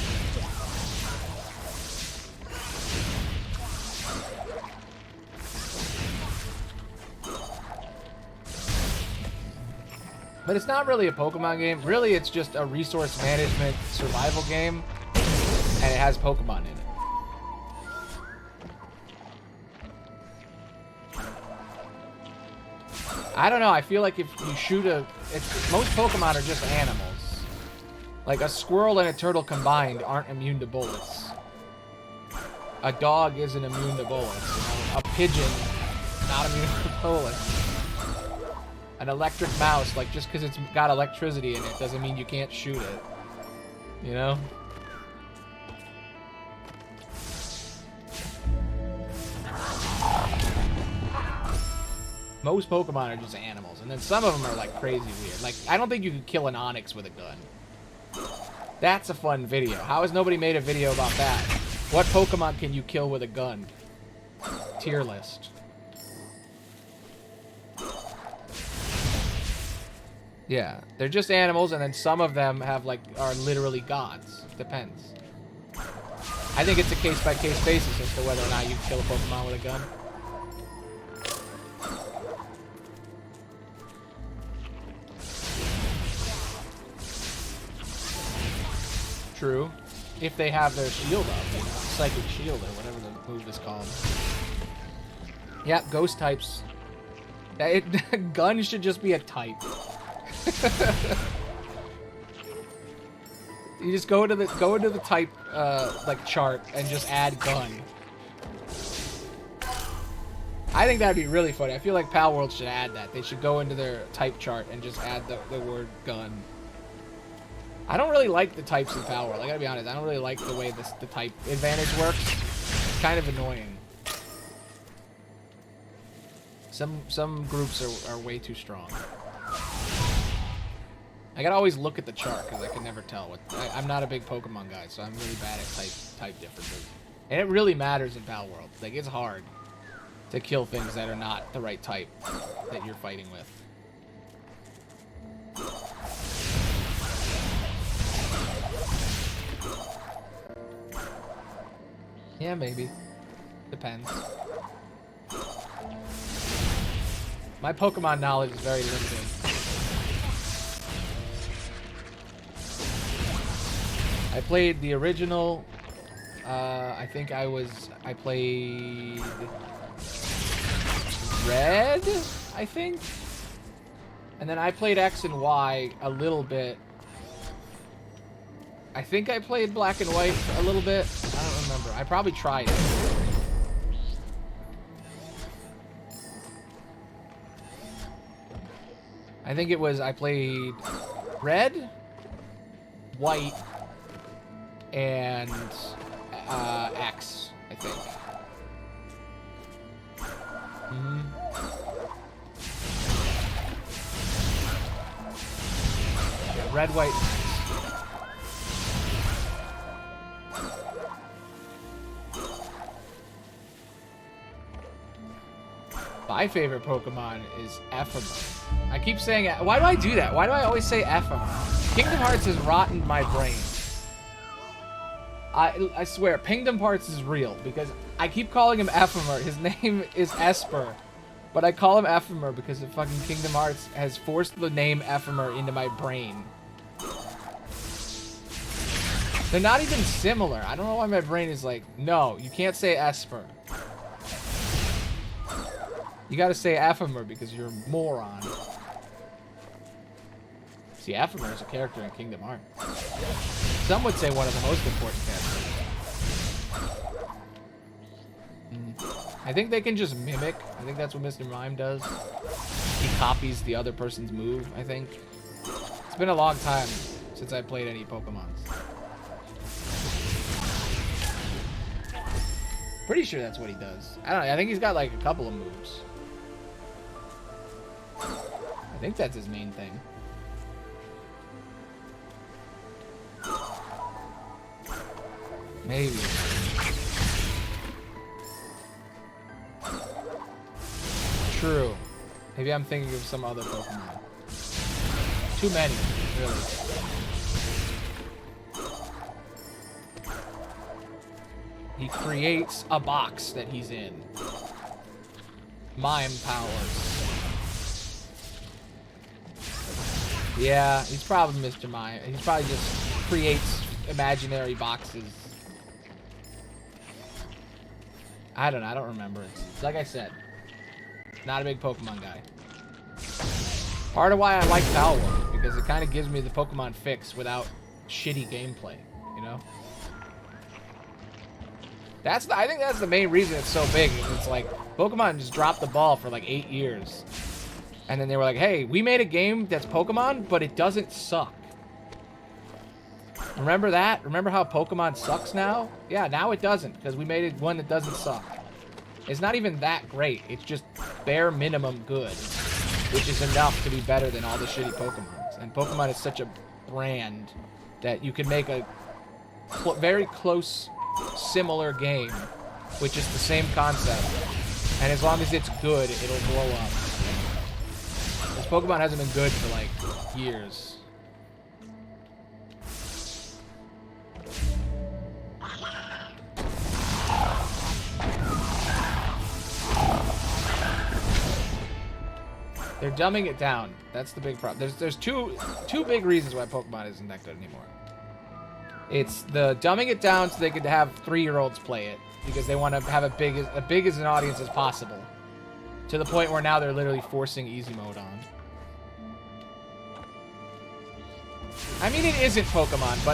But it's not really a Pokemon game. Really, it's just a resource management survival game, and it has Pokemon in it. I don't know. I feel like if you shoot most Pokemon are just animals. Like a squirrel and a turtle combined aren't immune to bullets. A dog isn't immune to bullets. You know? A pigeon, not immune to bullets. An electric mouse, like, just because it's got electricity in it doesn't mean you can't shoot it. You know? Most Pokemon are just animals, and then some of them are, like, crazy weird. Like, I don't think you could kill an Onix with a gun. That's a fun video. How has nobody made a video about that? What Pokemon can you kill with a gun? Tier list. Yeah, they're just animals, and then some of them are literally gods. Depends. I think it's a case-by-case basis as to whether or not you can kill a Pokemon with a gun. True. if they have their shield up, you know, psychic shield or whatever the move is called. Yeah, ghost types. Gun should just be a type. You just go into the type like chart and just add gun. I think that'd be really funny. I feel like Pal World should add that. They should go into their type chart and just add the word gun. I don't really like the types in Pal World. I gotta be honest. I don't really like the way the type advantage works. It's kind of annoying. Some groups are way too strong. I gotta always look at the chart because I can never tell. I'm not a big Pokemon guy, so I'm really bad at type differences. And it really matters in Pal World. Like, it's hard to kill things that are not the right type that you're fighting with. Yeah, maybe. Depends. My Pokemon knowledge is very limited. I played the original. I think I played Red, I think. And then I played X and Y a little bit. I think I played Black and White a little bit. I don't remember. I probably tried it. I think it was, I played Red, White, and X, I think. Yeah, Red, White, and X. My favorite Pokemon is Ephemer. I keep saying, why do I do that? Why do I always say Ephemer? Kingdom Hearts has rotted my brain. I swear, Kingdom Hearts is real because I keep calling him Ephemer. His name is Esper, but I call him Ephemer because the fucking Kingdom Hearts has forced the name Ephemer into my brain. They're not even similar. I don't know why my brain is like, no, you can't say Esper. You gotta say Ephemer because you're a moron. See, Ephemer is a character in Kingdom Hearts. Some would say one of the most important characters. I think they can just mimic. I think that's what Mr. Mime does. He copies the other person's move, I think. It's been a long time since I played any Pokemons. Pretty sure that's what he does. I don't know. I think he's got like a couple of moves. I think that's his main thing. Maybe. True. Maybe I'm thinking of some other Pokemon. Too many, really. He creates a box that he's in. Mime powers. Yeah, he's probably Mr. Mime. He probably just creates imaginary boxes. I don't know. I don't remember. It's like I said, not a big Pokemon guy. Part of why I like Pal World, because it kind of gives me the Pokemon fix without shitty gameplay, you know? I think that's the main reason it's so big. It's like, Pokemon just dropped the ball for like 8 years. And then they were like, hey, we made a game that's Pokemon, but it doesn't suck. Remember that? Remember how Pokemon sucks now? Yeah, now it doesn't, because we made it one that doesn't suck. It's not even that great. It's just bare minimum good, which is enough to be better than all the shitty Pokemons. And Pokemon is such a brand that you could make a very close, similar game, which is the same concept. And as long as it's good, it'll blow up. This Pokemon hasn't been good for like years. They're dumbing it down. That's the big problem. There's two big reasons why Pokemon isn't that good anymore. It's the dumbing it down so they could have 3-year-olds play it because they want to have a big as an audience as possible. To the point where now they're literally forcing easy mode on. I mean, it isn't Pokemon,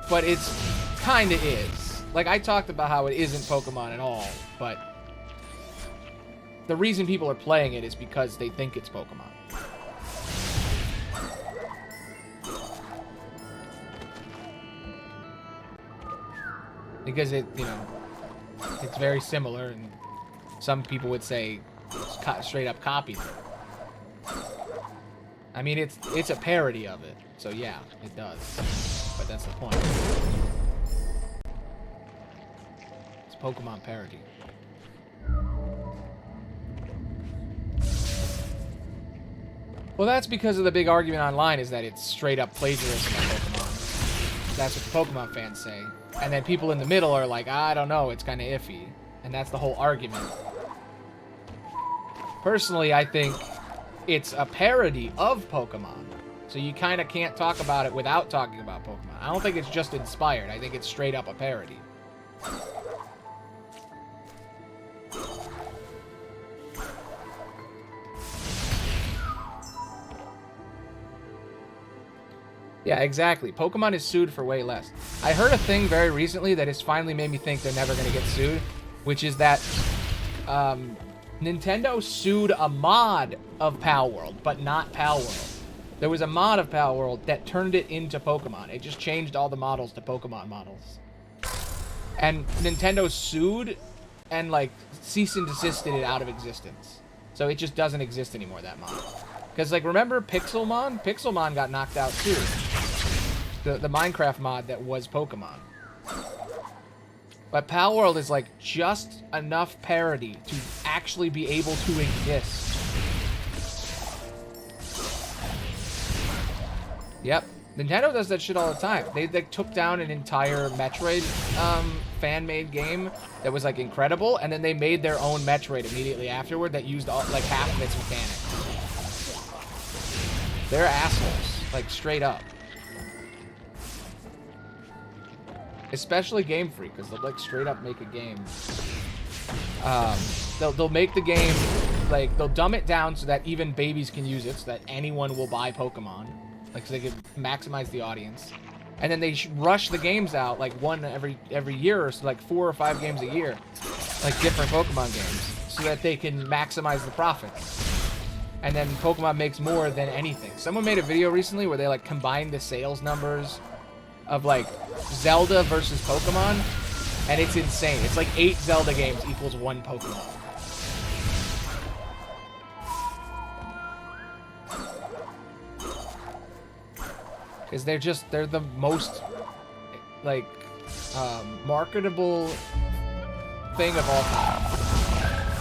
but it's kind of is. Like, I talked about how it isn't Pokemon at all, but the reason people are playing it is because they think it's Pokemon. Because it, you know, it's very similar, and some people would say it's straight up copied it. I mean, it's a parody of it, so yeah, it does. But that's the point. It's Pokemon parody. Well, that's because of the big argument online is that it's straight up plagiarism of Pokemon. That's what the Pokemon fans say. And then people in the middle are like, I don't know, it's kind of iffy. And that's the whole argument. Personally, I think it's a parody of Pokemon. So you kind of can't talk about it without talking about Pokemon. I don't think it's just inspired. I think it's straight up a parody. Yeah, exactly. Pokemon is sued for way less. I heard a thing very recently that has finally made me think they're never going to get sued, which is that Nintendo sued a mod of Palworld, but not Palworld. There was a mod of Palworld that turned it into Pokemon. It just changed all the models to Pokemon models. And Nintendo sued and, like, cease and desisted it out of existence. So it just doesn't exist anymore, that mod. Because, like, remember Pixelmon? Pixelmon got knocked out, too. The Minecraft mod that was Pokemon. But Palworld is, like, just enough parody to actually be able to exist. Yep. Nintendo does that shit all the time. They took down an entire Metroid fan-made game that was, like, incredible, and then they made their own Metroid immediately afterward that used, all, like, half of its mechanics. They're assholes, like, straight up. Especially Game Freak, because they'll, like, straight up make a game. They'll make the game, like, they'll dumb it down so that even babies can use it, so that anyone will buy Pokemon. Like, so they can maximize the audience. And then they rush the games out, like, one every year, or so, like 4 or 5 games a year. Like, different Pokemon games. So that they can maximize the profits. And then Pokemon makes more than anything. Someone made a video recently where they, like, combined the sales numbers of, like, Zelda versus Pokemon, and it's insane. It's like 8 Zelda games equals 1 Pokemon. Because they're the most, like, marketable thing of all time.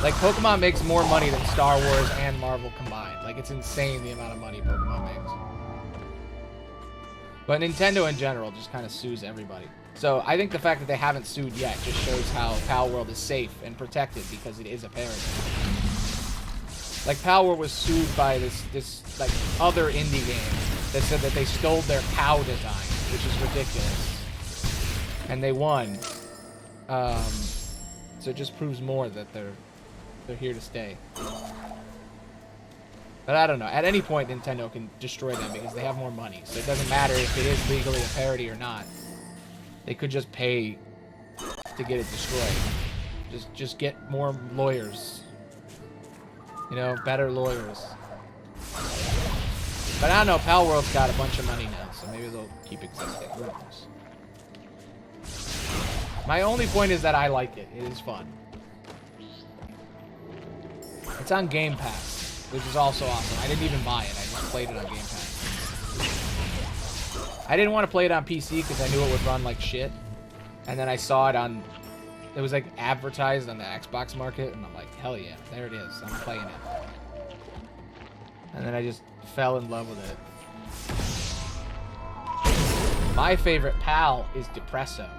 Like, Pokemon makes more money than Star Wars and Marvel combined. Like, it's insane the amount of money Pokemon makes. But Nintendo in general just kind of sues everybody. So I think the fact that they haven't sued yet just shows how Palworld is safe and protected because it is a parody. Like, Palworld was sued by this like, other indie game that said that they stole their cow design, which is ridiculous. And they won. So it just proves more that they're here to stay. But I don't know. At any point, Nintendo can destroy them because they have more money. So it doesn't matter if it is legally a parody or not. They could just pay to get it destroyed. Just get more lawyers. You know, better lawyers. But I don't know. Palworld's got a bunch of money now, so maybe they'll keep existing. Who knows? My only point is that I like it. It is fun. It's on Game Pass, which is also awesome. I didn't even buy it. I just played it on Game Pass. I didn't want to play it on PC because I knew it would run like shit. And then I saw it on... It was like advertised on the Xbox market, and I'm like, hell yeah, there it is. I'm playing it. And then I just fell in love with it. My favorite pal is Depresso.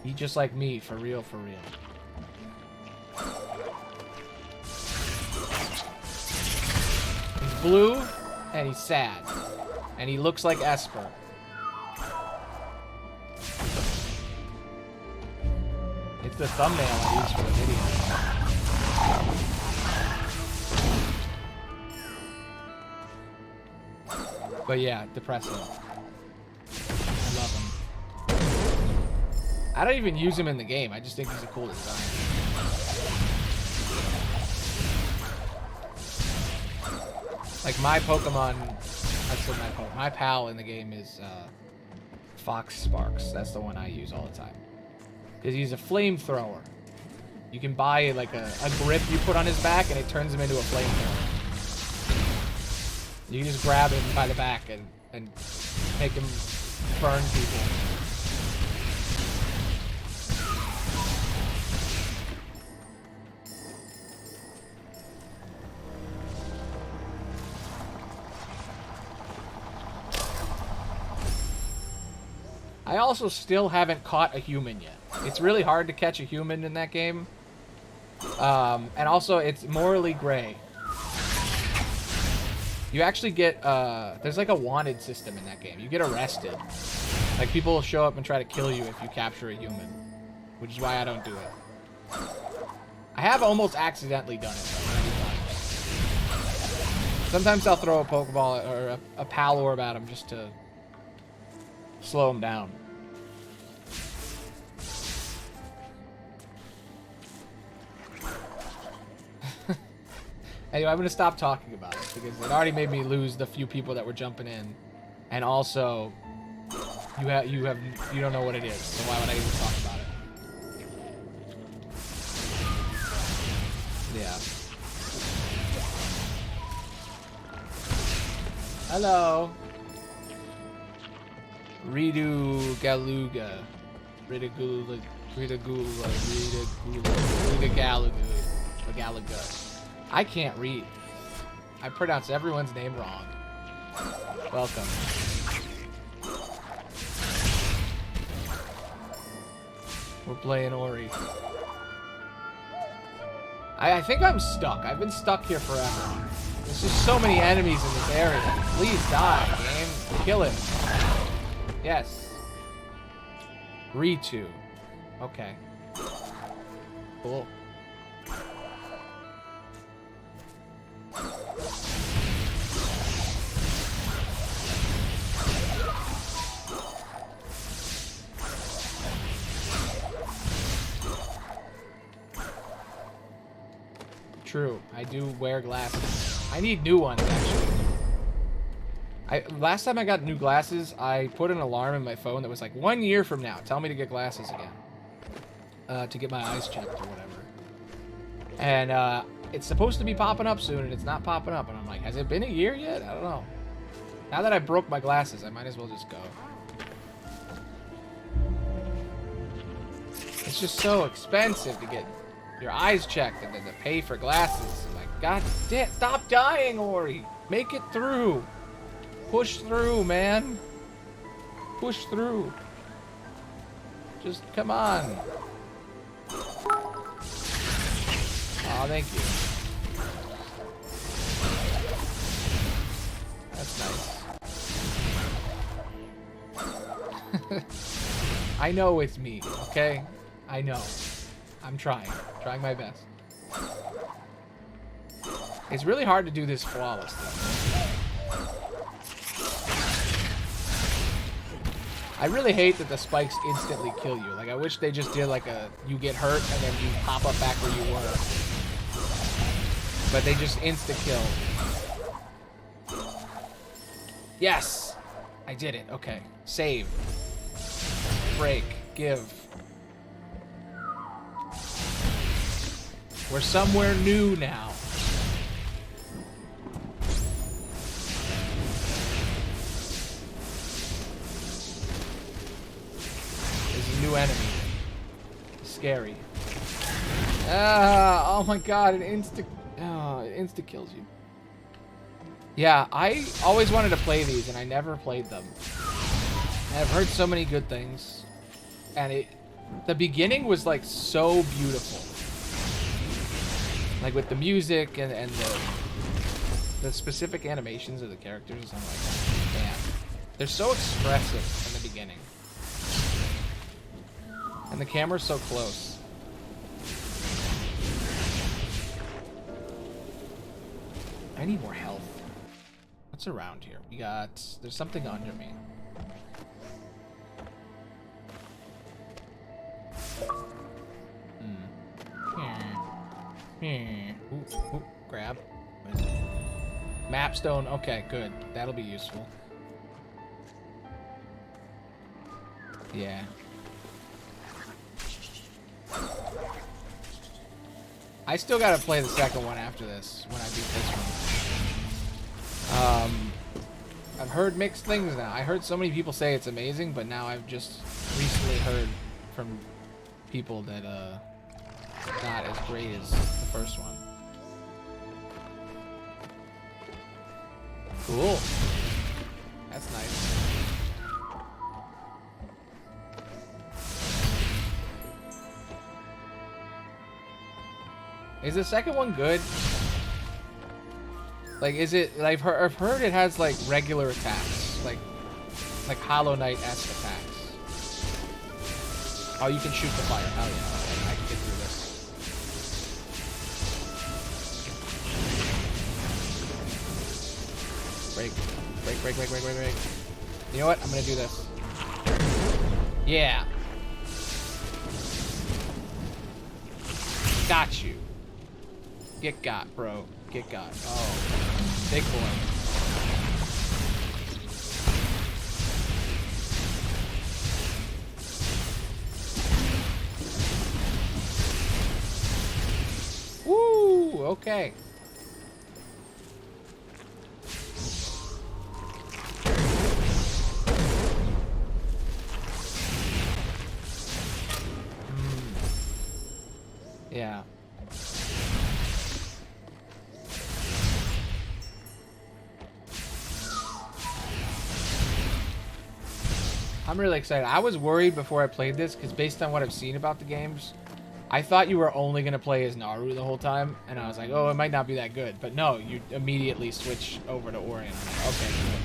He just like me, for real, for real. He's blue, and he's sad. And he looks like Esper. It's the thumbnail I use for the video. But yeah, depressing. I love him. I don't even use him in the game. I just think he's a cool design. Like my Pokemon, my pal in the game is Fox Sparks. That's the one I use all the time. Because he's a flamethrower. You can buy like a grip you put on his back and it turns him into a flamethrower. You can just grab him by the back and make him burn people. I also still haven't caught a human yet. It's really hard to catch a human in that game. And also, it's morally gray. You actually get, there's like a wanted system in that game. You get arrested. Like, people will show up and try to kill you if you capture a human. Which is why I don't do it. I have almost accidentally done it, though, many times. Sometimes I'll throw a Pokeball or a Pal Orb at him just to slow him down. Anyway, I'm going to stop talking about it because it already made me lose the few people that were jumping in. And also, you don't know what it is, so why would I even talk about it? Yeah. Hello. Ridu Galuga. Ridagula. Galaga. I can't read. I pronounce everyone's name wrong. Welcome. We're playing Ori. I think I'm stuck. I've been stuck here forever. There's just so many enemies in this area. Please die, game. Kill him. Yes. Ritu. Okay. Cool. True. I do wear glasses. I need new ones, actually. Last time I got new glasses, I put an alarm in my phone that was like, 1 year from now, tell me to get glasses again. To get my eyes checked or whatever. And, it's supposed to be popping up soon, and it's not popping up. And I'm like, has it been a year yet? I don't know. Now that I broke my glasses, I might as well just go. It's just so expensive to get your eyes checked and then to pay for glasses. I'm like, God damn, stop dying, Ori. Make it through. Push through, man. Push through. Just come on. Oh, thank you. That's nice. I know it's me, okay? I know. I'm trying my best. It's really hard to do this flawlessly. I really hate that the spikes instantly kill you. Like, I wish they just did like a, you get hurt and then you pop up back where you were. But they just insta-kill. Yes! I did it. Okay. Save. Break. Give. We're somewhere new now. There's a new enemy. Scary. Ah! Oh my god, it insta-kills you. Yeah, I always wanted to play these, and I never played them. And I've heard so many good things. And the beginning was, like, so beautiful. Like, with the music and the specific animations of the characters. I'm like, man. They're so expressive in the beginning. And the camera's so close. I need more health. What's around here? We got... There's something under me. Ooh, grab. What is it? Map stone. Okay, good. That'll be useful. Yeah. I still gotta play the second one after this, when I beat this one. I've heard mixed things now. I heard so many people say it's amazing, but now I've just recently heard from people that, it's not as great as the first one. Cool. That's nice. Is the second one good? Like, is it... I've heard it has, like, regular attacks. Like Hollow Knight-esque attacks. Oh, you can shoot the fire. Hell yeah. Okay, I can get through this. Break. Break. You know what? I'm gonna do this. Yeah. Got you. Get got, bro. Get got. Oh. Big boy. Woo! Okay. Yeah. I'm really excited. I was worried before I played this because based on what I've seen about the games, I thought you were only going to play as Naru the whole time, and I was like, oh, it might not be that good. But no, you immediately switch over to Ori. And I'm like, okay, good.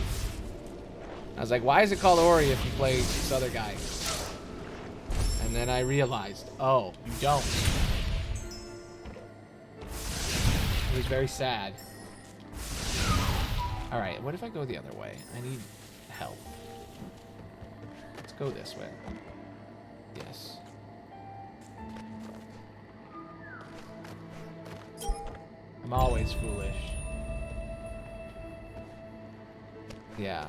I was like, why is it called Ori if you play this other guy? And then I realized, oh, you don't. It was very sad. Alright, what if I go the other way? I need help. Let's go this way. Yes. I'm always foolish. Yeah.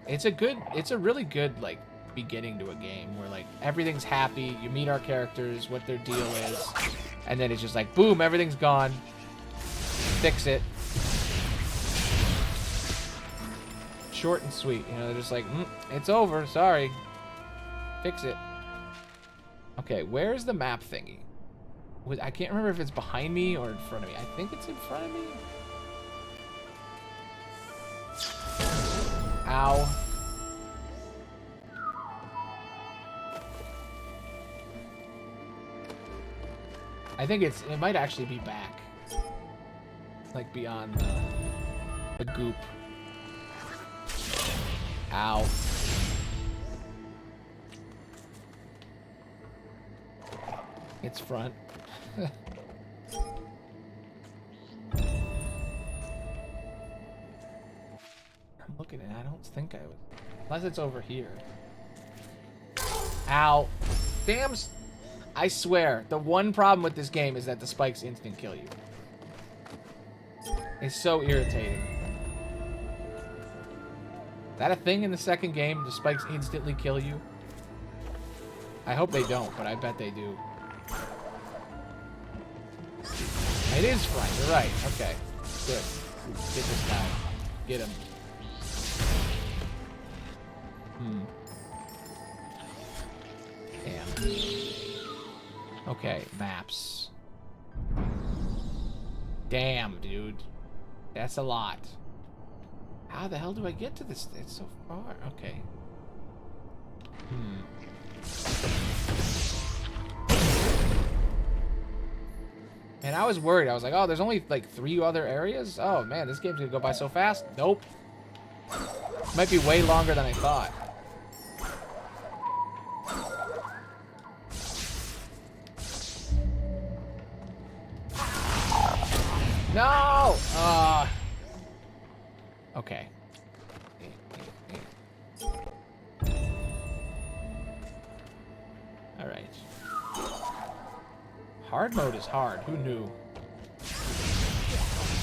It's a really good, like, beginning to a game where, like, everything's happy, you meet our characters, what their deal is, and then it's just like, boom, everything's gone. Fix it. Short and sweet, you know, they're just like, it's over, sorry. Fix it. Okay, where's the map thingy? I can't remember if it's behind me or in front of me. I think it's in front of me. Ow. I think it might actually be back. Like beyond the goop. Ow. It's front. I'm looking at it. I don't think I would. Unless it's over here. Ow. Damn. I swear, the one problem with this game is that the spikes instant kill you. It's so irritating. Is that a thing in the second game? The spikes instantly kill you? I hope they don't, but I bet they do. It is front. You're right. Okay. Good. Get this guy. Get him. Damn. Okay. Maps. Damn, dude. That's a lot. How the hell do I get to this? It's so far. Okay. Man, I was worried. I was like, oh, there's only like 3 other areas? Oh, man, this game's gonna go by so fast. Nope. Might be way longer than I thought. No! Okay. Alright. Hard mode is hard. Who knew?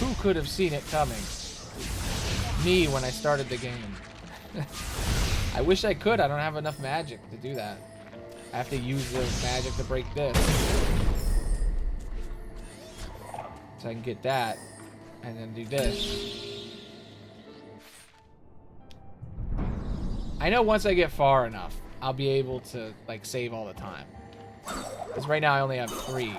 Who could have seen it coming? Me when I started the game. I wish I could. I don't have enough magic to do that. I have to use the magic to break this. So I can get that, and then do this. I know once I get far enough, I'll be able to, like, save all the time. Because right now I only have 3.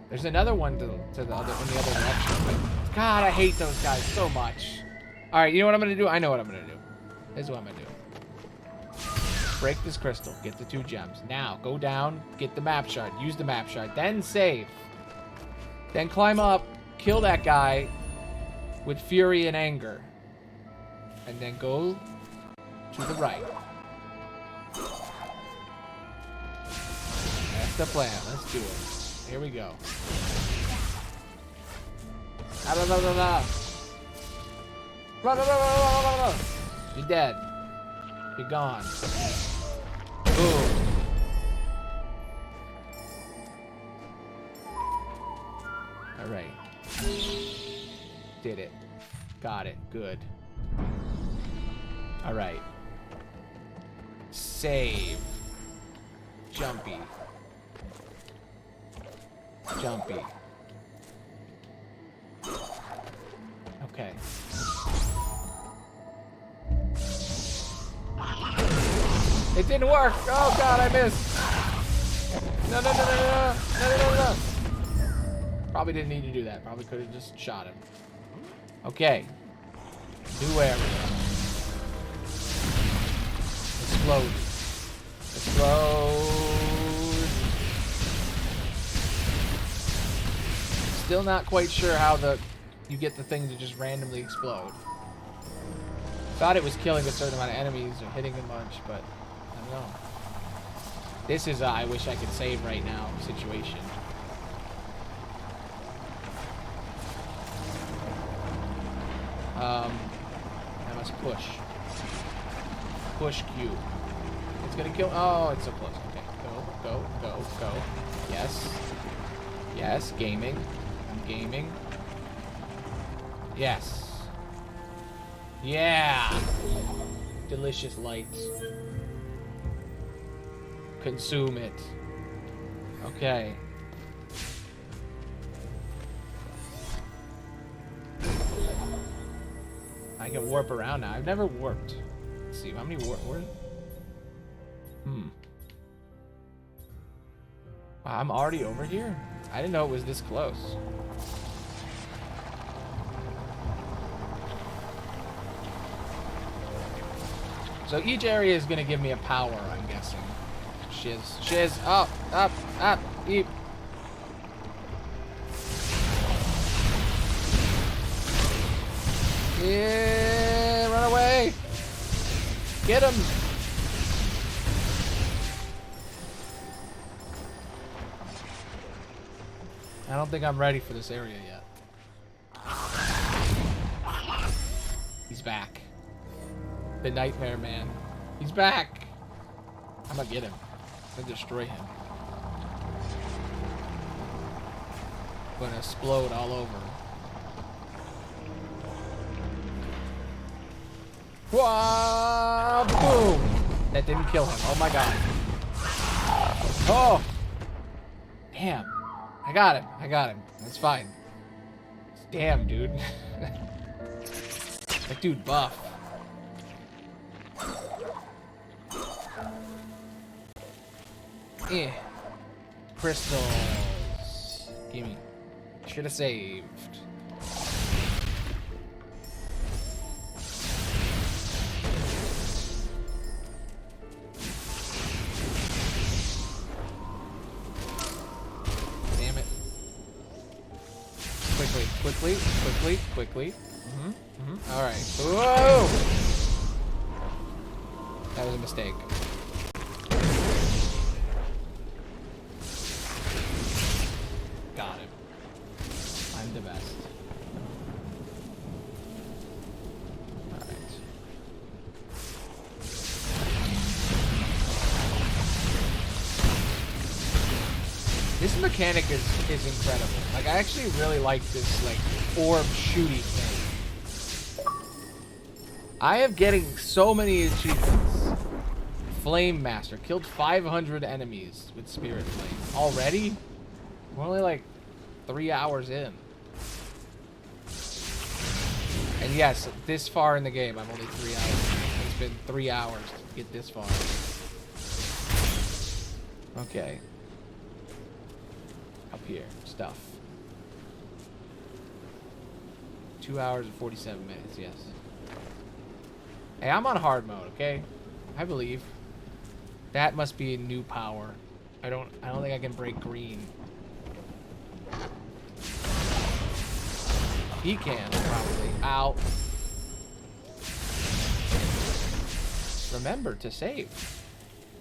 There's another one in the other direction. But God, I hate those guys so much. Alright, you know what I'm gonna do? I know what I'm gonna do. This is what I'm gonna do. Break this crystal. Get the 2 gems. Now, go down. Get the map shard. Use the map shard. Then save. Then climb up. Kill that guy with fury and anger. And then go to the right. That's the plan. Let's do it. Here we go. You're dead. You're gone. Boom. Alright. Did it. Got it. Good. Alright. Save. Jumpy. Jumpy. Okay. It didn't work. Oh God, I missed. No, no, no, no, no, no, no, no, no. Probably didn't need to do that. Probably could have just shot him. Okay. New area. Explode. Explode. Still not quite sure how you get the thing to just randomly explode. Thought it was killing a certain amount of enemies or hitting a bunch, but I don't know. This is a I wish I could save right now situation. I must push. Push Q. It's gonna kill. Oh, it's so close. Okay, go, go, go, go. Yes. Yes, gaming. I'm gaming. Yes. Yeah! Delicious lights. Consume it. Okay. I can warp around now. I've never warped. Let's see, how many warp? Wow, I'm already over here? I didn't know it was this close. So each area is going to give me a power, I'm guessing. Shiz. Shiz. Up. Up. Up. Eep. Yeah. Run away. Get him. I don't think I'm ready for this area yet. He's back. The Nightmare Man. He's back. I'm gonna get him. I'm gonna destroy him. I'm gonna explode all over. Whoa! Boom! That didn't kill him. Oh my god. Oh! Damn. I got him. I got him. That's fine. Damn, dude. That dude buff. Eh. Crystals. Gimme. Should have saved. Damn it. Quickly, quickly, quickly, quickly. All right. Whoa! That was a mistake. Got him. I'm the best. All right. This mechanic is incredible. Like, I actually really like this, like, orb shooty thing. I am getting so many achievements. Flame Master. Killed 500 enemies with Spirit Flame. Already? We're only like 3 hours in. And yes, this far in the game, I'm only 3 hours. It's been 3 hours to get this far. Okay. Up here. Stuff. 2 hours and 47 minutes, yes. Hey, I'm on hard mode, okay? I believe. That must be a new power. I don't think I can break green. He can, probably. Ow. Remember to save.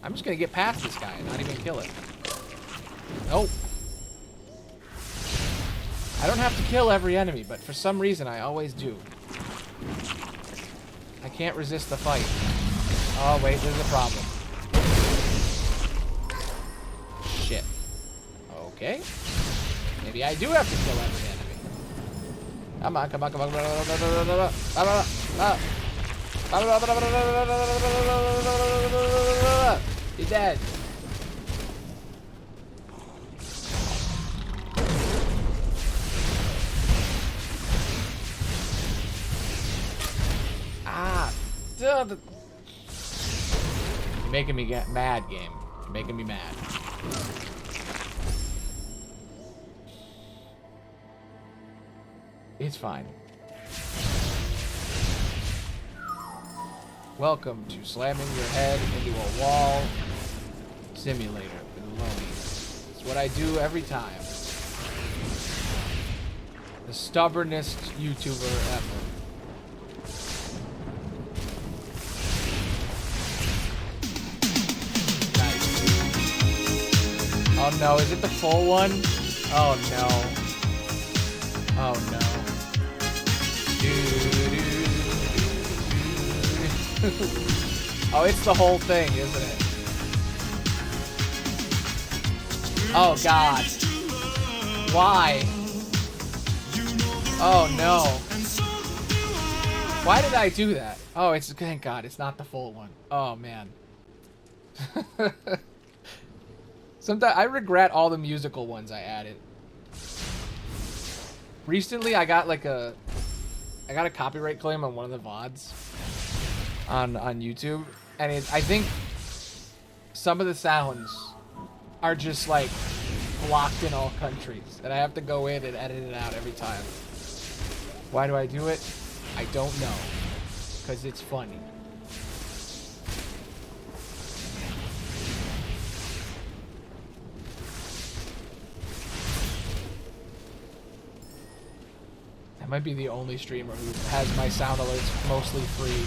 I'm just gonna get past this guy and not even kill it. Nope. I don't have to kill every enemy, but for some reason I always do. I can't resist the fight. Oh, wait, there's a problem. Shit. Okay. Maybe I do have to kill every enemy. Come on, come on, come on. You're dead. Ah. You're making me get mad, game. You're making me mad. It's fine. Welcome to slamming your head into a wall simulator with Aloney. It's what I do every time. The stubbornest YouTuber ever. Nice. Oh no, is it the full one? Oh no. Oh no. Oh, it's the whole thing, isn't it? Oh, God. Why? Oh, no. Why did I do that? Oh, it's... Thank God, it's not the full one. Oh, man. Sometimes I regret all the musical ones I added. Recently, I got like a copyright claim on one of the VODs on YouTube, and I think some of the sounds are just like blocked in all countries, and I have to go in and edit it out every time. Why do I do it? I don't know, because it's funny. I might be the only streamer who has my sound alerts mostly free.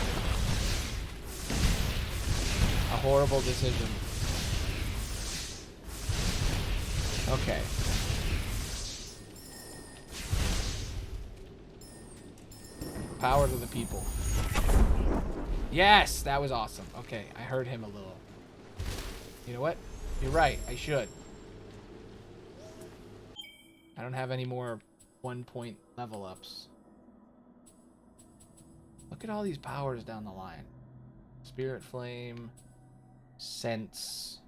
A horrible decision. Okay. Power to the people. Yes, that was awesome. Okay, I heard him a little. You know what? You're right, I should. I don't have any more 1-point level ups. Look at all these powers down the line. Spirit Flame, Sense,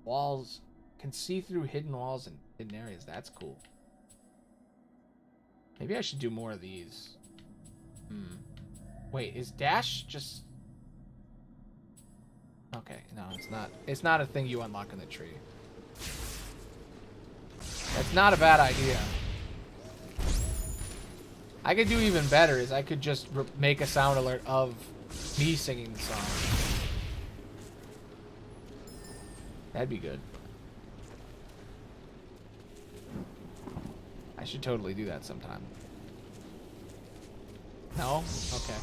walls, can see through hidden walls and hidden areas. That's cool. Maybe I should do more of these. Wait, is dash just... Okay, no, it's not. It's not a thing you unlock in the tree. That's not a bad idea. I could do even better is I could just make a sound alert of me singing the song. That'd be good. I should totally do that sometime. No? Okay.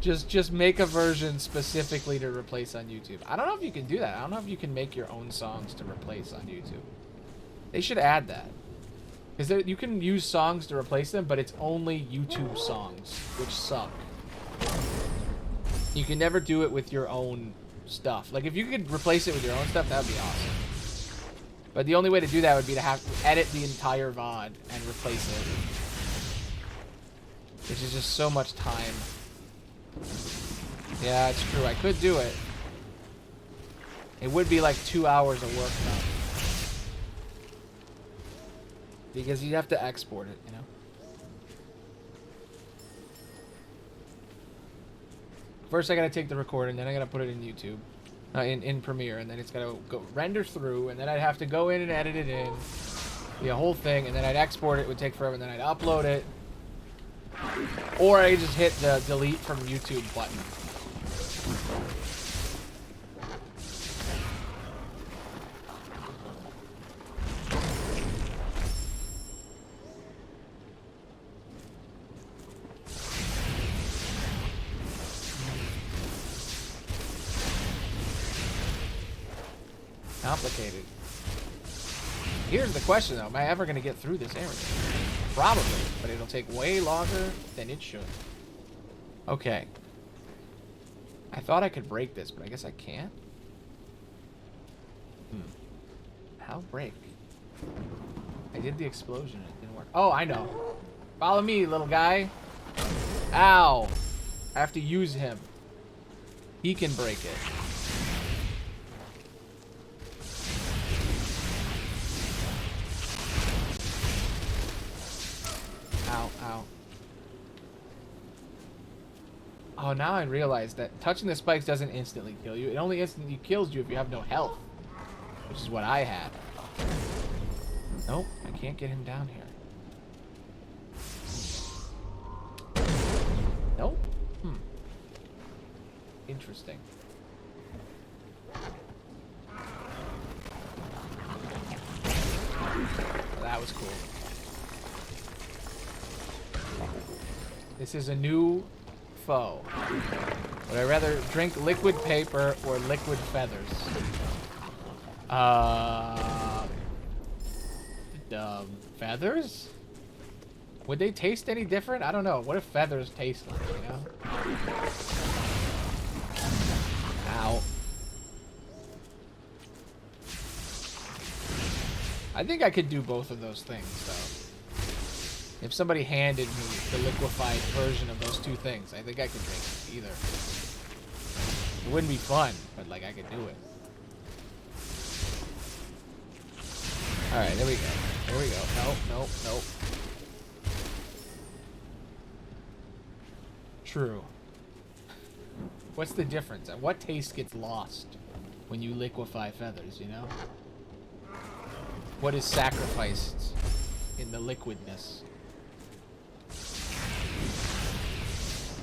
Just make a version specifically to replace on YouTube. I don't know if you can do that. I don't know if you can make your own songs to replace on YouTube. They should add that. Because you can use songs to replace them, but it's only YouTube songs, which suck. You can never do it with your own stuff. Like, if you could replace it with your own stuff, that would be awesome. But the only way to do that would be to have to edit the entire VOD and replace it. Which is just so much time. Yeah, it's true. I could do it. It would be like 2 hours of work, though. Because you'd have to export it, you know? First, I gotta take the recording, then I gotta put it in YouTube. In Premiere, and then it's gotta go render through, and then I'd have to go in and edit it in. The whole thing, and then I'd export it. It would take forever, and then I'd upload it. Or I just hit the delete from YouTube button. Complicated. Here's the question, though. Am I ever going to get through this area? Probably, but it'll take way longer than it should. Okay. I thought I could break this, but I guess I can't. How break? I did the explosion. It didn't work. Oh, I know. Follow me, little guy. Ow. I have to use him. He can break it. Ow, ow. Oh, now I realize that touching the spikes doesn't instantly kill you. It only instantly kills you if you have no health. Which is what I had. Nope, I can't get him down here. Nope. Interesting. Well, that was cool. This is a new foe. Would I rather drink liquid paper or liquid feathers? Feathers? Would they taste any different? I don't know. What if feathers taste like, you know? Ow. I think I could do both of those things, though. If somebody handed me the liquefied version of those two things, I think I could drink either. It wouldn't be fun, but, like, I could do it. Alright, there we go. There we go. Nope, nope, nope. True. What's the difference? What taste gets lost when you liquefy feathers, you know? What is sacrificed in the liquidness?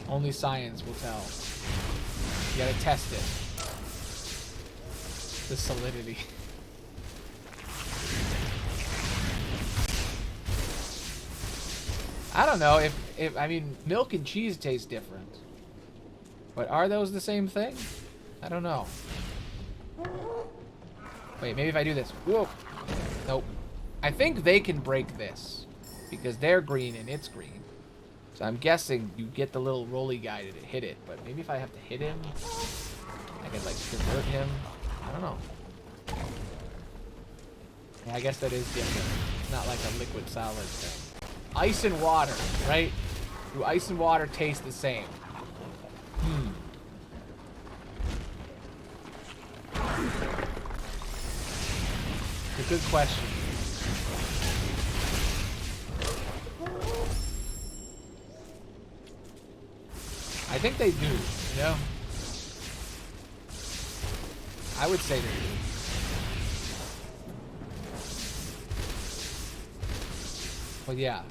Only science will tell. You gotta test it. The solidity. I don't know if I mean, milk and cheese taste different. But are those the same thing? I don't know. Wait, maybe if I do this. Whoa. Nope. I think they can break this because they're green and it's green. So I'm guessing you get the little rolly guy to hit it, but maybe if I have to hit him, I could like convert him. I don't know. Yeah, I guess that is different. It's not like a liquid solid thing. Ice and water, right? Do ice and water taste the same? It's a good question. I think they do, you know? I would say they do. Well, yeah.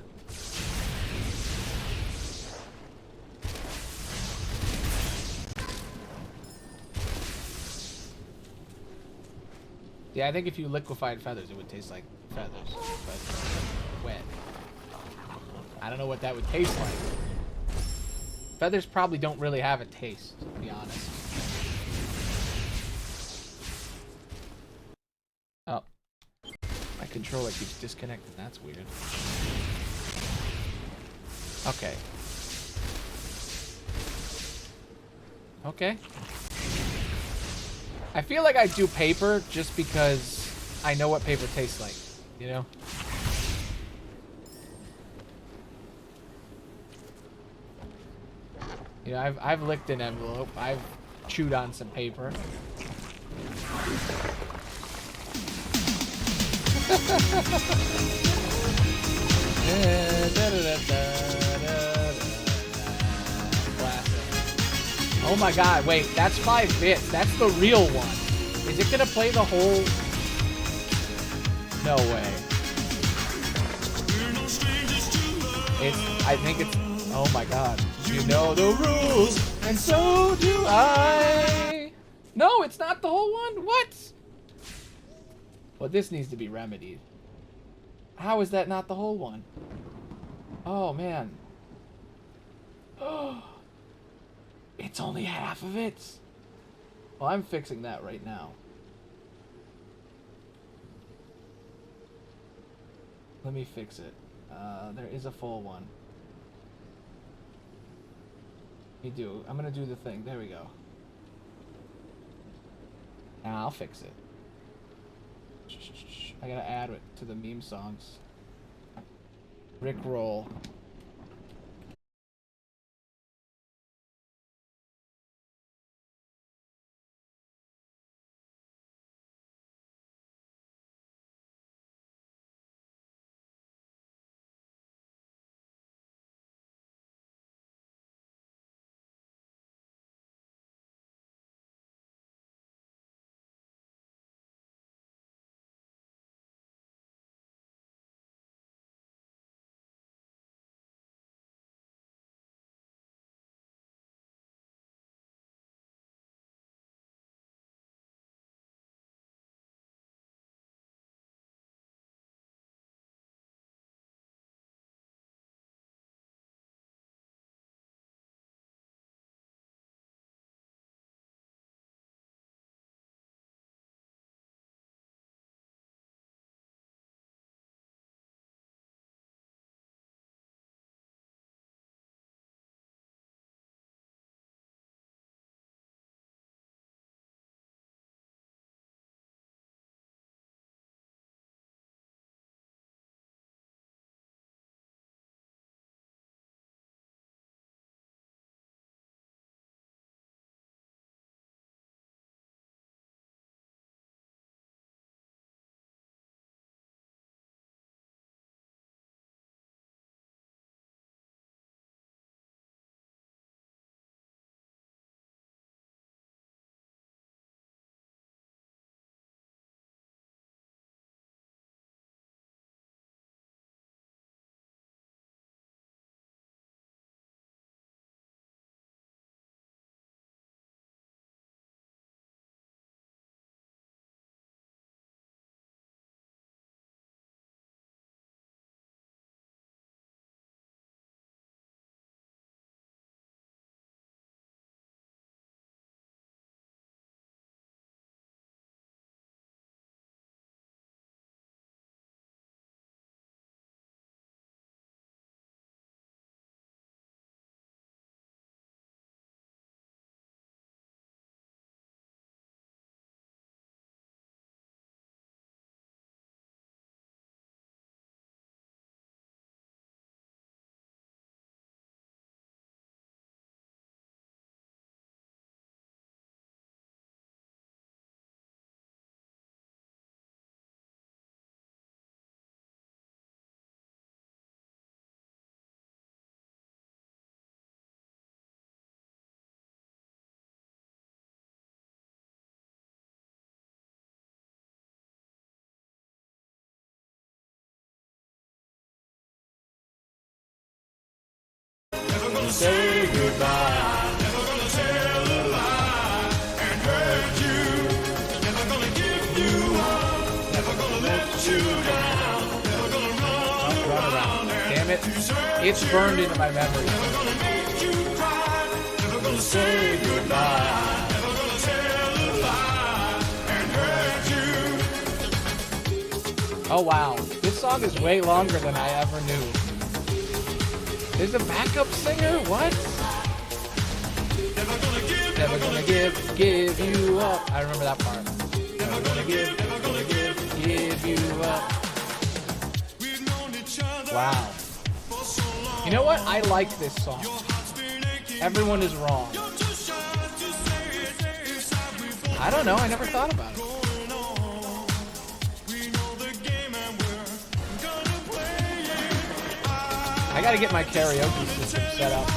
Yeah, I think if you liquefied feathers, it would taste like feathers, but wet. I don't know what that would taste like. Feathers probably don't really have a taste, to be honest. Oh. My controller keeps disconnecting. That's weird. Okay. Okay. I feel like I do paper just because I know what paper tastes like, you know? You know, I've licked an envelope. I've chewed on some paper. Oh my god, wait, that's 5 bits. That's the real one. Is it gonna play the whole... No way. I think it's... Oh my god. You know the rules, and so do I. No, it's not the whole one? What? Well, this needs to be remedied. How is that not the whole one? Oh, man. Oh. It's only half of it. Well, I'm fixing that right now. Let me fix it. There is a full one. I'm gonna do the thing. There we go. Now I'll fix it. I gotta add it to the meme songs. Rick roll. Say goodbye. Never gonna tell a lie and hurt you. Never gonna give you up. Never gonna let you down. Never gonna run around and it. It's burned into my memory. Say goodbye. Oh wow, this song is way longer than I ever knew. There's a backup singer? What? Never gonna give you up. I remember that part. Never gonna give you up. Wow. You know what? I like this song. Everyone is wrong. I don't know. I never thought about it. I gotta get my karaoke system set up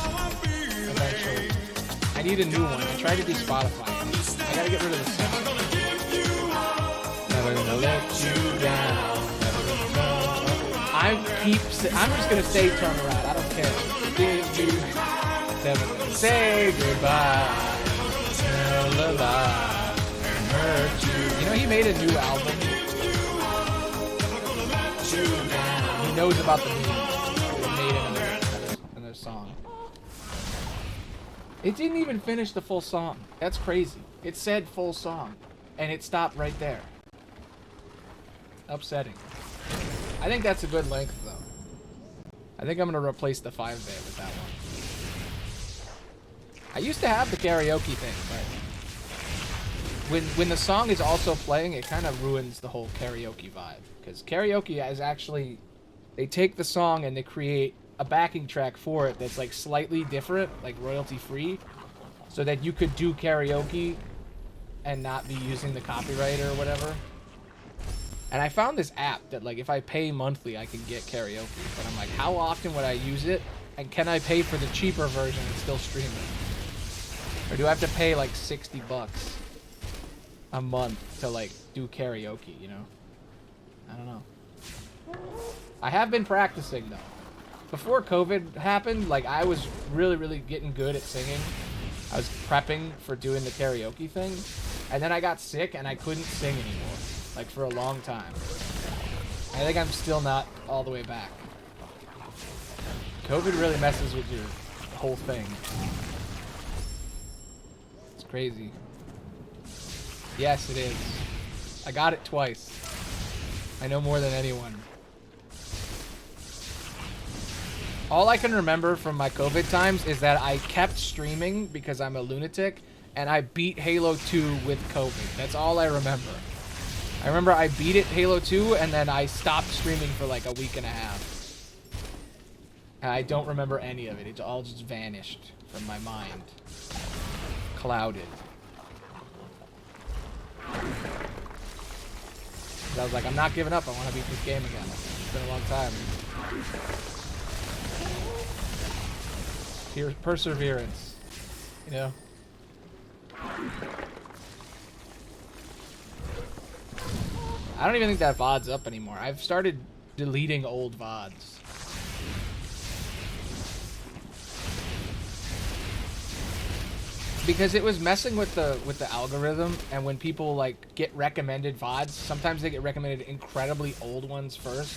eventually. I need a new one. I tried to do Spotify. I gotta get rid of the sound. Never gonna let you down. I'm just gonna say turn around. I don't care. Never gonna say goodbye. Tell a lie and hurt you. You know he made a new album. He knows about the memes. Another song. It didn't even finish the full song. That's crazy. It said full song, and it stopped right there. Upsetting. I think that's a good length, though. I think I'm gonna replace the 5-bit with that one. I used to have the karaoke thing, but when the song is also playing, it kind of ruins the whole karaoke vibe. Because karaoke is actually, they take the song and they create a backing track for it that's like slightly different, like royalty free, so that you could do karaoke and not be using the copyright or whatever. And I found this app that like if I pay monthly I can get karaoke, but I'm like, how often would I use it, and can I pay for the cheaper version and still stream it, or do I have to pay like $60 a month to like do karaoke, you know? I don't know. I have been practicing though. Before COVID happened, like I was really getting good at singing. I was prepping for doing the karaoke thing, and then I got sick and I couldn't sing anymore, like for a long time. I think I'm still not all the way back. COVID really messes with your whole thing. It's crazy. Yes, it is. I got it twice. I know more than anyone. All I can remember from my COVID times is that I kept streaming because I'm a lunatic, and I beat Halo 2 with COVID. That's all I remember. I remember I beat it, Halo 2, and then I stopped streaming for like a week and a half. And I don't remember any of it. It all just vanished from my mind. Clouded. I was like, I'm not giving up. I want to beat this game again. It's been a long time. Perseverance, you know. I don't even think that VOD's up anymore. I've started deleting old VODs. Because it was messing with the algorithm, and when people like get recommended VODs, sometimes they get recommended incredibly old ones first,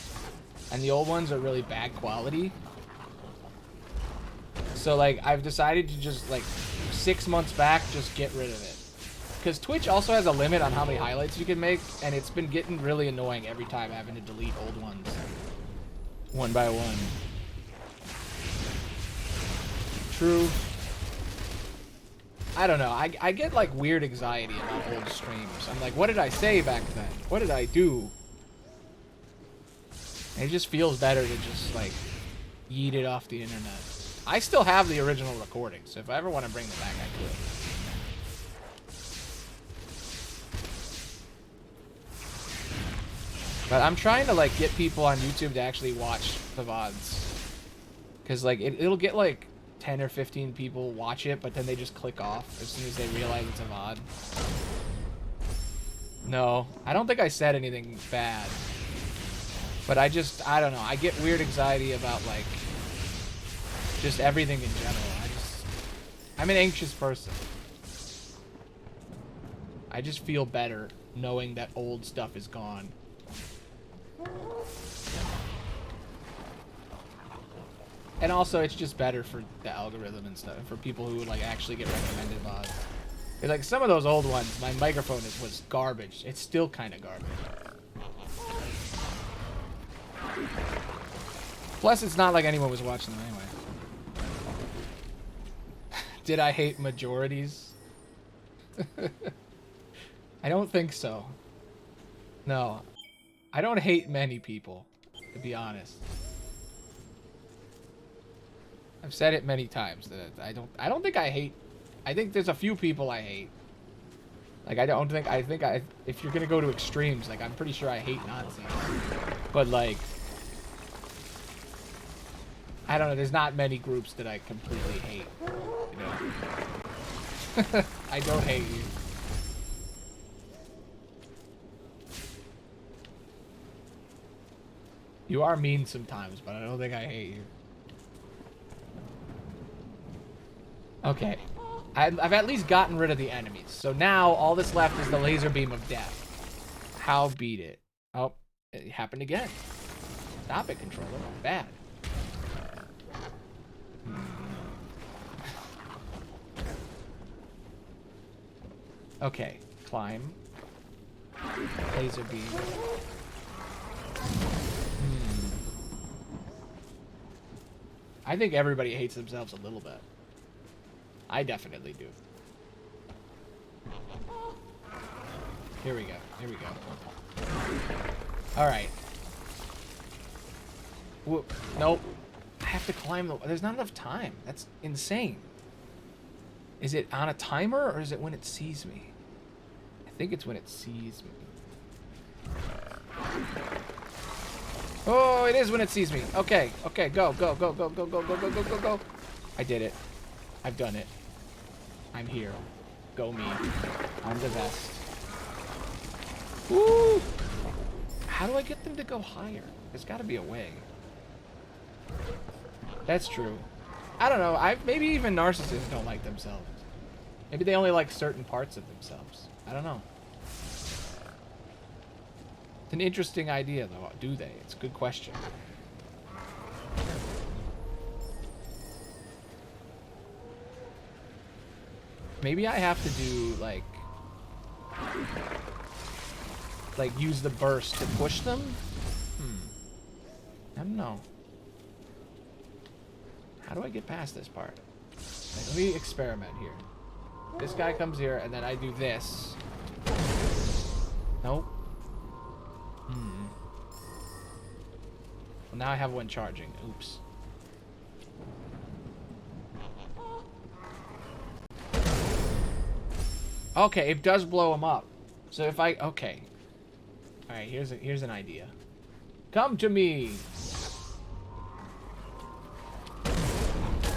and the old ones are really bad quality. So like I've decided to just like 6 months back just get rid of it, because Twitch also has a limit on how many highlights you can make, and it's been getting really annoying every time having to delete old ones one by one. True. I don't know. I get like weird anxiety about old streams. I'm like, what did I say back then? What did I do? And it just feels better to just like yeet it off the internet. I still have the original recording, so if I ever want to bring them back, I could. But I'm trying to like get people on YouTube to actually watch the VODs, because like it'll get like 10 or 15 people watch it, but then they just click off as soon as they realize it's a VOD. No, I don't think I said anything bad, but I don't know. I get weird anxiety about like just everything in general. I'm an anxious person. I just feel better knowing that old stuff is gone. And also, it's just better for the algorithm and stuff, for people who would like actually get recommended VODs. Like some of those old ones, my microphone was garbage. It's still kind of garbage. Plus, it's not like anyone was watching them anyway. Did I hate majorities? I don't think so. No. I don't hate many people, to be honest. I've said it many times that I don't think I hate. I think there's a few people I hate. Like I think if you're gonna go to extremes, like I'm pretty sure I hate Nazis. But like I don't know, there's not many groups that I completely hate. You know? I don't hate you. You are mean sometimes, but I don't think I hate you. Okay. I've at least gotten rid of the enemies. So now all that's left is the laser beam of death. How beat it? Oh, it happened again. Stop it, controller. Bad. Okay. Climb. Laser beam. I think everybody hates themselves a little bit. I definitely do. Here we go. Here we go. Alright. Whoop. Nope. I have to climb the... There's not enough time. That's insane. Is it on a timer or is it when it sees me? I think it's when it sees me. Oh, it is when it sees me. Okay. Okay. Go. Go. Go. Go. Go. Go. Go. Go. Go. Go. Go. I did it. I've done it. I'm here. Go me. I'm the best. Woo! How do I get them to go higher? There's got to be a way. That's true. I don't know. Maybe even narcissists don't like themselves. Maybe they only like certain parts of themselves. I don't know. It's an interesting idea, though. Do they? It's a good question. Maybe I have to do, like, use the burst to push them? I don't know. How do I get past this part? Like, let me experiment here. This guy comes here, and then I do this. Nope. Well, now I have one charging. Oops. Okay, it does blow him up. So if I... Okay. Alright, here's an idea. Come to me!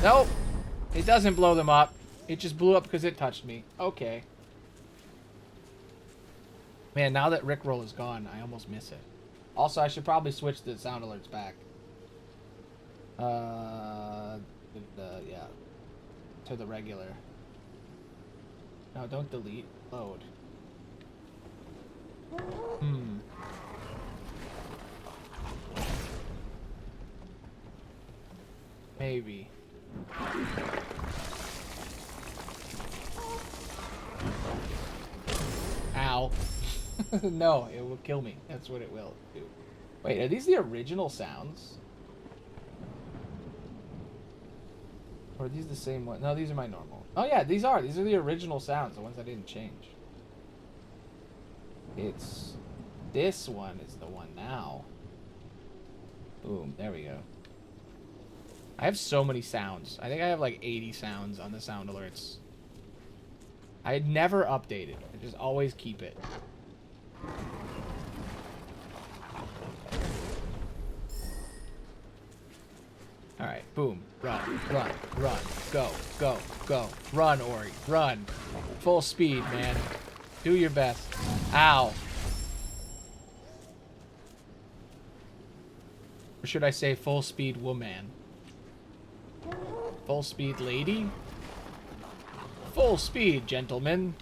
Nope! It doesn't blow them up. It just blew up because it touched me. Okay. Man, now that Rickroll is gone, I almost miss it. Also, I should probably switch the sound alerts back. Yeah. To the regular. No, don't delete. Load. Maybe. Ow. No, it will kill me. That's what it will do. Wait, are these the original sounds? Or are these the same one? No, these are my normal. Oh yeah, these are. These are the original sounds, the ones I didn't change. It's... This one is the one now. Boom, there we go. I have so many sounds. I think I have like 80 sounds on the sound alerts. I had never updated. I just always keep it. Alright, boom. Run, run, run. Go, go, go. Run, Ori. Run. Full speed, man. Do your best. Ow. Or should I say full speed woman? Full speed lady? Full speed, gentlemen.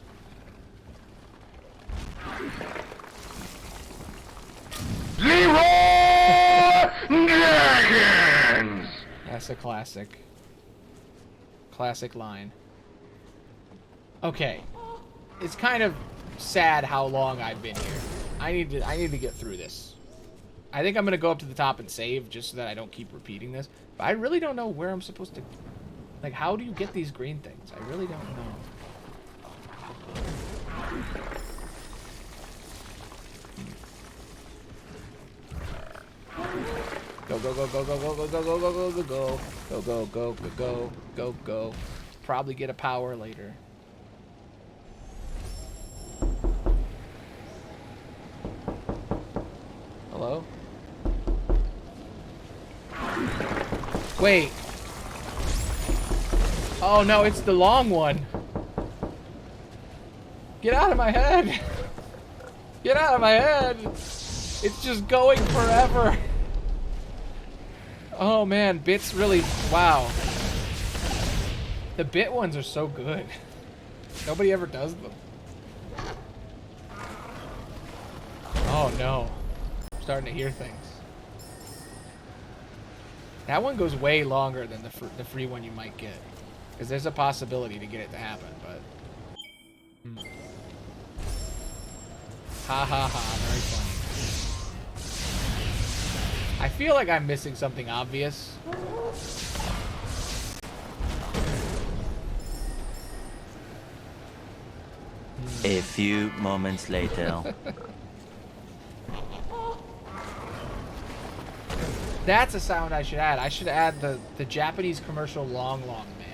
Leroy Dragons! That's a classic. Classic line. Okay. It's kind of sad how long I've been here. I need to get through this. I think I'm gonna go up to the top and save just so that I don't keep repeating this. But I really don't know where I'm supposed to... Like, how do you get these green things? I really don't know. Go, go, go, go, go, go, go, go, go, go, go, go, go, go, go, go, go, go, go. Probably get a power later. Hello? Wait. Oh no, it's the long one. Get out of my head. Get out of my head. It's just going forever. Oh man, bits really, wow. The bit ones are so good. Nobody ever does them. Oh no. I'm starting to hear things. That one goes way longer than the free one you might get. Because there's a possibility to get it to happen, but... Ha ha ha, very funny. I feel like I'm missing something obvious. A few moments later. That's a sound I should add. I should add the Japanese commercial Long Long Man.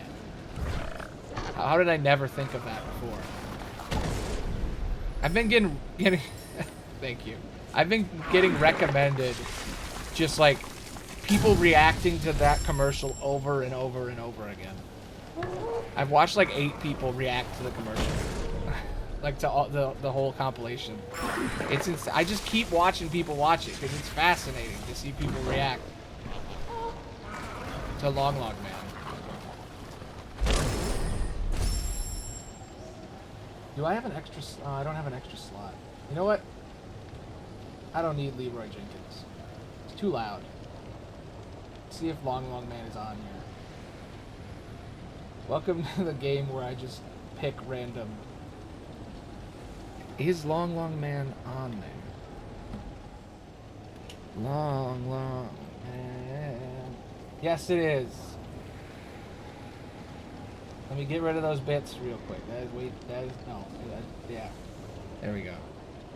How did I never think of that before? I've been getting thank you. I've been getting recommended just like people reacting to that commercial over and over and over again. I've watched like 8 people react to the commercial. Like to all, the whole compilation. It's I just keep watching people watch it because it's fascinating to see people react to Long Long Man. Do I have an extra? I don't have an extra slot. You know what? I don't need Leroy Jenkins. It's too loud. Let's see if Long Long Man is on here. Welcome to the game where I just pick random. Is Long Long Man on there? Long Long Man. Yes, it is. Let me get rid of those bits real quick. That is, wait, that is, no. Yeah. There we go.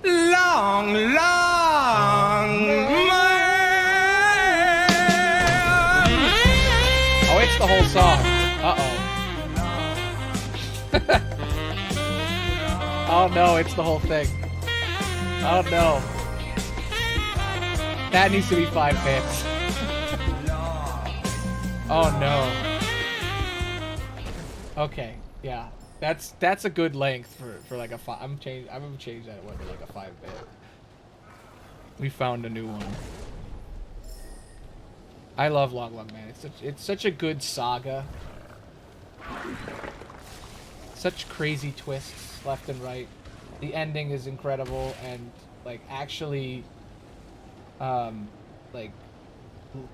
Long, long man. Oh, it's the whole song. Uh-oh. Oh no, it's the whole thing. Oh no. That needs to be 5 bits. Oh no. Okay, yeah. That's a good length for like a 5. I'm gonna change that to like a 5 bit. We found a new one. I love Long Long Man. It's such a good saga. Such crazy twists left and right. The ending is incredible and like actually like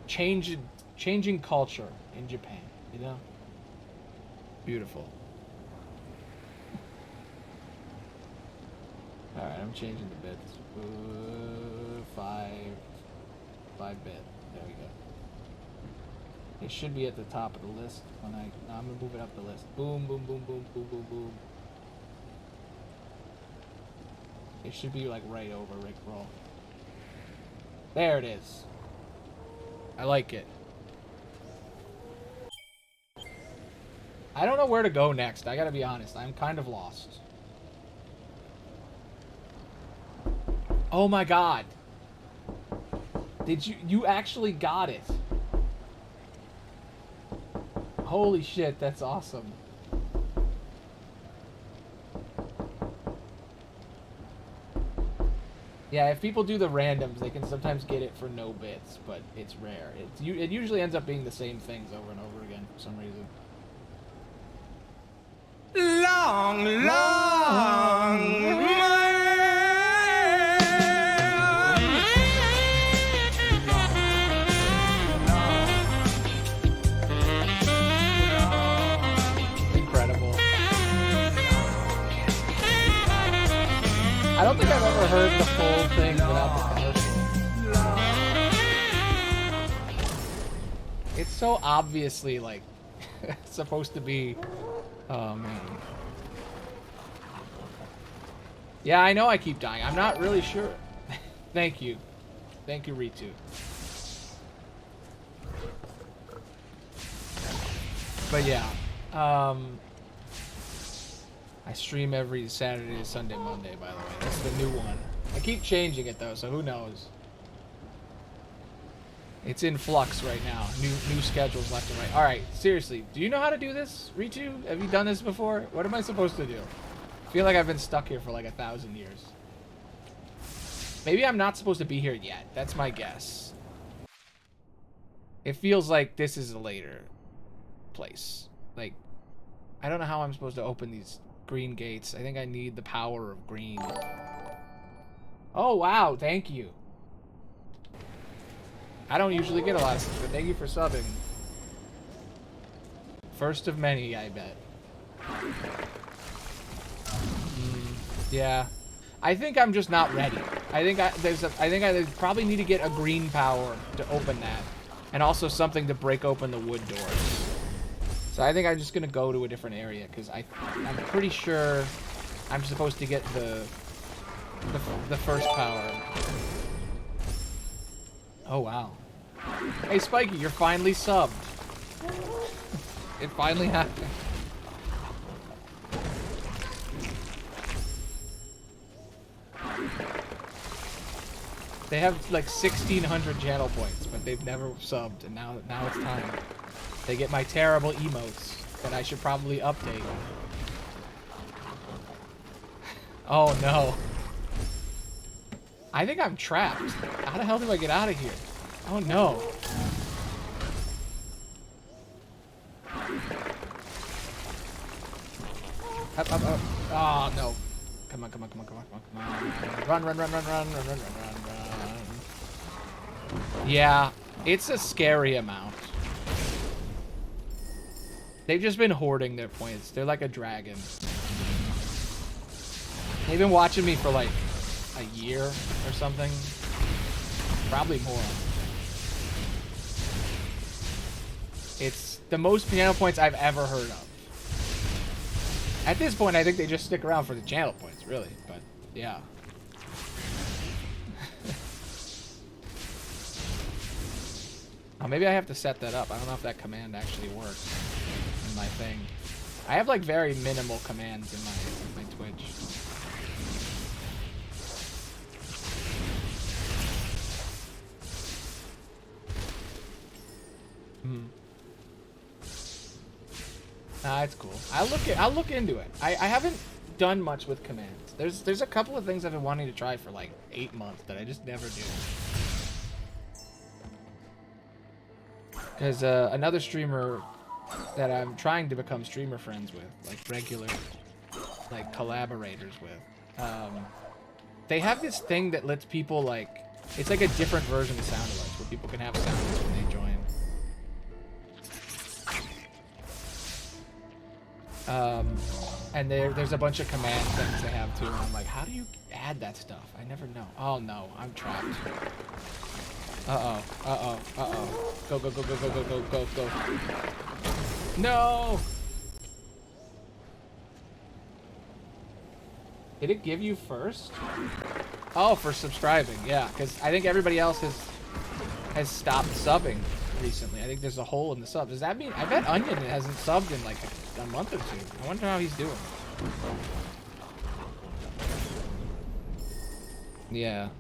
changing culture in Japan, you know? Beautiful. Alright, I'm changing the bits. 5 bit. There we go. It should be at the top of the list when I'm gonna move it up the list. Boom, boom, boom, boom, boom, boom, boom. It should be like right over Rickroll. There it is. I like it. I don't know where to go next. I gotta be honest. I'm kind of lost. Oh my god. Did you actually got it? Holy shit, that's awesome. Yeah, if people do the randoms, they can sometimes get it for no bits, but it's rare. It usually ends up being the same things over and over again for some reason. Long, long man. heard the full thing without the commercial. It's so obviously like supposed to be. Oh man. Yeah, I know I keep dying. I'm not really sure. Thank you. Thank you, Ritu. But yeah, I stream every Saturday, Sunday, Monday, by the way. That's the new one. I keep changing it though, so who knows? It's in flux right now. New schedules left and right. All right, seriously, do you know how to do this, Ritu? Have you done this before? What am I supposed to do? I feel like I've been stuck here for like 1,000 years. Maybe I'm not supposed to be here yet. That's my guess. It feels like this is a later place. Like, I don't know how I'm supposed to open these green gates. I think I need the power of green. Oh, wow. Thank you. I don't usually get a lot of stuff, but thank you for subbing. First of many, I bet. Yeah. I think I'm just not ready. I think I probably need to get a green power to open that. And also something to break open the wood doors. So I think I'm just gonna go to a different area because I'm pretty sure I'm supposed to get the first power. Oh wow. Hey Spiky, you're finally subbed. It finally happened. They have like 1,600 channel points, but they've never subbed, and now it's time. They get my terrible emotes that I should probably update. Oh no. I think I'm trapped. How the hell do I get out of here? Oh no. Up, up, up. Oh no. Come on, come on, come on, come on, come on, come on. Run. Yeah, it's a scary amount. They've just been hoarding their points. They're like a dragon. They've been watching me for like a year or something. Probably more. It's the most channel points I've ever heard of. At this point, I think they just stick around for the channel points, really. But, yeah. Oh, maybe I have to set that up. I don't know if that command actually works in my thing. I have, like, very minimal commands in my Twitch. Nah, it's cool. I'll look into it. I haven't done much with commands. There's a couple of things I've been wanting to try for like 8 months that I just never do. Because another streamer that I'm trying to become streamer friends with, like regular, like collaborators with, they have this thing that lets people like, it's like a different version of sound alerts where people can have sound alerts when they join. And there's a bunch of command things they have too, and I'm like, how do you add that stuff? I never know. Oh no, I'm trapped. Uh-oh, uh-oh, uh-oh. Go, go, go, go, go, go, go, go, go. No! Did it give you first? Oh, for subscribing, yeah, because I think everybody else has stopped subbing recently. I think there's a hole in the sub. Does that mean, I bet Onion hasn't subbed in like a month or two. I wonder how he's doing. Yeah.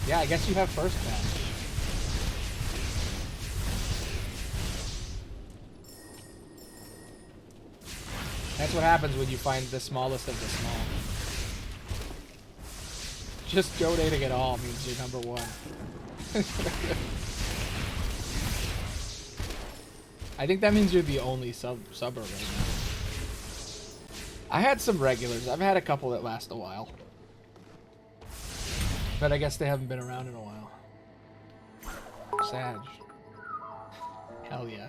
Yeah, I guess you have first match. That's what happens when you find the smallest of the small. Just donating at all means you're number one. I think that means you're the only subber right now. I had some regulars. I've had a couple that last a while. But I guess they haven't been around in a while. Sag. Hell yeah.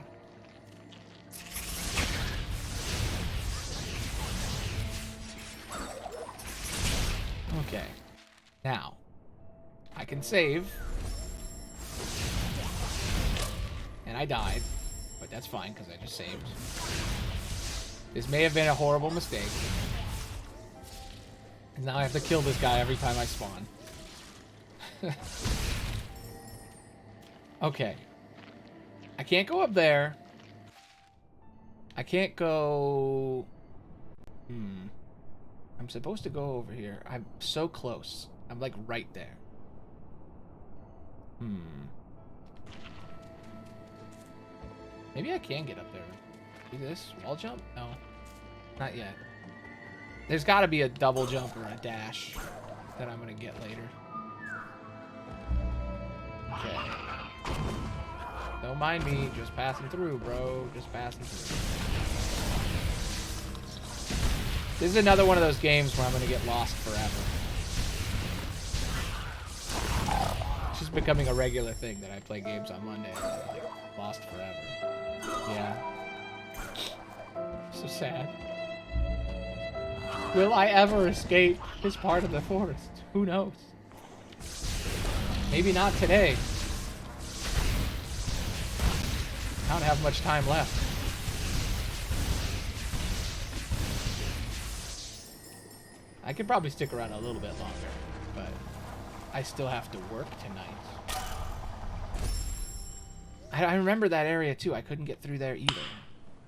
Okay. Now, I can save. And I died. But that's fine, because I just saved. This may have been a horrible mistake. And now I have to kill this guy every time I spawn. Okay. I can't go up there. I can't go... I'm supposed to go over here. I'm so close. I'm like right there. Maybe I can get up there. Do this? Wall jump? No. Not yet. There's got to be a double jump or a dash that I'm going to get later. Okay. Don't mind me. Just passing through, bro. Just passing through. This is another one of those games where I'm going to get lost forever. It's just becoming a regular thing that I play games on Monday and I'm like lost forever. Yeah. So sad. Will I ever escape this part of the forest? Who knows? Maybe not today. I don't have much time left. I could probably stick around a little bit longer, but I still have to work tonight. I remember that area too. I couldn't get through there either.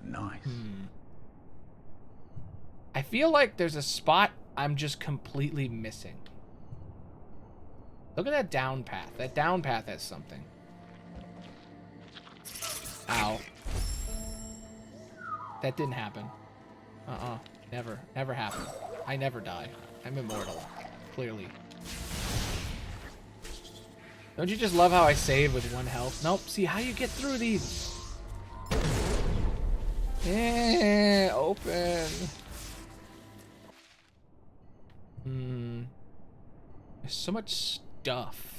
Nice. I feel like there's a spot I'm just completely missing. Look at that down path. That down path has something. Ow. That didn't happen. Never. Never happened. I never die. I'm immortal. Clearly. Don't you just love how I save with 1 health? Nope. See how you get through these. Yeah, open. There's so much stuff.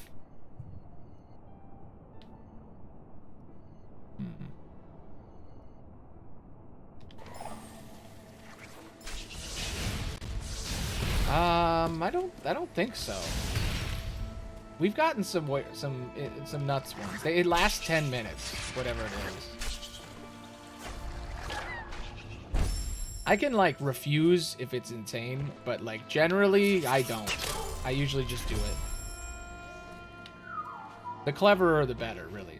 I don't think so. We've gotten some nuts ones. It lasts 10 minutes, whatever it is. I can like refuse if it's insane, but like generally I don't. I usually just do it. The cleverer the better, really.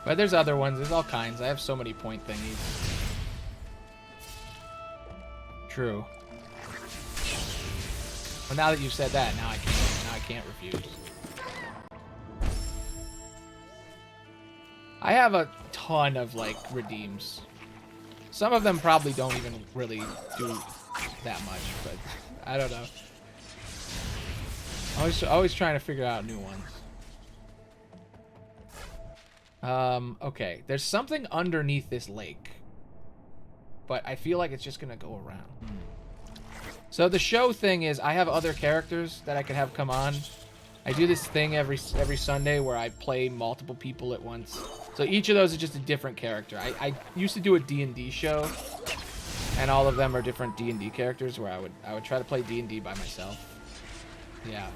But there's other ones. There's all kinds. I have so many point thingies. True. Well, now that you've said that, now I can't refuse. I have a ton of like redeems. Some of them probably don't even really do that much, but I don't know. Always trying to figure out new ones. Okay. There's something underneath this lake. But I feel like it's just gonna go around. So the show thing is I have other characters that I can have come on. I do this thing every Sunday where I play multiple people at once. So each of those is just a different character. I used to do a D&D show, and all of them are different D&D characters where I would try to play D&D by myself. Yeah.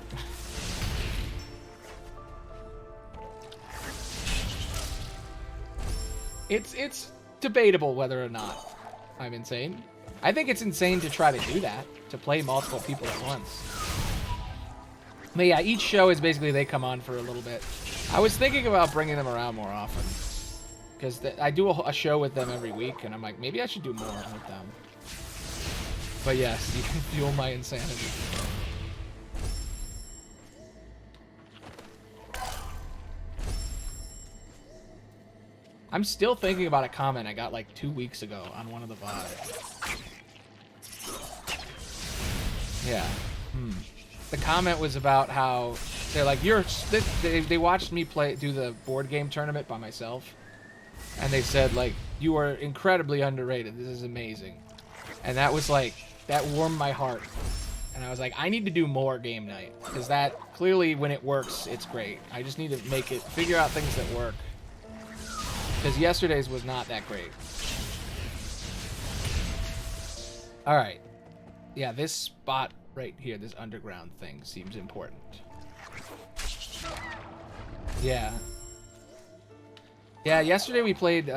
It's debatable whether or not I'm insane. I think it's insane to try to do that, to play multiple people at once. But yeah, each show is basically they come on for a little bit. I was thinking about bringing them around more often, because I do a show with them every week, and I'm like, maybe I should do more with them. But yes, you can fuel my insanity. I'm still thinking about a comment I got like 2 weeks ago on one of the VODs. Yeah. The comment was about how they're like, they watched me do the board game tournament by myself, and they said like, you are incredibly underrated. This is amazing. And that was like, that warmed my heart. And I was like, I need to do more game night, because that clearly when it works, it's great. I just need to figure out things that work. Because yesterday's was not that great. All right. Yeah, this spot right here, this underground thing seems important. Yeah. Yeah, yesterday we played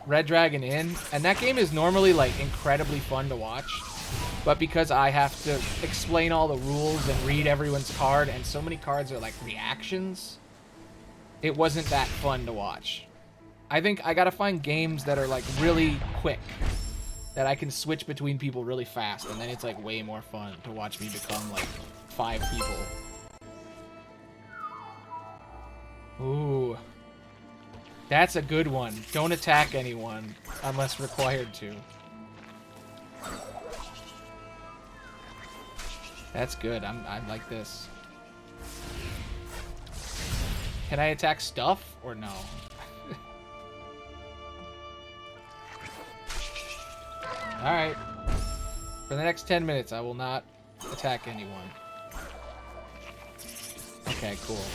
Red Dragon Inn, and that game is normally like incredibly fun to watch. But because I have to explain all the rules and read everyone's card, and so many cards are like reactions, it wasn't that fun to watch. I think I gotta find games that are like really quick, that I can switch between people really fast, and then it's like way more fun to watch me become like 5 people. Ooh. That's a good one. Don't attack anyone unless required to. That's good. I like this. Can I attack stuff or no? Alright. For the next 10 minutes, I will not attack anyone. Okay, cool.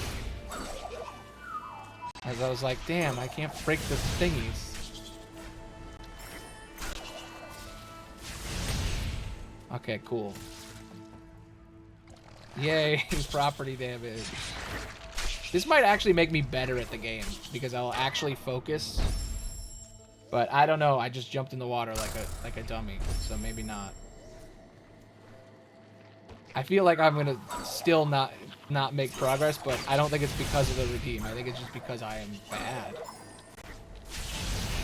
As I was like, damn, I can't break the thingies. Okay, cool. Yay, property damage. This might actually make me better at the game, because I'll actually focus. But I don't know, I just jumped in the water like a dummy, so maybe not. I feel like I'm gonna still not make progress, but I don't think it's because of the redeem. I think it's just because I am bad.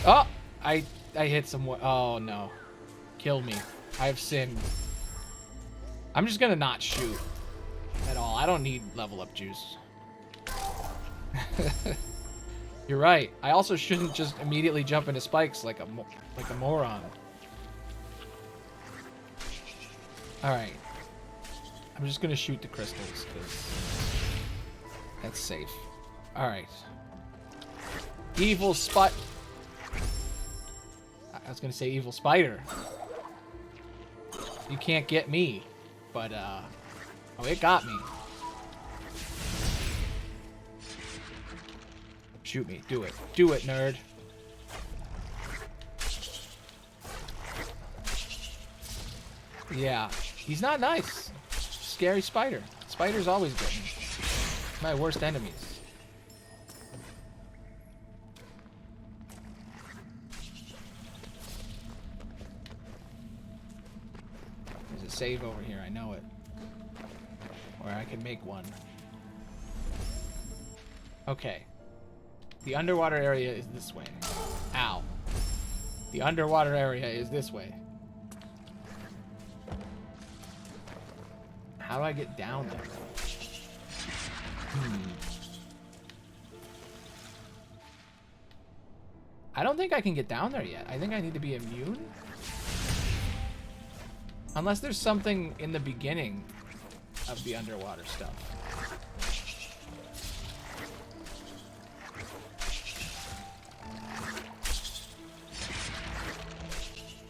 Oh! I hit someone. Oh no. Kill me. I have sinned. I'm just gonna not shoot at all. I don't need level up juice. You're right. I also shouldn't just immediately jump into spikes like a moron. Alright. I'm just gonna shoot the crystals, because that's safe. Alright. Evil spot. I was gonna say evil spider. You can't get me. But, oh, it got me. Shoot me. Do it. Do it, nerd. Yeah. He's not nice. Scary spider. Spiders always get me. My worst enemies. There's a save over here. I know it. Or I can make one. Okay. The underwater area is this way. Ow. The underwater area is this way. How do I get down there? I don't think I can get down there yet. I think I need to be immune. Unless there's something in the beginning of the underwater stuff.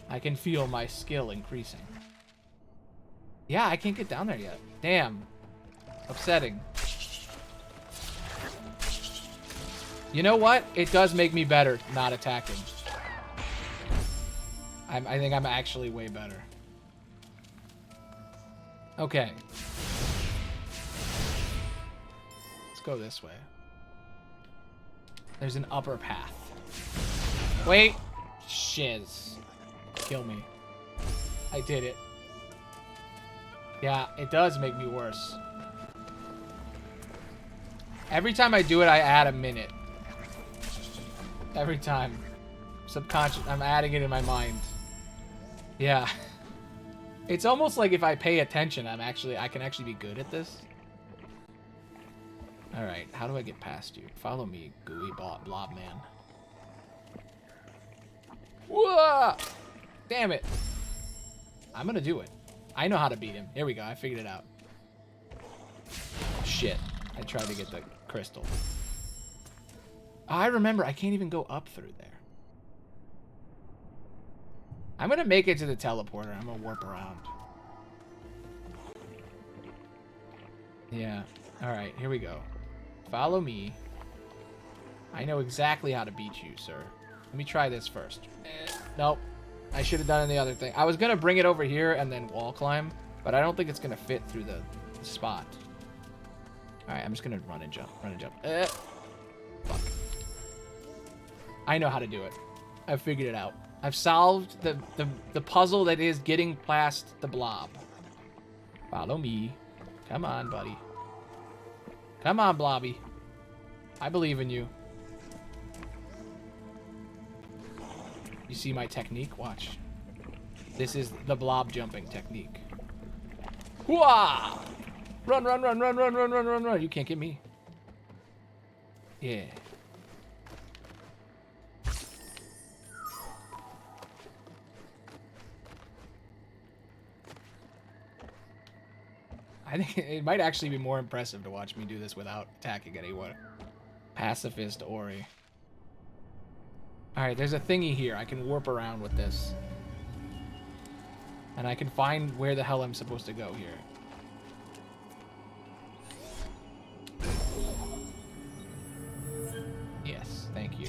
I can feel my skill increasing. Yeah, I can't get down there yet. Damn. Upsetting. You know what? It does make me better not attacking. I think I'm actually way better. Okay. Let's go this way. There's an upper path. Wait. Shiz. Kill me. I did it. Yeah, it does make me worse. Every time I do it, I add a minute. Every time. Subconscious. I'm adding it in my mind. Yeah. It's almost like if I pay attention, I can actually be good at this. Alright, how do I get past you? Follow me, gooey blob man. Whoa! Damn it. I'm gonna do it. I know how to beat him. Here we go, I figured it out. Shit. I tried to get the crystal. Oh, I remember, I can't even go up through there. I'm gonna make it to the teleporter. I'm gonna warp around. Yeah. Alright, here we go. Follow me. I know exactly how to beat you, sir. Let me try this first. Nope. I should have done the other thing. I was gonna bring it over here and then wall climb, but I don't think it's gonna fit through the spot. All right, I'm just gonna run and jump. Run and jump. Fuck. I know how to do it. I've figured it out. I've solved the puzzle that is getting past the blob. Follow me. Come on, buddy. Come on, Blobby. I believe in you. You see my technique? Watch. This is the blob jumping technique. Hooah! Run, run, run, run, run, run, run, run, run. You can't get me. Yeah. I think it might actually be more impressive to watch me do this without attacking anyone. Pacifist Ori. Alright, there's a thingy here. I can warp around with this. And I can find where the hell I'm supposed to go here. Yes, thank you.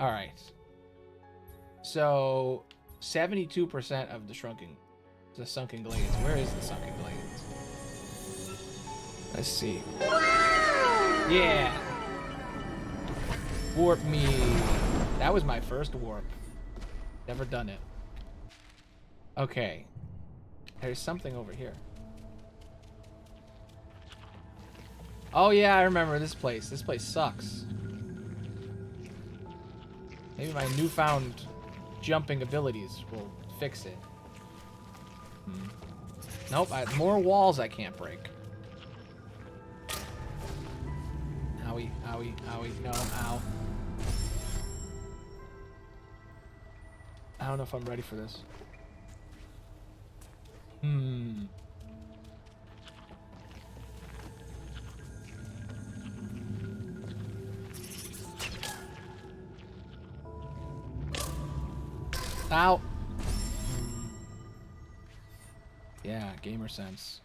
Alright. So, 72% of the sunken glades. Where is the sunken glades? Let's see. Yeah! Warp me. That was my first warp. Never done it. Okay. There's something over here. Oh yeah, I remember this place. This place sucks. Maybe my newfound jumping abilities will fix it. Nope, I have more walls I can't break. Owie, owie, owie, no, ow. I don't know if I'm ready for this. Ow. Yeah, gamer sense.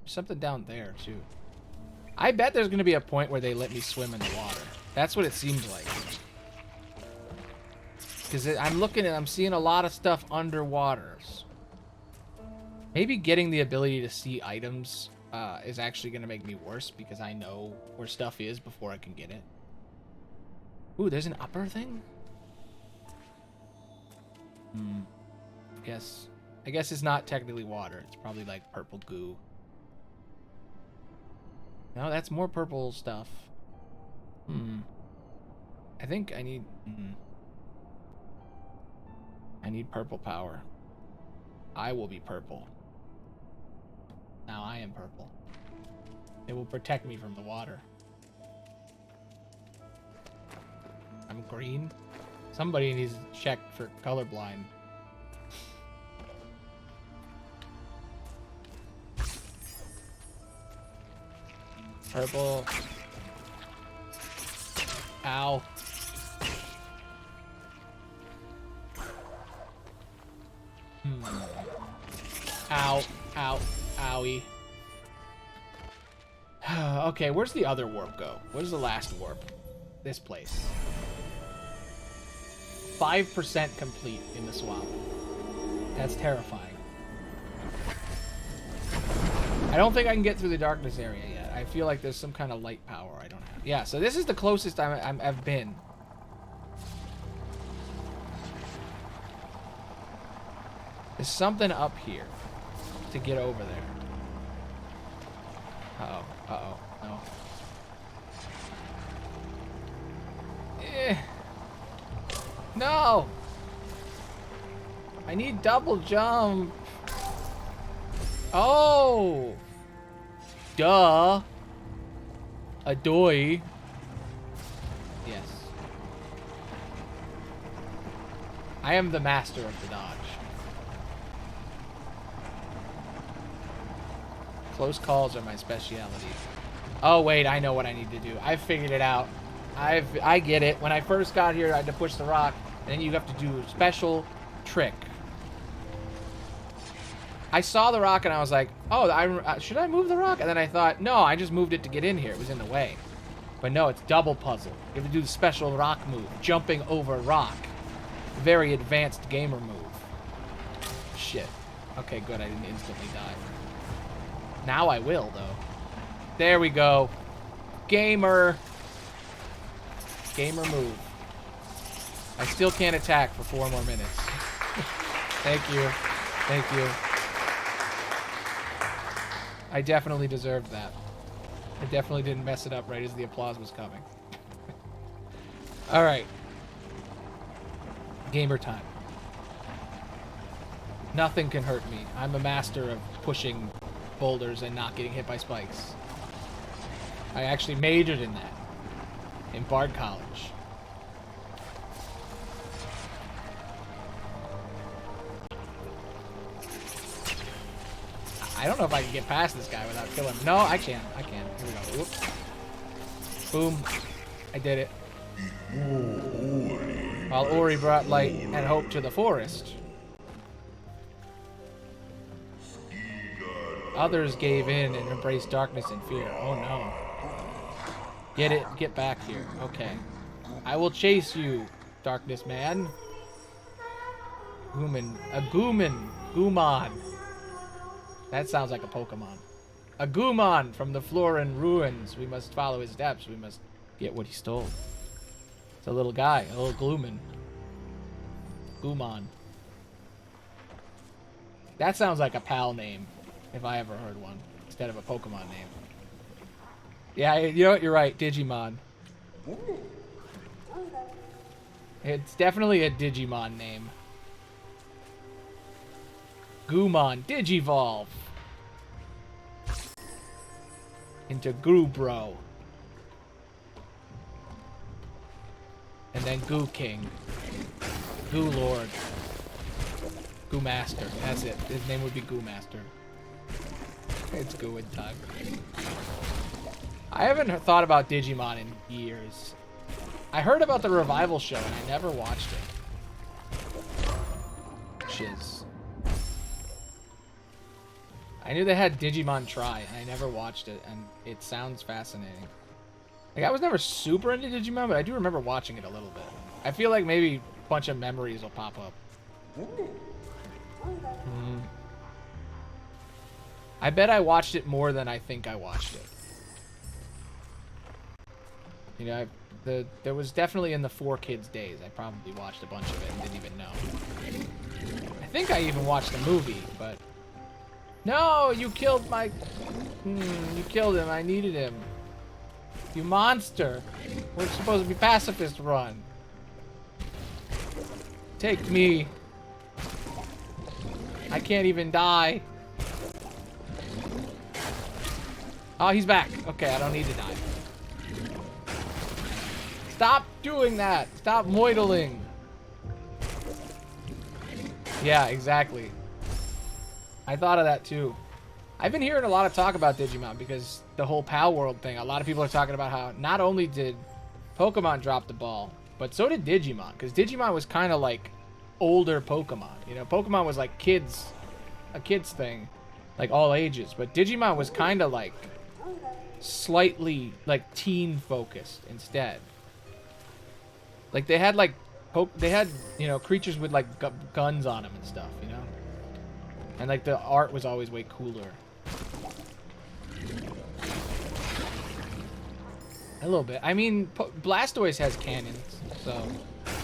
There's something down there, too. I bet there's going to be a point where they let me swim in the water. That's what it seems like. Because I'm seeing a lot of stuff underwater. Maybe getting the ability to see items is actually going to make me worse because I know where stuff is before I can get it. Ooh, there's an upper thing? I guess it's not technically water. It's probably like purple goo. No, that's more purple stuff. I think I need... I need purple power. I will be purple. Now I am purple. It will protect me from the water. I'm green. Somebody needs to check for colorblind. Purple. Ow. Ow. Ow. Owie. Okay, where's the other warp go? Where's the last warp? This place. 5% complete in the swamp. That's terrifying. I don't think I can get through the darkness area yet. I feel like there's some kind of light power I don't have. Yeah, so this is the closest I've been. There's something up here to get over there. Uh-oh. Uh-oh. No. No! I need double jump. Oh! Duh. Adoy. Yes. I am the master of the dodge. Close calls are my speciality. Oh wait, I know what I need to do. I figured it out. I get it. When I first got here, I had to push the rock, and then you have to do a special trick. I saw the rock and I was like, oh, should I move the rock? And then I thought, no, I just moved it to get in here. It was in the way. But no, it's double puzzle. You have to do the special rock move, jumping over rock. very advanced gamer move. Shit. Okay, good. I didn't instantly die. Now I will, though. There we go. Gamer. Gamer move. I still can't attack for 4 more minutes. Thank you. Thank you. I definitely deserved that. I definitely didn't mess it up right as the applause was coming. Alright. Gamer time. Nothing can hurt me. I'm a master of pushing boulders and not getting hit by spikes. I actually majored in that in Bard College. I don't know if I can get past this guy without killing him. No, I can. I can. Here we go. Whoops. Boom. I did it. While Ori brought light and hope to the forest, others gave in and embraced darkness and fear. Oh no. Get it. Get back here. Okay. I will chase you, darkness man. Gumon. That sounds like a Pokemon. A Gumon from the Floran ruins. We must follow his steps. We must get what he stole. It's a little guy, a little Gloomin. Gumon. That sounds like a pal name, if I ever heard one, instead of a Pokemon name. Yeah, you know what? You're right. Digimon. It's definitely a Digimon name. Gumon. Digivolve. Into Gru-Bro. And then Goo King. Goo Lord. Goo Master. That's it. His name would be Goo Master. It's Goo in time. I haven't thought about Digimon in years. I heard about the revival show and I never watched it. Shiz. I knew they had Digimon Try and I never watched it, and it sounds fascinating. Like, I was never super into Digimon, but I do remember watching it a little bit. I feel like maybe a bunch of memories will pop up. I bet I watched it more than I think I watched it. You know, there was definitely in the 4Kids days, I probably watched a bunch of it and didn't even know. I think I even watched the movie, but... No, you killed my... you killed him, I needed him. You monster. We're supposed to be pacifist run. Take me. I can't even die. Oh, he's back. Okay, I don't need to die. Stop doing that. Stop moidling. Yeah, exactly. I thought of that too. I've been hearing a lot of talk about Digimon because the whole Pal World thing. A lot of people are talking about how not only did Pokemon drop the ball, but so did Digimon. Because Digimon was kind of like older Pokemon. You know, Pokemon was like a kid's thing, like all ages. But Digimon was kind of like slightly like teen focused instead. Like they had you know, creatures with like guns on them and stuff, you know. And like the art was always way cooler. A little bit. I mean, Blastoise has cannons, so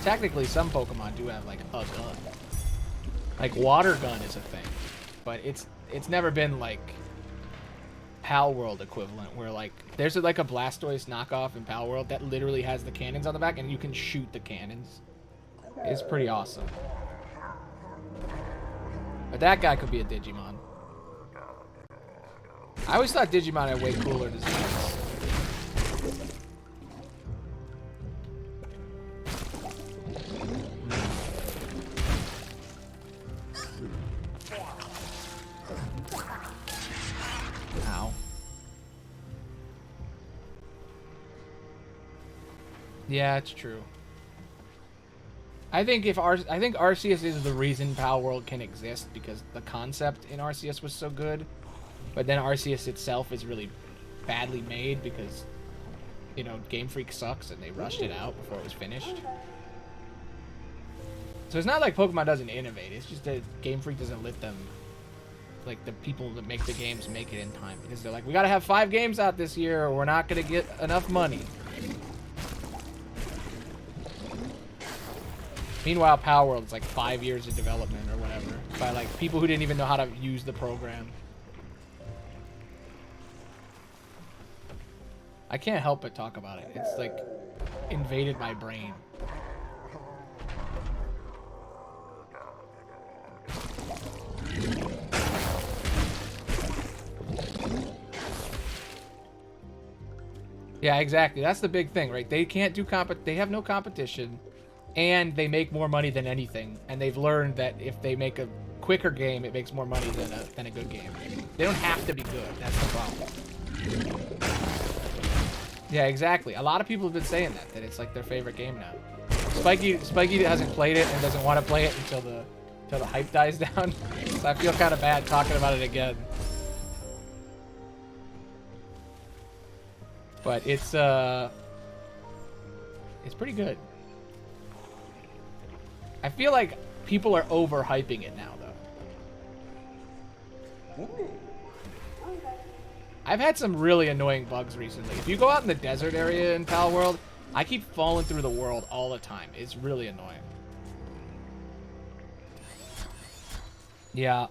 technically some Pokemon do have like a gun. Like water gun is a thing, but it's never been like Pal World equivalent, where like there's like a Blastoise knockoff in Pal World that literally has the cannons on the back and you can shoot the cannons. It's pretty awesome. But that guy could be a Digimon. I always thought Digimon had way cooler designs. Ow. Yeah, it's true. I think Arceus is the reason Pal World can exist, because the concept in Arceus was so good, but then Arceus itself is really badly made because, you know, Game Freak sucks and they rushed it out before it was finished. So it's not like Pokemon doesn't innovate. It's just that Game Freak doesn't let them, like the people that make the games, make it in time. Because they're like, we got to have 5 games out this year or we're not going to get enough money. Meanwhile, Power World is like 5 years of development or whatever. By like people who didn't even know how to use the program. I can't help but talk about it. It's like invaded my brain. Yeah, exactly. That's the big thing, right? They can't do they have no competition, and they make more money than anything. And they've learned that if they make a quicker game, it makes more money than a good game. They don't have to be good. That's the problem. Yeah, exactly. A lot of people have been saying that it's like their favorite game now. Spiky hasn't played it and doesn't want to play it until the hype dies down. So I feel kind of bad talking about it again. But it's pretty good. I feel like people are overhyping it now, though. I've had some really annoying bugs recently. If you go out in the desert area in Pal World, I keep falling through the world all the time. It's really annoying. Yeah.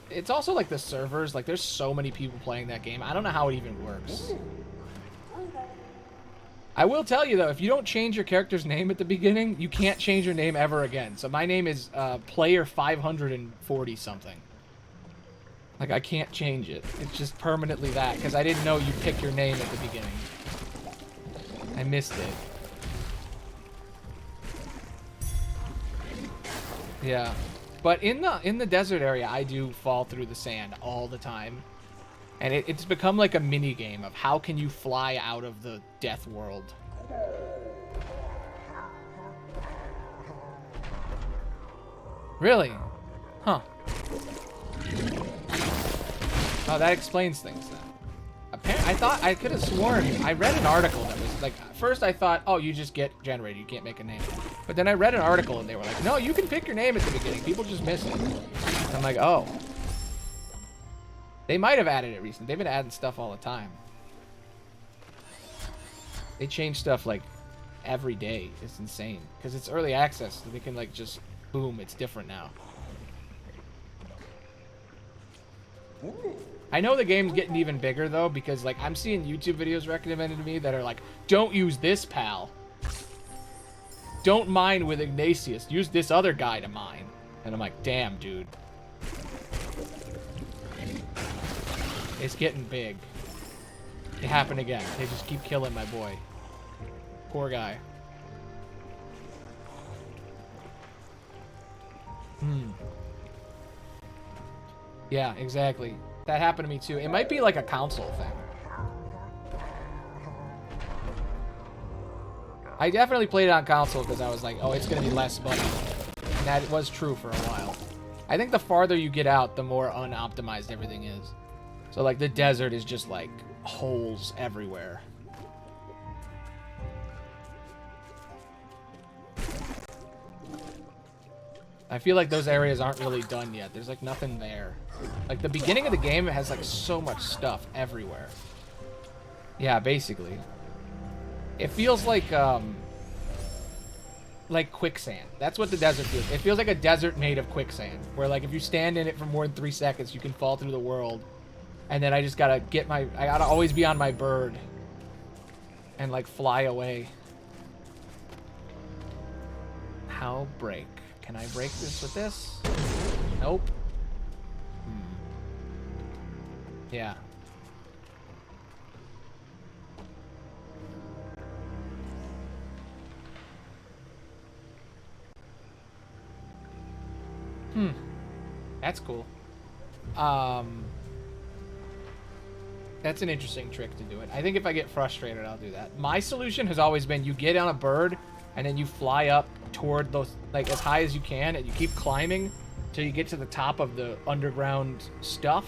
It's also like the servers, like there's so many people playing that game. I don't know how it even works. I will tell you though, if you don't change your character's name at the beginning, you can't change your name ever again. So my name is player 540 something. Like I can't change it. It's just permanently that because I didn't know you pick your name at the beginning. I missed it. Yeah. But in the desert area, I do fall through the sand all the time. And it's become like a mini game of how can you fly out of the death world. Really? Huh. Oh, that explains things then. Apparently, I could have sworn, I read an article that was like, first I thought, oh, you just get generated, you can't make a name. But then I read an article and they were like, no, you can pick your name at the beginning, people just miss it. And I'm like, oh. They might have added it recently. They've been adding stuff all the time. They change stuff like every day. It's insane. Because it's early access, so they can like just, boom, it's different now. I know the game's getting even bigger though, because like I'm seeing YouTube videos recommended to me that are like, don't use this pal. Don't mine with Ignatius. Use this other guy to mine. And I'm like, damn, dude. It's getting big. It happened again. They just keep killing my boy. Poor guy. Yeah, exactly. That happened to me too. It might be like a console thing. I definitely played it on console because I was like, oh, it's going to be less buggy. And that was true for a while. I think the farther you get out, the more unoptimized everything is. So like the desert is just like holes everywhere. I feel like those areas aren't really done yet. There's like nothing there. Like the beginning of the game has like so much stuff everywhere. Yeah, basically. It feels like quicksand. That's what the desert feels. It feels like a desert made of quicksand. Where like if you stand in it for more than 3 seconds, you can fall through the world. And then I just gotta I gotta always be on my bird. And like fly away. How break? Can I break this with this? Nope. Yeah. That's cool. That's an interesting trick to do it. I think if I get frustrated, I'll do that. My solution has always been you get on a bird and then you fly up toward those, like as high as you can, and you keep climbing till you get to the top of the underground stuff,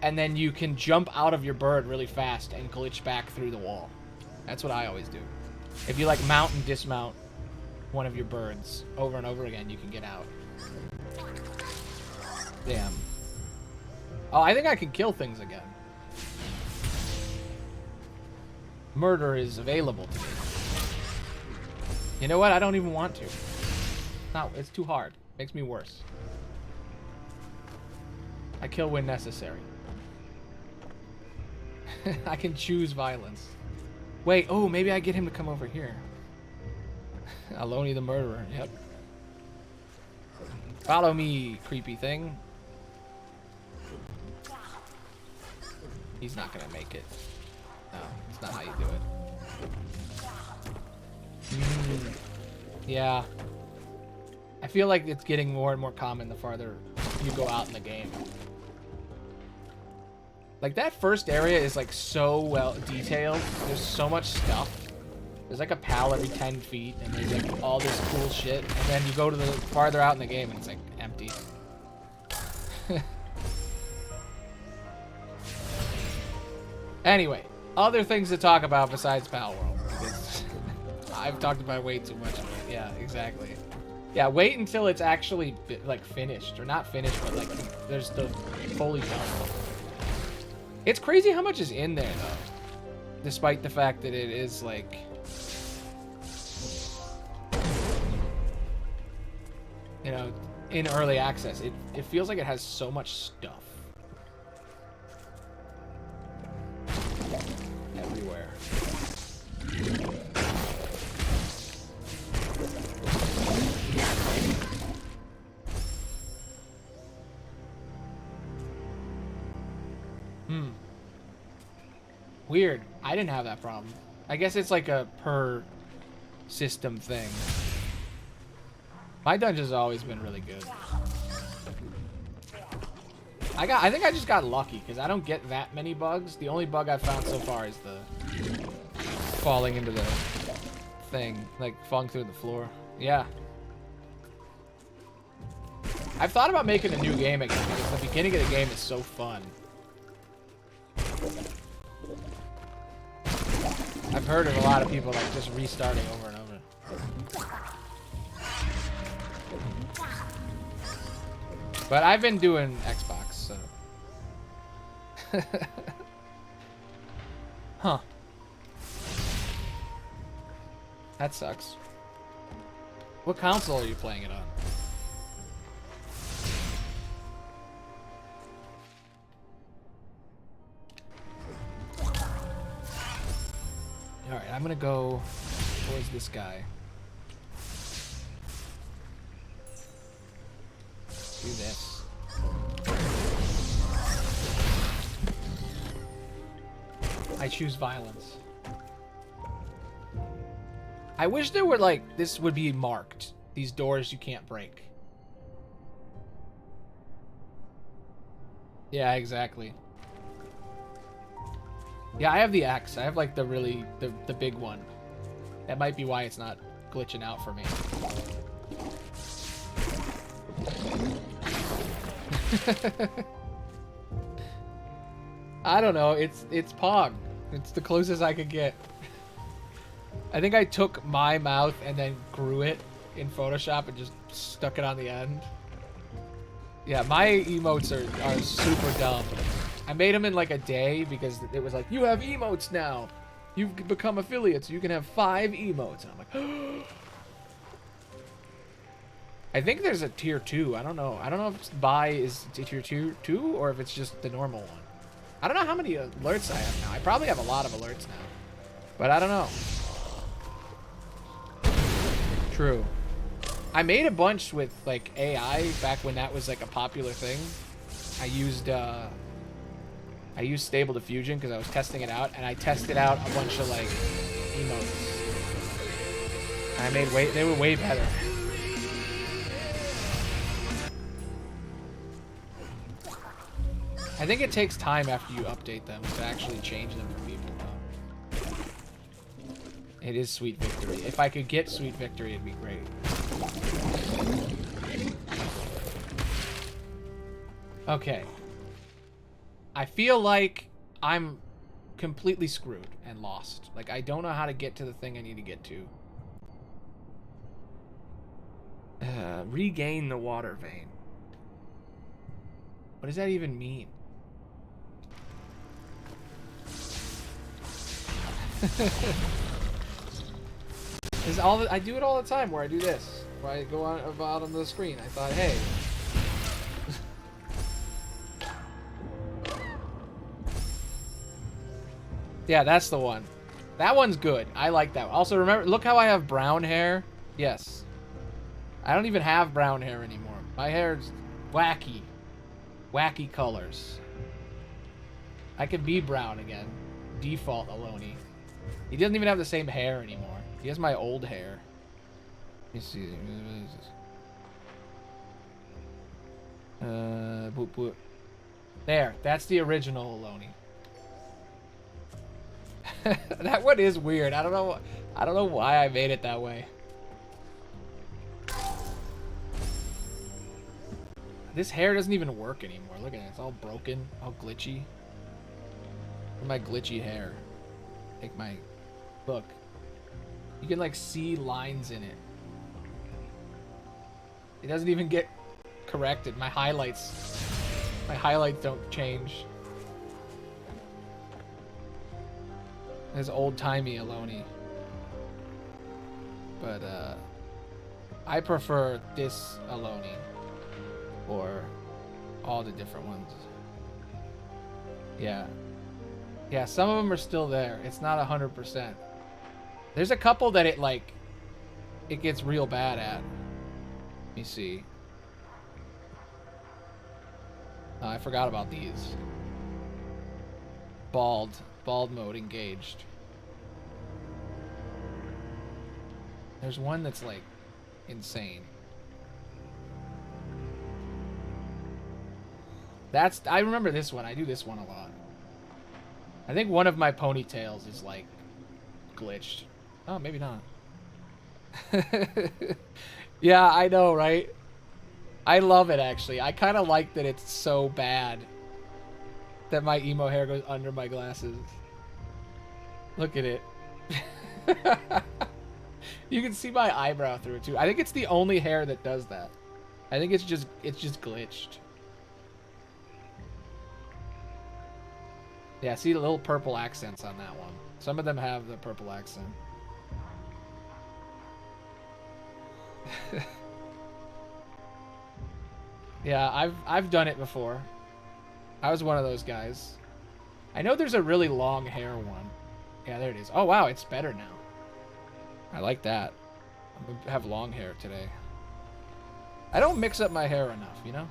and then you can jump out of your bird really fast and glitch back through the wall. That's what I always do. If you like mount and dismount one of your birds over and over again, you can get out. Damn. Oh, I think I can kill things again. Murder is available to me. You know what? I don't even want to. No, it's too hard. Makes me worse. I kill when necessary. I can choose violence. Wait, oh, maybe I get him to come over here. Aloney the murderer, yep. Follow me, creepy thing. He's not gonna make it. No, it's not how you do it. Yeah. I feel like it's getting more and more common the farther you go out in the game. Like, that first area is, like, so well detailed. There's so much stuff. There's, like, a pal every 10 feet, and there's, like, all this cool shit. And then you go to the farther out in the game, and it's, like, empty. Anyway, other things to talk about besides Pal World. Because I've talked about it way too much. Yeah, exactly. Yeah, wait until it's actually, like, finished. Or not finished, but, like, there's the fully done. It's crazy how much is in there, though. Despite the fact that it is, like... you know, in early access. It feels like it has so much stuff. Everywhere. Weird. I didn't have that problem. I guess it's like a per system thing. My dungeons have always been really good. I think I just got lucky because I don't get that many bugs. The only bug I've found so far is the falling into the thing, like falling through the floor. Yeah. I've thought about making a new game again because the beginning of the game is so fun. I've heard of a lot of people like just restarting over and over. But I've been doing Xbox, so. Huh. That sucks. What console are you playing it on? Alright, I'm gonna go towards this guy. Do this. I choose violence. I wish there were, like, this would be marked. These doors you can't break. Yeah, exactly. Yeah, I have the X. I have, like, the really, the big one. That might be why it's not glitching out for me. I don't know. It's Pog. It's the closest I could get. I think I took my mouth and then grew it in Photoshop and just stuck it on the end. Yeah, my emotes are super dumb. I made them in like a day because it was like, you have emotes now. You've become affiliates. You can have 5 emotes. And I'm like, I think there's a tier 2. I don't know. I don't know if buy is tier 2 or if it's just the normal one. I don't know how many alerts I have now. I probably have a lot of alerts now. But I don't know. True. I made a bunch with like AI back when that was like a popular thing. I used Stable Diffusion because I was testing it out, and I tested out a bunch of like emotes. I made they were way better. I think it takes time after you update them to actually change them for people. It is Sweet Victory. If I could get Sweet Victory, it'd be great. Okay. I feel like I'm completely screwed and lost. Like, I don't know how to get to the thing I need to get to. Regain the water vein. What does that even mean? I do it all the time where I do this. Where I go out on the screen. I thought, hey. Yeah, that's the one. That one's good. I like that one. Also, remember, look how I have brown hair. Yes. I don't even have brown hair anymore. My hair's wacky. Wacky colors. I can be brown again. Default Aloney. He doesn't even have the same hair anymore. He has my old hair. Let me see. Boop, boop. There. That's the original Aloney. That one is weird. I don't know why I made it that way. This hair doesn't even work anymore. Look at it. It's all broken, all glitchy. Look at my glitchy hair. Like my... Look. You can, like, see lines in it. It doesn't even get corrected. My highlights don't change. It's old-timey Aloney. But, I prefer this Aloney. Or all the different ones. Yeah. Yeah, some of them are still there. It's not 100%. There's a couple that it gets real bad at. Let me see. Oh, I forgot about these. Bald mode engaged. There's one that's like insane. I remember this one. I do this one a lot. I think one of my ponytails is like glitched. Oh, maybe not. Yeah, I know, right? I love it, actually. I kind of like that it's so bad that my emo hair goes under my glasses. Look at it. You can see my eyebrow through it, too. I think it's the only hair that does that. I think it's just glitched. Yeah, see the little purple accents on that one. Some of them have the purple accent. Yeah, I've done it before. I was one of those guys. I know there's a really long hair one. Yeah, there it is. Oh wow, it's better now. I like that. I'm gonna have long hair today. I don't mix up my hair enough, you know?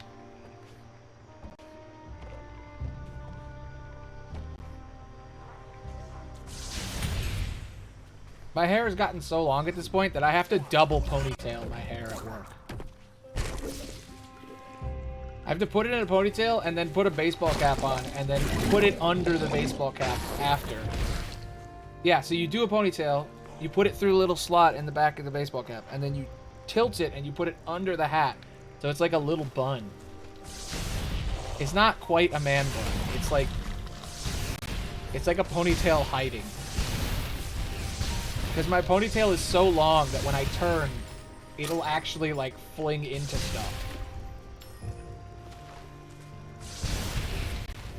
My hair has gotten so long at this point that I have to double ponytail my hair at work. I have to put it in a ponytail and then put a baseball cap on and then put it under the baseball cap after. Yeah, so you do a ponytail, you put it through a little slot in the back of the baseball cap, and then you tilt it and you put it under the hat. So it's like a little bun. It's not quite a man bun. It's like a ponytail hiding. Because my ponytail is so long that when I turn, it'll actually like fling into stuff.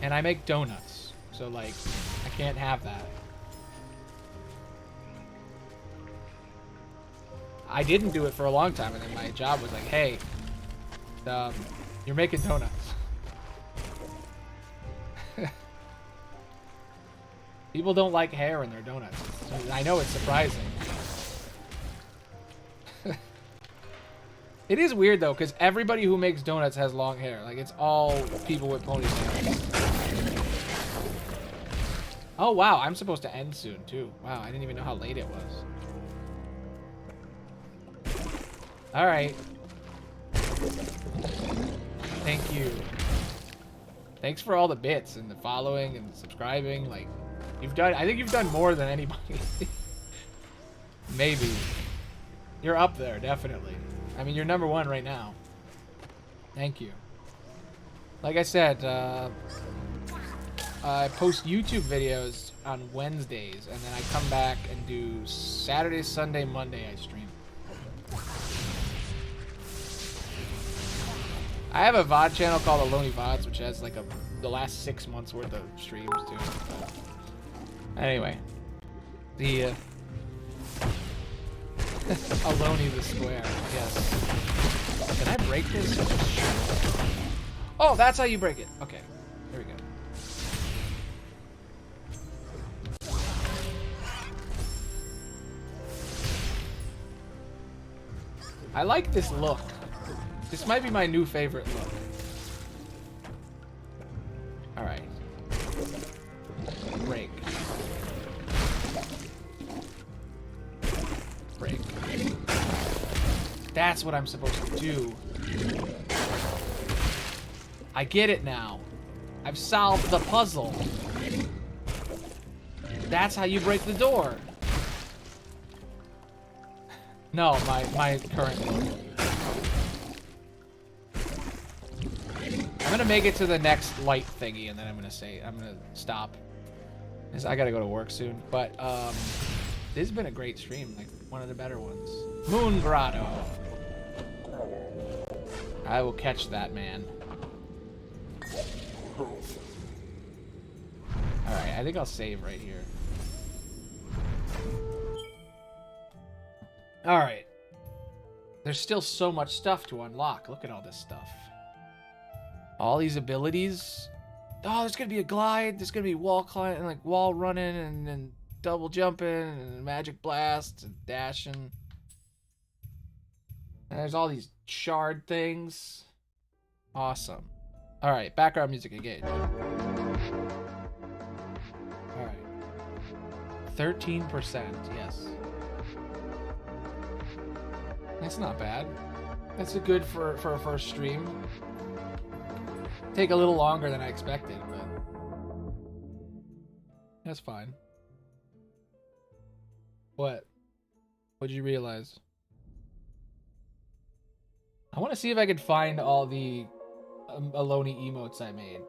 And I make donuts, so like, I can't have that. I didn't do it for a long time, and then my job was like, hey, you're making donuts. People don't like hair in their donuts. I know it's surprising. It is weird though, because everybody who makes donuts has long hair. Like, it's all people with ponytails. Oh wow, I'm supposed to end soon too. Wow, I didn't even know how late it was. Alright. Thank you. Thanks for all the bits and the following and subscribing. Like, I think you've done more than anybody. Maybe. You're up there, definitely. I mean, you're number one right now. Thank you. Like I said, I post YouTube videos on Wednesdays, and then I come back and do Saturday, Sunday, Monday I stream. I have a VOD channel called Aloney VODs, which has like the last 6 months worth of streams too. But anyway, the Aloney the Square, yes. Can I break this? Oh, that's how you break it. Okay, there we go. I like this look. This might be my new favorite look. Alright. Break. Break. That's what I'm supposed to do. I get it now. I've solved the puzzle. That's how you break the door. No, my current look. I'm gonna make it to the next light thingy, and then I'm gonna stop. I gotta go to work soon. But this has been a great stream, like one of the better ones. Moon Grotto. I will catch that man. Alright, I think I'll save right here. Alright. There's still so much stuff to unlock. Look at all this stuff. All these abilities. Oh, there's gonna be a glide. There's gonna be wall climbing, like wall running, and double jumping, and magic blast, and dashing. And there's all these shard things. Awesome. Alright, background music again. Alright. 13%, yes. That's not bad. That's a good for a first stream. Take a little longer than I expected, but that's fine. What? What'd you realize? I want to see if I could find all the Aloney emotes I made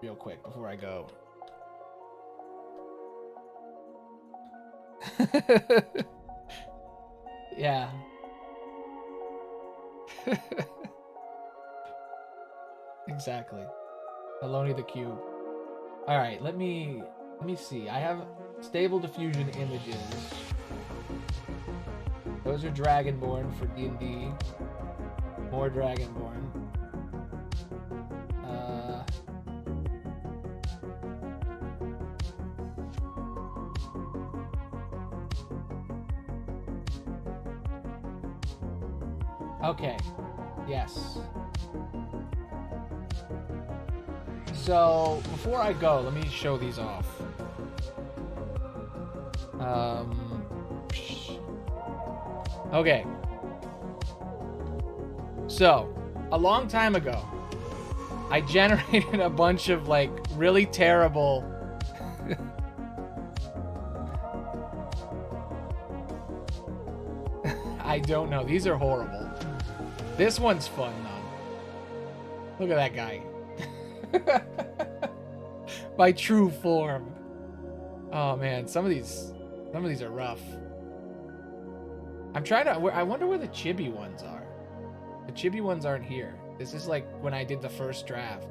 real quick before I go. Yeah. Exactly. Aloney the Cube. Alright, let me see. I have stable diffusion images. Those are Dragonborn for D&D. More Dragonborn. Okay. Yes. So, before I go, let me show these off. Okay. So, a long time ago, I generated a bunch of, like, really terrible... I don't know. These are horrible. This one's fun, though. Look at that guy. My true form. Oh man, some of these are rough. I'm trying to. I wonder where the chibi ones are. The chibi ones aren't here. This is like when I did the first draft.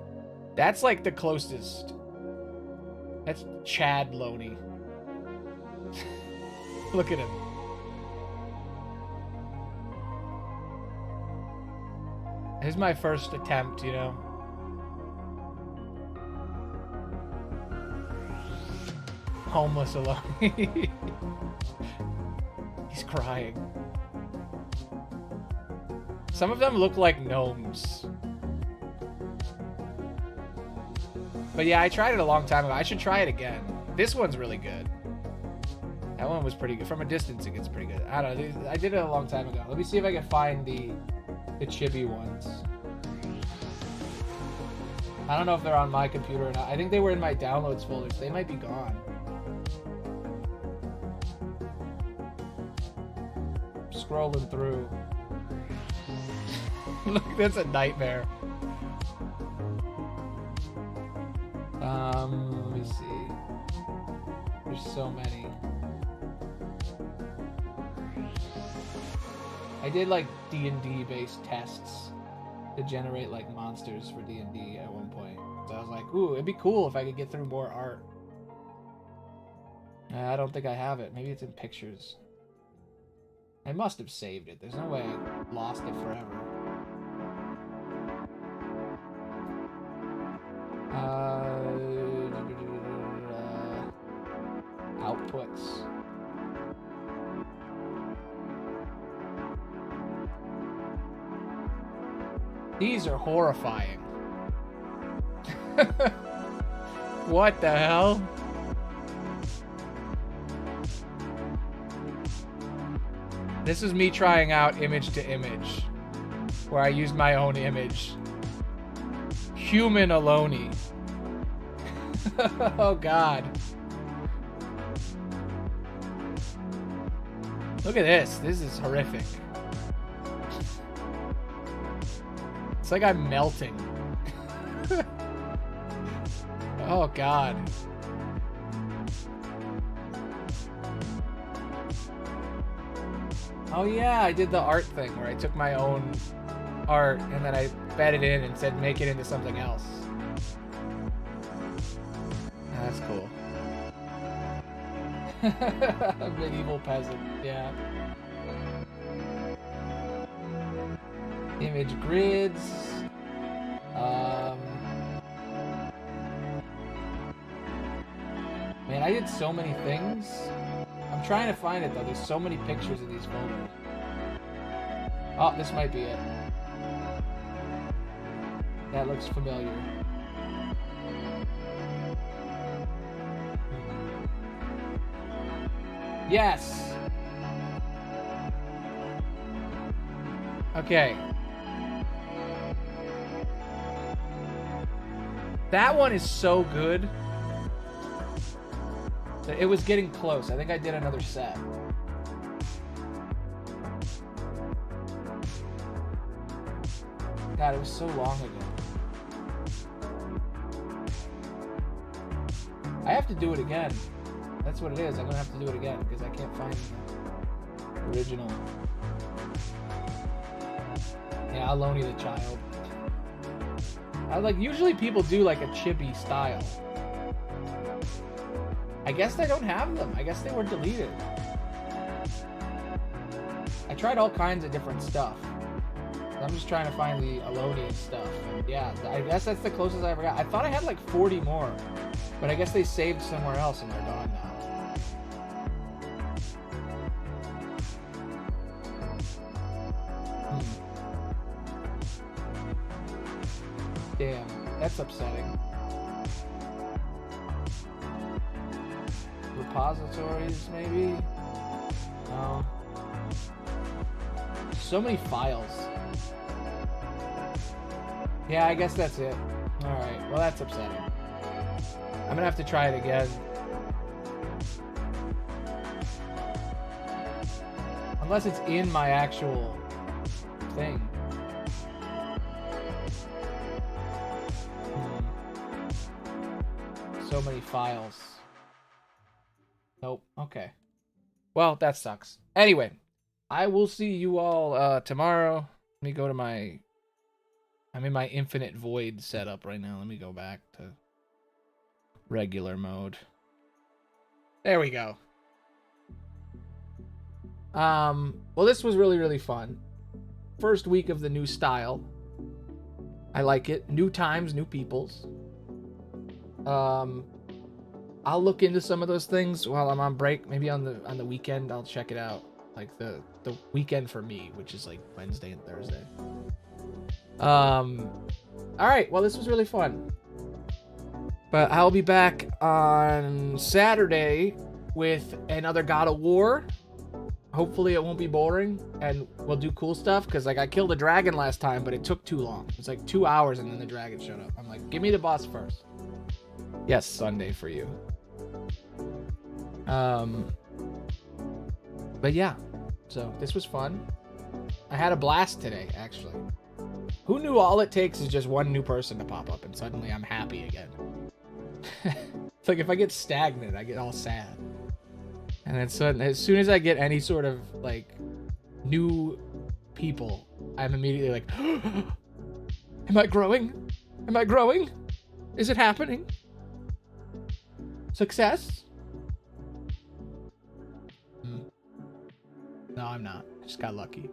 That's like the closest. That's Chad Loney. Look at him. This is my first attempt, you know. Homeless alone. He's crying. Some of them look like gnomes. But yeah, I tried it a long time ago. I should try it again. This one's really good. That one was pretty good. From a distance, it gets pretty good. I don't know. I did it a long time ago. Let me see if I can find the chibi ones. I don't know if they're on my computer or not. I think they were in my downloads folder, so they might be gone. Scrolling through. Look, that's a nightmare. Let me see. There's so many. I did like D&D based tests to generate like monsters for D&D at one point. So I was like, ooh, it'd be cool if I could get through more art. I don't think I have it. Maybe it's in pictures. I must have saved it. There's no way I lost it forever. Outputs. These are horrifying. What the hell? This is me trying out image to image, where I used my own image. Human Aloney. Oh God. Look at this. This is horrific. It's like I'm melting. Oh God. Oh yeah, I did the art thing where I took my own art and then I fed it in and said make it into something else. That's cool. Medieval peasant, yeah. Image grids. Man, I did so many things. I'm trying to find it though. There's so many pictures in these folders. Oh, this might be it. That looks familiar. Yes! Okay. That one is so good. It was getting close. I think I did another set. God, it was so long ago. I have to do it again. That's what it is. I'm gonna have to do it again because I can't find the original. Yeah, Aloney the child. Usually people do like a chibi style. I guess I don't have them. I guess they were deleted. I tried all kinds of different stuff. I'm just trying to find the Aloney stuff. And yeah, I guess that's the closest I ever got. I thought I had like 40 more, but I guess they saved somewhere else and they're gone now. Damn, that's upsetting. Repositories, maybe? No. So many files. Yeah, I guess that's it. Alright, well that's upsetting. I'm gonna have to try it again. Unless it's in my actual thing. So many files. Nope. Okay. Well, that sucks. Anyway, I will see you all tomorrow. Let me go to my... I'm in my infinite void setup right now. Let me go back to regular mode. There we go. Well, this was really, really fun. First week of the new style. I like it. New times, new peoples. I'll look into some of those things while I'm on break. Maybe on the weekend I'll check it out. Like the weekend for me, which is like Wednesday and Thursday. Alright, well this was really fun. But I'll be back on Saturday with another God of War. Hopefully it won't be boring and we'll do cool stuff, because like I killed a dragon last time, but it took too long. It was like 2 hours and then the dragon showed up. I'm like, give me the boss first. Yes, Sunday for you. But yeah, so this was fun. I had a blast today, actually. Who knew all it takes is just one new person to pop up and suddenly I'm happy again? It's like if I get stagnant, I get all sad. And then sudden, as soon as I get any sort of like new people, I'm immediately like, am I growing? Am I growing? Is it happening? Success? No, I'm not. I just got lucky.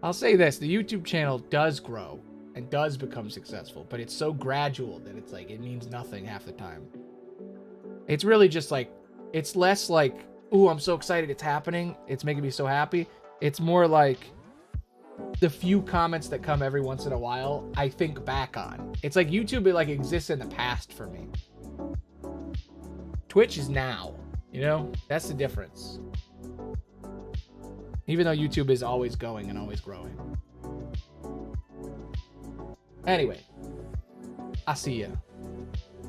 I'll say this, the YouTube channel does grow and does become successful, but it's so gradual that it's like, it means nothing half the time. It's really just like, it's less like, ooh, I'm so excited it's happening, it's making me so happy. It's more like the few comments that come every once in a while, I think back on. It's like YouTube, it like exists in the past for me. Twitch is now, you know? That's the difference. Even though YouTube is always going and always growing. Anyway, I'll see ya.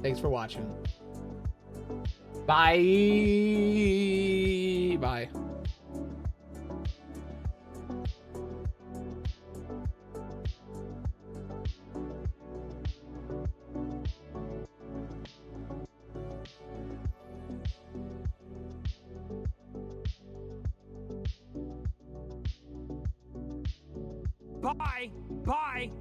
Thanks for watching. Bye. Bye. Bye. Bye.